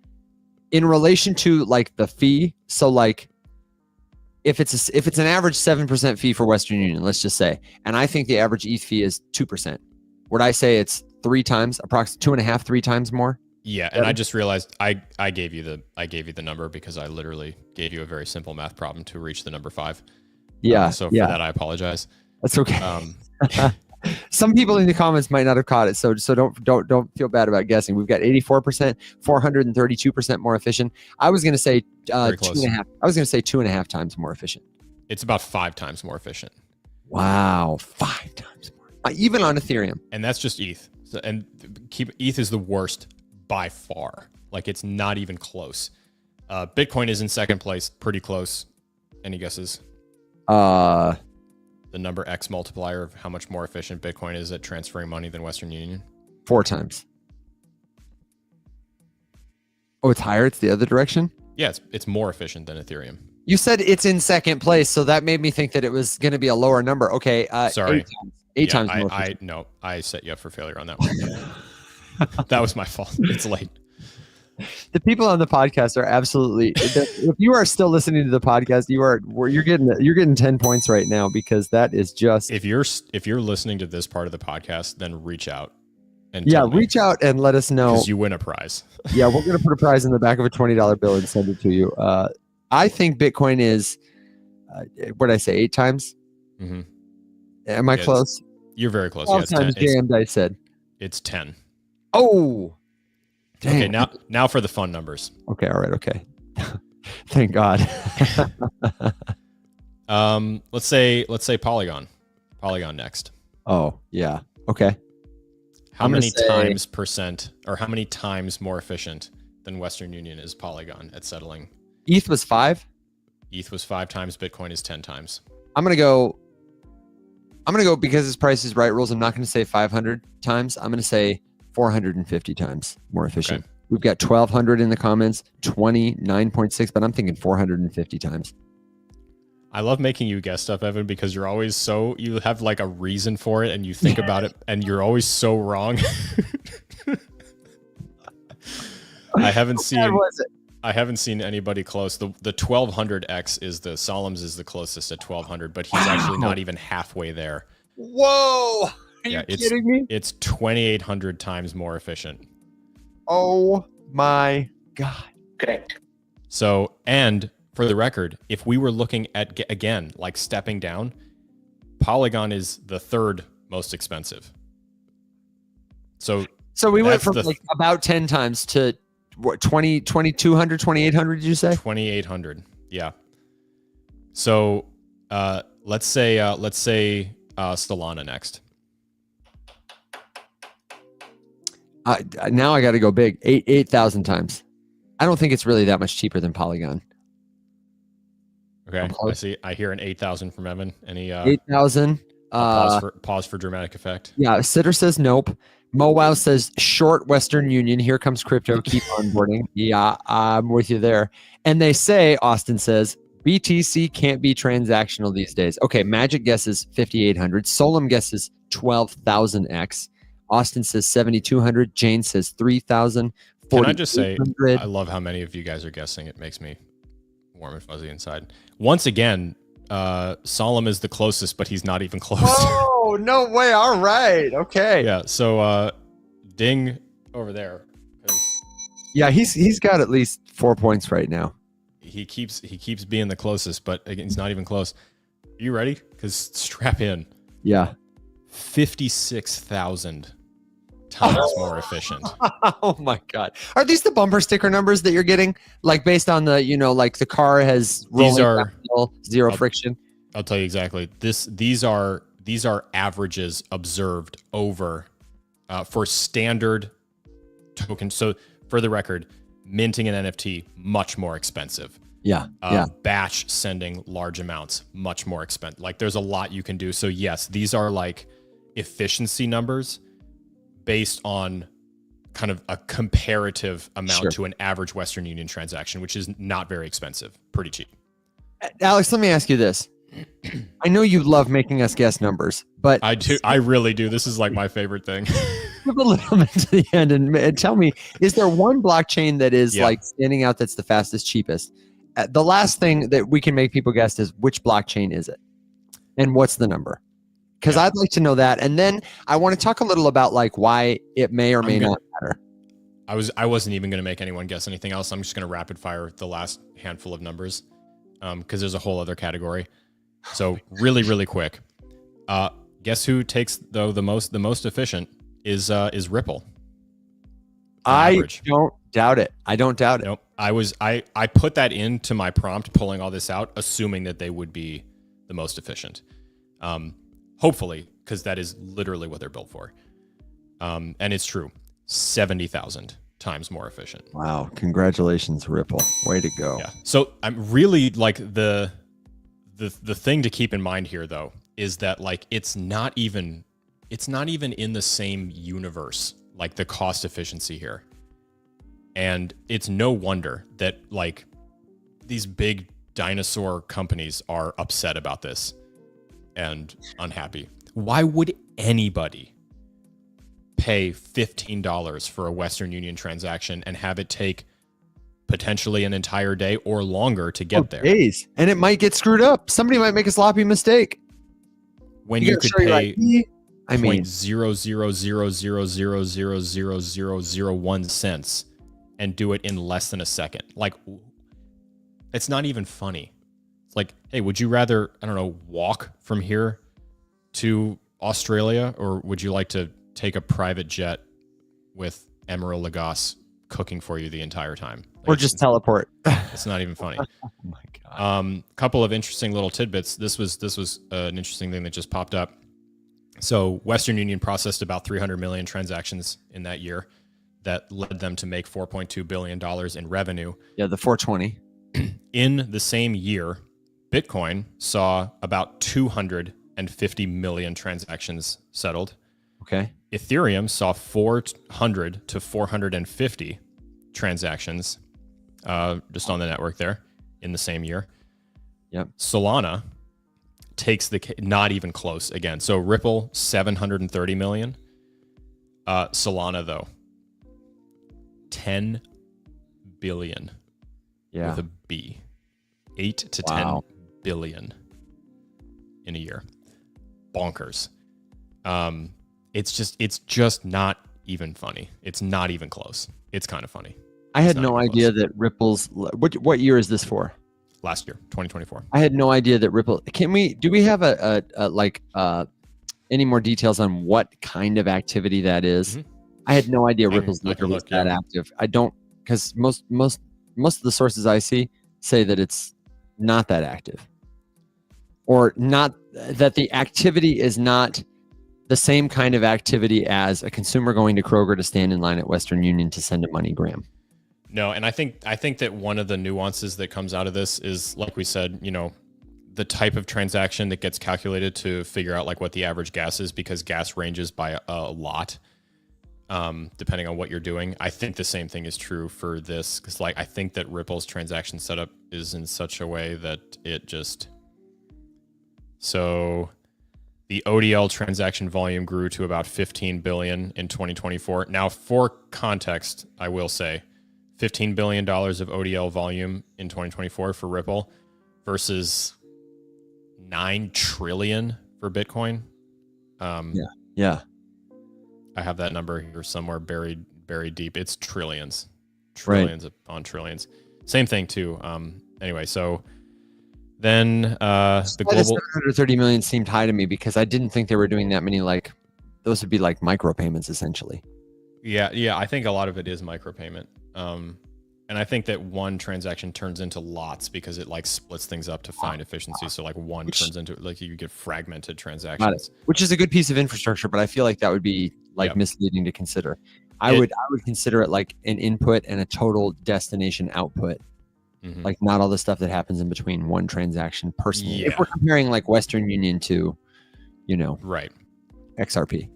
in relation to like the fee. So like if it's an average 7% fee for Western Union, let's just say, and I think the average ETH fee is 2%. Would I say it's 3 times, approximately 2.5, 3 times more? Yeah, and I just realized I gave you the number because I literally gave you a very simple math problem to reach the number 5. Yeah. So for that, I apologize. That's okay. Some people in the comments might not have caught it, so don't feel bad about guessing. We've got 84%, 432% more efficient. I was going to say 2.5. I was going to say 2.5 times more efficient. It's about 5 times more efficient. Wow, 5 times more. Even on Ethereum. And that's just ETH. So, and ETH is the worst by far. Like it's not even close. Bitcoin is in second place, pretty close. Any guesses? Uh, The number X multiplier of how much more efficient Bitcoin is at transferring money than Western Union? 4 times. Oh, it's higher. It's the other direction. Yeah, it's more efficient than Ethereum. You said it's in second place, so that made me think that it was going to be a lower number. Okay. Sorry. 8 times more. I set you up for failure on that one. That was my fault. It's late. The people on the podcast are absolutely. If you are still listening to the podcast, you're getting 10 points right now because that is just. If you're listening to this part of the podcast, then reach out. And reach out and let us know. Because you win a prize. Yeah, we're gonna put a prize in the back of a $20 bill and send it to you. I think Bitcoin is. What did I say? 8 times. Mm-hmm. Am I close? You're very close. 12 times. JM Dice said. It's 10. Oh. Dang. Okay, now for the fun numbers. Okay, all right, okay. Thank God. Let's say Polygon. Polygon next. Oh, yeah. Okay. How many times percent or how many times more efficient than Western Union is Polygon at settling? ETH was 5. ETH was 5 times. Bitcoin is 10 times. I'm gonna go because this Price is Right rules. I'm not gonna say 500 times. I'm gonna say 450 times more efficient. Okay. We've got 1,200 in the comments, 29.6, but I'm thinking 450 times. I love making you guess stuff, Evan, because you're always you have like a reason for it and you think about it and you're always so wrong. I haven't seen anybody close. The 1200X is the Solemn's is the closest at 1200, but he's actually not even halfway there. Whoa! Are you kidding me? It's 2,800 times more efficient. Oh my God. Correct. So, and for the record, if we were looking at, again, like stepping down, Polygon is the 3rd most expensive. So we went from like about 10 times to what, 2,200, 2,800, did you say? 2,800. Yeah. So let's say Solana next. Now I got to go big. 8,000 times. I don't think it's really that much cheaper than Polygon. Okay, I hear an 8,000 from Evan. Any 8,000? Pause for dramatic effect. Yeah, Sitter says nope. MoWow says short Western Union. Here comes crypto. Keep onboarding. Yeah, I'm with you there. And they say, Austin says, BTC can't be transactional these days. Okay, Magic guesses 5,800. Solem guesses 12,000x. Austin says 7,200. Jane says 3,000. Can I just say, I love how many of you guys are guessing. It makes me warm and fuzzy inside. Once again, Solem is the closest, but he's not even close. Oh, no way. All right. Okay. Yeah. So Ding over there. Yeah, he's got at least 4 points right now. He keeps being the closest, but again, he's not even close. Are you ready? Because strap in. Yeah. 56,000 times more efficient. Oh my God. Are these the bumper sticker numbers that you're getting? Like based on the, like the car has zero friction? I'll tell you exactly. These are averages observed over for standard tokens. So for the record, minting an NFT, much more expensive. Yeah. Batch sending large amounts, much more expensive. Like there's a lot you can do. So yes, these are like efficiency numbers based on kind of a comparative amount to an average Western Union transaction, which is not very expensive, pretty cheap. Alex, let me ask you this. I know you love making us guess numbers, but I do. I really do. This is like my favorite thing. Give a little bit to the end and tell me, is there one blockchain that is like standing out that's the fastest, cheapest? The last thing that we can make people guess is which blockchain is it? And what's the number? Because I'd like to know that. And then I want to talk a little about like why it may or may not matter. I wasn't even going to make anyone guess anything else. I'm just going to rapid fire the last handful of numbers because there's a whole other category. So really, really quick. Guess who takes though the most efficient is Ripple. Average. Don't doubt it. I don't doubt it. Nope. I put that into my prompt, pulling all this out, assuming that they would be the most efficient. Hopefully, because that is literally what they're built for. And it's true, 70,000 times more efficient. Wow. Congratulations, Ripple. Way to go. Yeah. So I'm really like the thing to keep in mind here though is that like it's not even in the same universe, like the cost efficiency here. And it's no wonder that like these big dinosaur companies are upset about this and unhappy. Why would anybody pay $15 for a Western Union transaction and have it take potentially an entire day or longer to get there? Days. And it might get screwed up. Somebody might make a sloppy mistake. When you could pay I mean, 0.000000001 cents and do it in less than a second. Like, it's not even funny. It's like, hey, would you rather, I don't know, walk from here to Australia, or would you like to take a private jet with Emeril Lagasse cooking for you the entire time? Like, or just teleport. It's not even funny. Oh my God. Couple of interesting little tidbits. This was an interesting thing that just popped up. So Western Union processed about 300 million transactions in that year. That led them to make $4.2 billion in revenue. Yeah, the 420. In the same year, Bitcoin saw about 250 million transactions settled. Okay. Ethereum saw 400 to 450 transactions just on the network there in the same year. Yep. Solana takes not even close again. So Ripple, 730 million. Solana, though, 10 billion with a B. 8 to 10 billion in a year. Bonkers. It's just not even funny. It's not even close. It's kind of funny. I had no idea that Ripple's what year is this for? Last year, 2024. I had no idea that Ripple. Do we have any more details on what kind of activity that is? Mm-hmm. I had no idea Ripple's ledger was that active. I don't, because most of the sources I see say that it's not that active, or not that the activity is not the same kind of activity as a consumer going to Kroger to stand in line at Western Union to send a MoneyGram. No, and I think that one of the nuances that comes out of this is, like we said, the type of transaction that gets calculated to figure out like what the average gas is, because gas ranges by a lot. Depending on what you're doing. I think the same thing is true for this, because like I think that Ripple's transaction setup is in such a way that it just, so the ODL transaction volume grew to about 15 billion in 2024. Now, for context, I will say $15 billion of ODL volume in 2024 for Ripple versus 9 trillion for Bitcoin. Yeah. I have that number here somewhere buried deep. It's trillions upon trillions. Same thing too. Anyway, so then the global 730 million seemed high to me, because I didn't think they were doing that many. Like, those would be like micropayments essentially. Yeah. I think a lot of it is micropayment. And I think that one transaction turns into lots because it like splits things up to find efficiency. So like one turns into, like, you get fragmented transactions, which is a good piece of infrastructure, but I feel like that would be like misleading to consider. I would consider it like an input and a total destination output. Mm-hmm. Like, not all the stuff that happens in between one transaction personally. Yeah. If we're comparing like Western Union to, right, XRP.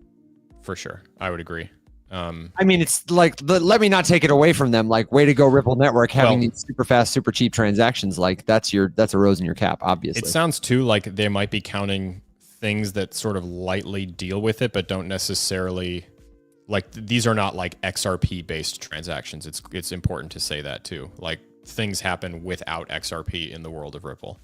For sure. I would agree. I mean, it's like, let me not take it away from them. Like, way to go, Ripple Network, having these super fast, super cheap transactions. Like, that's a rose in your cap, obviously. It sounds too like they might be counting things that sort of lightly deal with it, but don't necessarily, like, these are not like XRP based transactions. It's important to say that too. Like, things happen without XRP in the world of Ripple.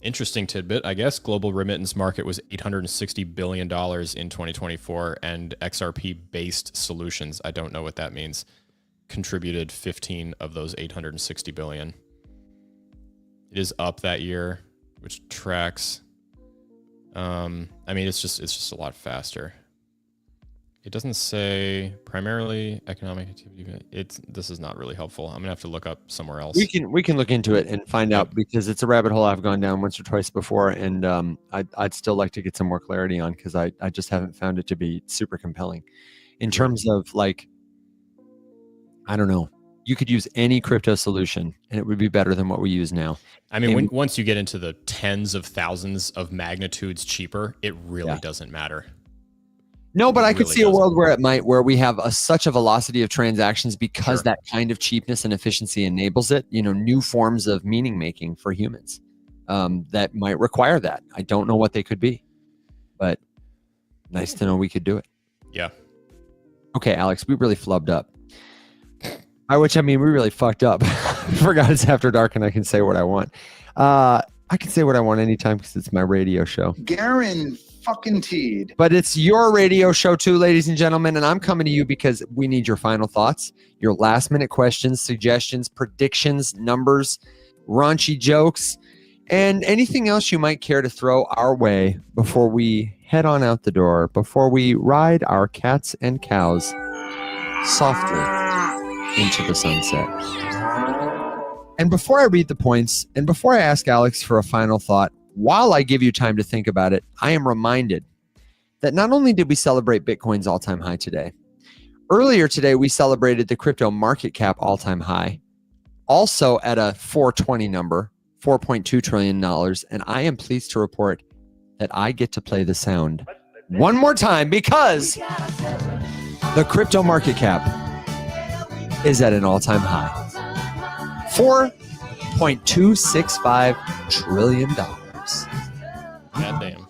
Interesting tidbit, I guess. Global remittance market was $860 billion in 2024, and XRP-based solutions, I don't know what that means, contributed 15 of those 860 billion. It is up that year, which tracks. I mean, it's just a lot faster. It doesn't say primarily economic activity. This is not really helpful. I'm gonna have to look up somewhere else. We can look into it and find out, because it's a rabbit hole I've gone down once or twice before, and I'd still like to get some more clarity on, because I just haven't found it to be super compelling in terms of, like, I don't know. You could use any crypto solution and it would be better than what we use now. I mean, once you get into the tens of thousands of magnitudes cheaper, it really doesn't matter. No, but I could see a world where it might, where we have such a velocity of transactions because that kind of cheapness and efficiency enables it, new forms of meaning making for humans that might require that. I don't know what they could be, but nice to know we could do it. Yeah. Okay, Alex, we really flubbed up. By which I mean we really fucked up. I forgot it's after dark and I can say what I want. I can say what I want anytime because it's my radio show. Garen fucking teed. But it's your radio show too, ladies and gentlemen, and I'm coming to you because we need your final thoughts, your last minute questions, suggestions, predictions, numbers, raunchy jokes, and anything else you might care to throw our way before we head on out the door, before we ride our cats and cows softly into the sunset. And before I read the points, and before I ask Alex for a final thought, while I give you time to think about it, I am reminded that not only did we celebrate Bitcoin's all-time high today, earlier today we celebrated the crypto market cap all-time high, also at a 420 number, $4.2 trillion, and I am pleased to report that I get to play the sound one more time because the crypto market cap is at an all-time high. $4.265 trillion. Goddamn.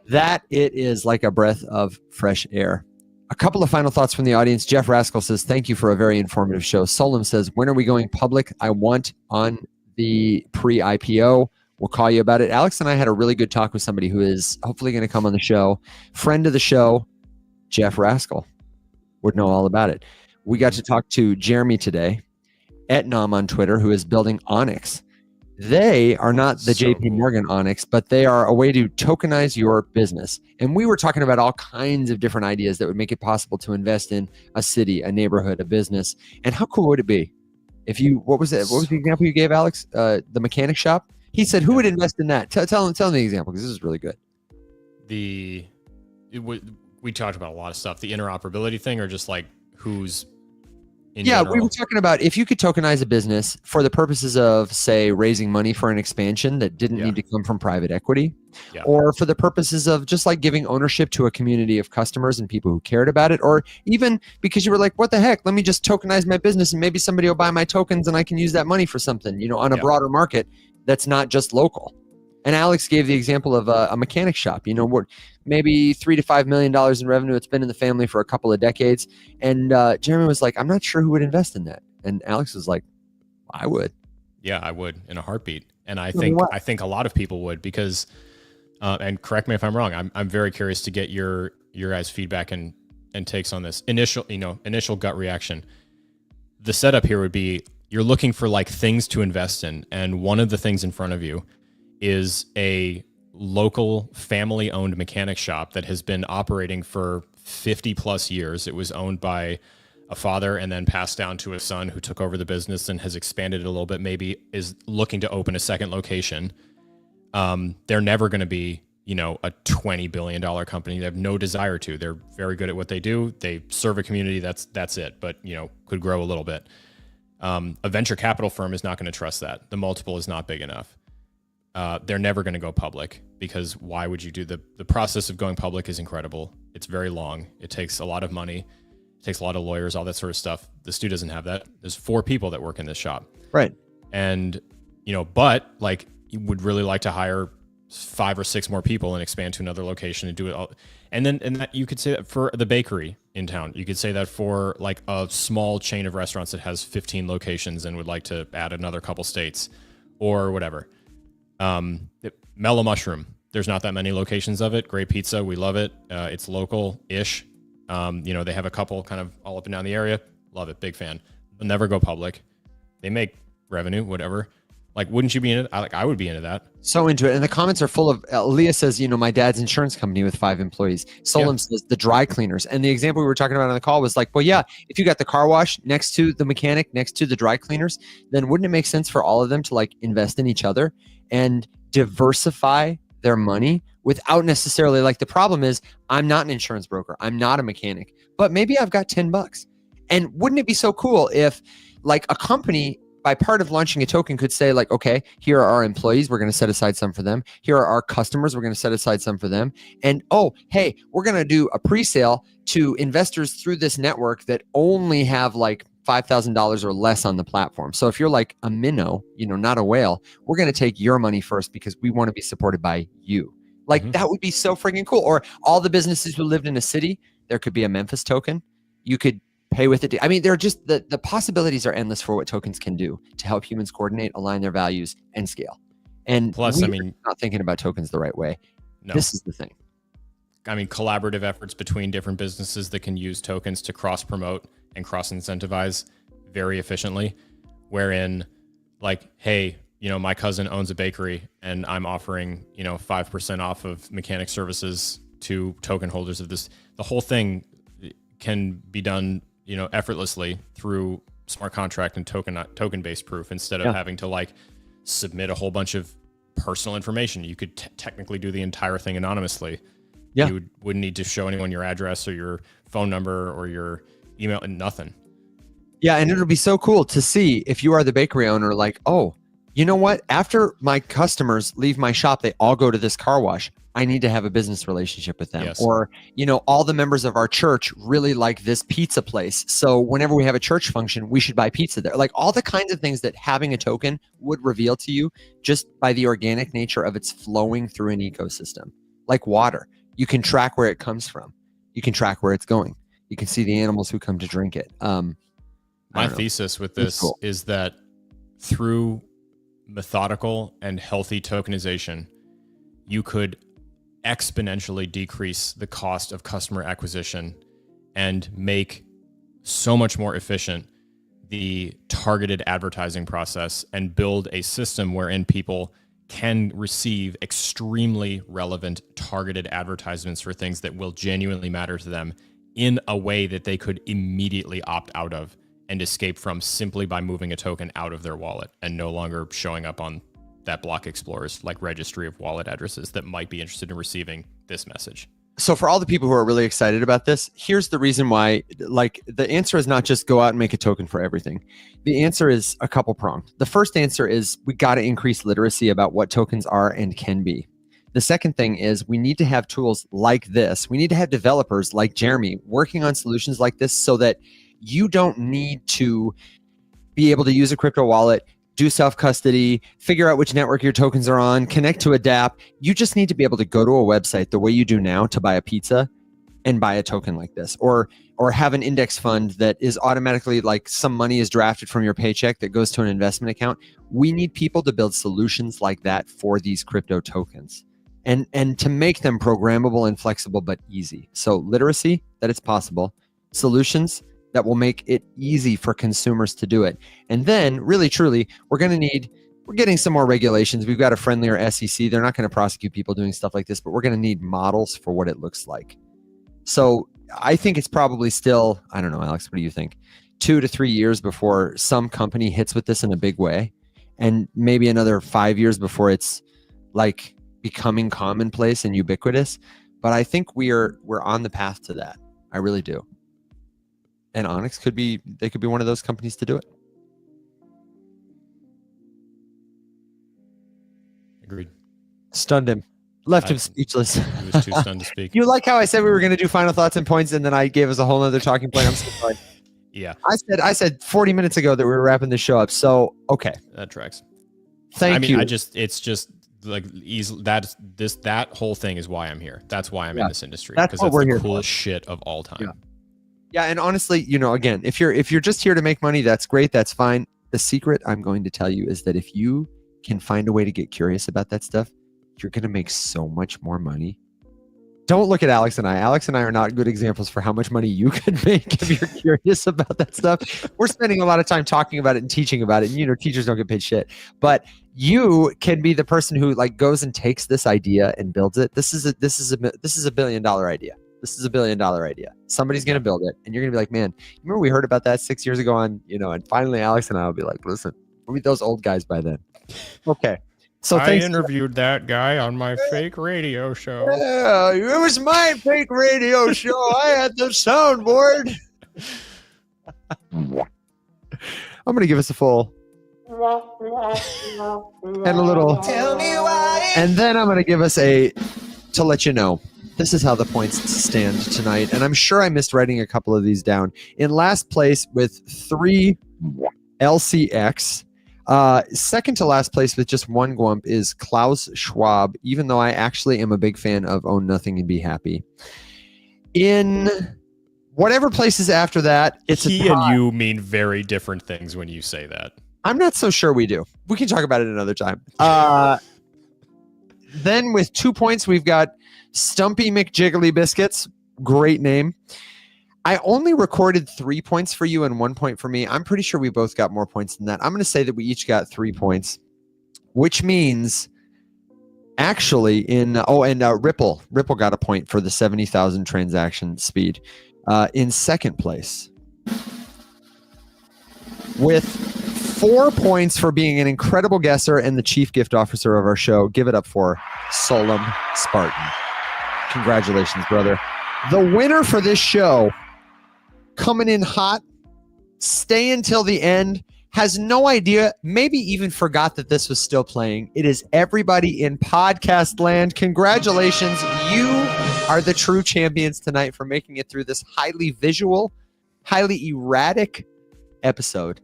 That it is like a breath of fresh air. A couple of final thoughts from the audience. Jeff Rascal says, thank you for a very informative show. Solom says, when are we going public? I want on the pre-IPO. We'll call you about it. Alex and I had a really good talk with somebody who is hopefully going to come on the show. Friend of the show, Jeff Rascal, would know all about it. We got to talk to Jeremy today, Etnom on Twitter, who is building Onyx. They are not the JP Morgan Onyx, but they are a way to tokenize your business. And we were talking about all kinds of different ideas that would make it possible to invest in a city, a neighborhood, a business. And how cool would it be if you, what was it? What was the example you gave, Alex? The mechanic shop? He said, who would invest in that? Tell him the example, because this is really good. We talked about a lot of stuff. The interoperability thing, or just like who's in general? We were talking about if you could tokenize a business for the purposes of, say, raising money for an expansion that didn't need to come from private equity, or for the purposes of just like giving ownership to a community of customers and people who cared about it, or even because you were like, what the heck, let me just tokenize my business and maybe somebody will buy my tokens and I can use that money for something, on a broader market that's not just local. And Alex gave the example of a mechanic shop, what maybe $3 to $5 million in revenue. It's been in the family for a couple of decades. And Jeremy was like, I'm not sure who would invest in that. And Alex was like, I would. Yeah, I would in a heartbeat. And I think a lot of people would, because, and correct me if I'm wrong, I'm very curious to get your guys' feedback and takes on this initial gut reaction. The setup here would be, you're looking for like things to invest in. And one of the things in front of you is a local family-owned mechanic shop that has been operating for 50 plus years. It was owned by a father and then passed down to a son who took over the business and has expanded it a little bit, maybe is looking to open a second location. They're never going to be, a $20 billion company. They have no desire to. They're very good at what they do. They serve a community. That's it. But, could grow a little bit. A venture capital firm is not going to trust that. The multiple is not big enough. They're never going to go public, because why would you do the process of going public is incredible. It's very long. It takes a lot of money. It takes a lot of lawyers, all that sort of stuff. The Stu doesn't have that. There's 4 people that work in this shop. Right. And, but like you would really like to hire 5 or 6 more people and expand to another location and do it all. And that you could say that for the bakery in town. You could say that for like a small chain of restaurants that has 15 locations and would like to add another couple states or whatever. Mellow Mushroom, there's not that many locations of it. Great pizza, we love it. It's local-ish. They have a couple kind of all up and down the area. Love it, big fan. They'll never go public. They make revenue, whatever. Like, wouldn't you be in it? I would be into that. So into it. And the comments are full of, Leah says, my dad's insurance company with 5 employees. Solem says the dry cleaners. And the example we were talking about on the call was like, well, yeah, if you got the car wash next to the mechanic, next to the dry cleaners, then wouldn't it make sense for all of them to like invest in each other and diversify their money without necessarily, like, the problem is I'm not an insurance broker. I'm not a mechanic, but maybe I've got $10. And wouldn't it be so cool if like a company, by part of launching a token, could say like, okay, here are our employees. We're going to set aside some for them. Here are our customers. We're going to set aside some for them. And oh, hey, we're going to do a pre-sale to investors through this network that only have like $5,000 or less on the platform. So if you're like a minnow, not a whale, we're going to take your money first because we want to be supported by you. Like that would be so freaking cool. Or all the businesses who lived in a city, there could be a Memphis token. You could pay with it. I mean, they're just the possibilities are endless for what tokens can do to help humans coordinate, align their values, and scale. And plus, we're not thinking about tokens the right way. No. This is the thing. I mean, collaborative efforts between different businesses that can use tokens to cross promote and cross incentivize very efficiently. Wherein, like, hey, my cousin owns a bakery and I'm offering, 5% off of mechanic services to token holders of this. The whole thing can be done effortlessly through smart contract and token-based proof instead of having to like submit a whole bunch of personal information. You could technically do the entire thing anonymously. Yeah. You wouldn't need to show anyone your address or your phone number or your email and nothing. Yeah. And it'll be so cool to see if you are the bakery owner, like, oh, you know what? After my customers leave my shop, they all go to this car wash. I need to have a business relationship with them. Yes. Or, all the members of our church really like this pizza place. So whenever we have a church function, we should buy pizza there. Like all the kinds of things that having a token would reveal to you just by the organic nature of its flowing through an ecosystem. Like water, you can track where it comes from. You can track where it's going. You can see the animals who come to drink it. My thesis with this is that through methodical and healthy tokenization, you could exponentially decrease the cost of customer acquisition and make so much more efficient the targeted advertising process and build a system wherein people can receive extremely relevant targeted advertisements for things that will genuinely matter to them in a way that they could immediately opt out of and escape from simply by moving a token out of their wallet and no longer showing up on that Block Explorer's like registry of wallet addresses that might be interested in receiving this message. So for all the people who are really excited about this, here's the reason why, like, the answer is not just go out and make a token for everything. The answer is a couple pronged. The first answer is we got to increase literacy about what tokens are and can be. The second thing is we need to have tools like this. We need to have developers like Jeremy working on solutions like this so that you don't need to be able to use a crypto wallet, do self-custody, figure out which network your tokens are on, connect to a dApp. You just need to be able to go to a website the way you do now to buy a pizza and buy a token like this, or have an index fund that is automatically like some money is drafted from your paycheck that goes to an investment account. We need people to build solutions like that for these crypto tokens and to make them programmable and flexible but easy. So literacy, that it's possible, solutions that will make it easy for consumers to do it. And then really, truly, we're getting some more regulations. We've got a friendlier SEC. They're not going to prosecute people doing stuff like this, but we're going to need models for what it looks like. So I think it's probably still, I don't know, Alex, what do you think? 2 to 3 years before some company hits with this in a big way, and maybe another 5 years before it's like becoming commonplace and ubiquitous. But I think we're on the path to that. I really do. And Onyx could be one of those companies to do it. Agreed. Stunned him. Left him speechless. He was too stunned to speak. You like how I said we were going to do final thoughts and points, and then I gave us a whole other talking point. I'm so sorry. Yeah. I said 40 minutes ago that we were wrapping the show up. So, okay. That tracks. Thank you. It's just like easy. That whole thing is why I'm here. That's why I'm in this industry. That's what we're here for. The coolest shit of all time. Yeah. And honestly, again, if you're just here to make money, that's great. That's fine. The secret I'm going to tell you is that if you can find a way to get curious about that stuff, you're going to make so much more money Don't look at Alex and I. Alex and I are not good examples for how much money you could make if you're curious about that stuff. We're spending a lot of time talking about it and teaching about it. And, teachers don't get paid shit. But you can be the person who like goes and takes this idea and builds it. This is a $1 billion idea. This is a $1 billion idea. Somebody's going to build it. And you're going to be like, man, remember we heard about that 6 years ago on, and finally Alex and I will be like, listen, we'll be those old guys by then. Okay. So I interviewed that guy on my fake radio show. Yeah, it was my fake radio show. I had the soundboard. I'm going to give us a full and a little. Tell me why. And then I'm going to give us to let you know. This is how the points stand tonight. And I'm sure I missed writing a couple of these down. In last place with 3 LCX. Second to last place with just 1 Gwump is Klaus Schwab, even though I actually am a big fan of Own Nothing and Be Happy. In whatever places after that, it's he and you mean very different things when you say that. I'm not so sure we do. We can talk about it another time. Then with 2 points, we've got Stumpy McJiggly Biscuits. Great name. I only recorded 3 points for you and 1 point for me. I'm pretty sure we both got more points than that. I'm going to say that we each got 3 points, which means actually Ripple got a point for the 70,000 transaction speed. In second place with 4 points for being an incredible guesser and the chief gift officer of our show. Give it up for Solemn Spartan. Congratulations, brother. The winner for this show, coming in hot, stay until the end, has no idea, maybe even forgot that this was still playing. It is everybody in podcast land. Congratulations. You are the true champions tonight for making it through this highly visual, highly erratic episode.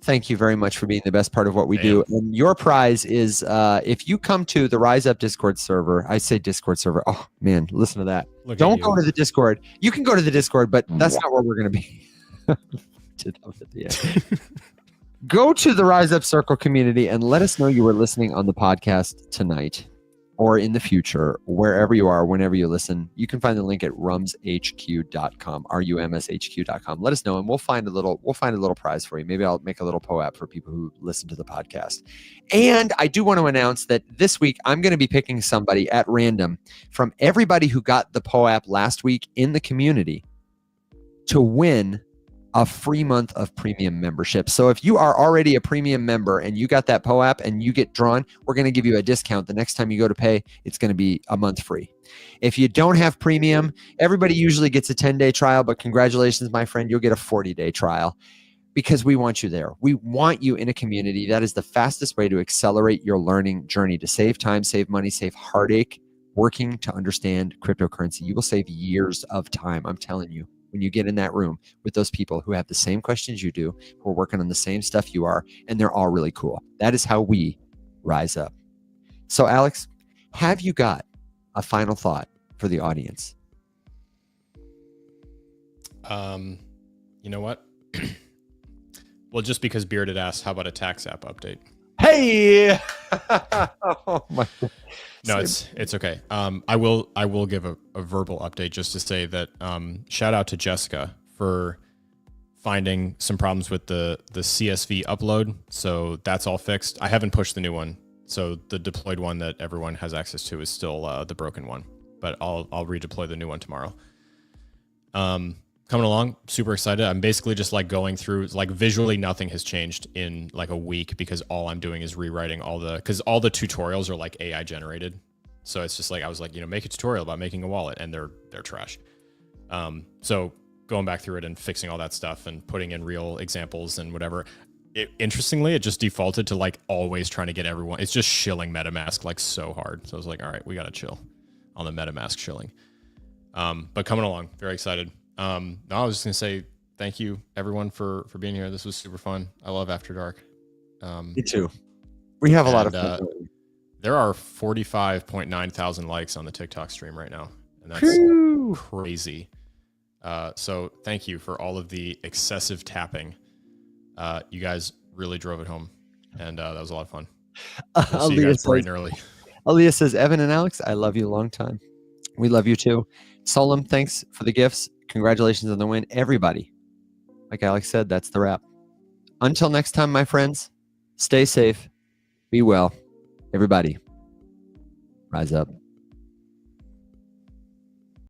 Thank you very much for being the best part of what we do. And your prize is if you come to the Rise Up Discord server. I say Discord server. Oh, man, listen to that. Don't go to the Discord. You can go to the Discord, but that's not where we're going to be. Go to the Rise Up Circle community and let us know you were listening on the podcast tonight or in the future, wherever you are, whenever you listen. You can find the link at rumshq.com, rumshq.com. Let us know, and we'll find a little prize for you. Maybe I'll make a little POAP for people who listen to the podcast. And I do want to announce that this week I'm going to be picking somebody at random from everybody who got the POAP last week in the community to win a free month of premium membership. So if you are already a premium member and you got that POAP and you get drawn, we're going to give you a discount. The next time you go to pay, it's going to be a month free. If you don't have premium, everybody usually gets a 10-day trial, but congratulations, my friend, you'll get a 40-day trial because we want you there. We want you in a community. That is the fastest way to accelerate your learning journey, to save time, save money, save heartache, working to understand cryptocurrency. You will save years of time, I'm telling you. When you get in that room with those people who have the same questions you do, who are working on the same stuff you are, and they're all really cool. That is how we rise up. So, Alex, have you got a final thought for the audience? You know what? Well, just because Bearded asked, how about a tax app update? Hey! Oh my God. No, it's okay. I will give a verbal update just to say that shout out to Jessica for finding some problems with the CSV upload. So that's all fixed. I haven't pushed the new one. So the deployed one that everyone has access to is still the broken one, but I'll redeploy the new one tomorrow. Coming along, super excited. I'm basically just like going through, like visually nothing has changed in like a week because all I'm doing is rewriting because all the tutorials are like AI generated. So it's just like, I was like, make a tutorial about making a wallet and they're trash. So going back through it and fixing all that stuff and putting in real examples and whatever. Interestingly, it just defaulted to like always trying to get everyone. It's just shilling MetaMask like so hard. So I was like, all right, we got to chill on the MetaMask shilling. But coming along, very excited. No, I was just going to say thank you, everyone, for being here. This was super fun. I love After Dark. Me too. We have a lot of fun. There are 45.9 thousand likes on the TikTok stream right now. And that's crazy. So thank you for all of the excessive tapping. You guys really drove it home. And that was a lot of fun. We'll see you guys bright and early. Aaliyah says, Evan and Alex, I love you a long time. We love you too. Solom, thanks for the gifts. Congratulations on the win. Everybody, like Alex said, that's the wrap. Until next time, my friends, stay safe, be well. Everybody, rise up.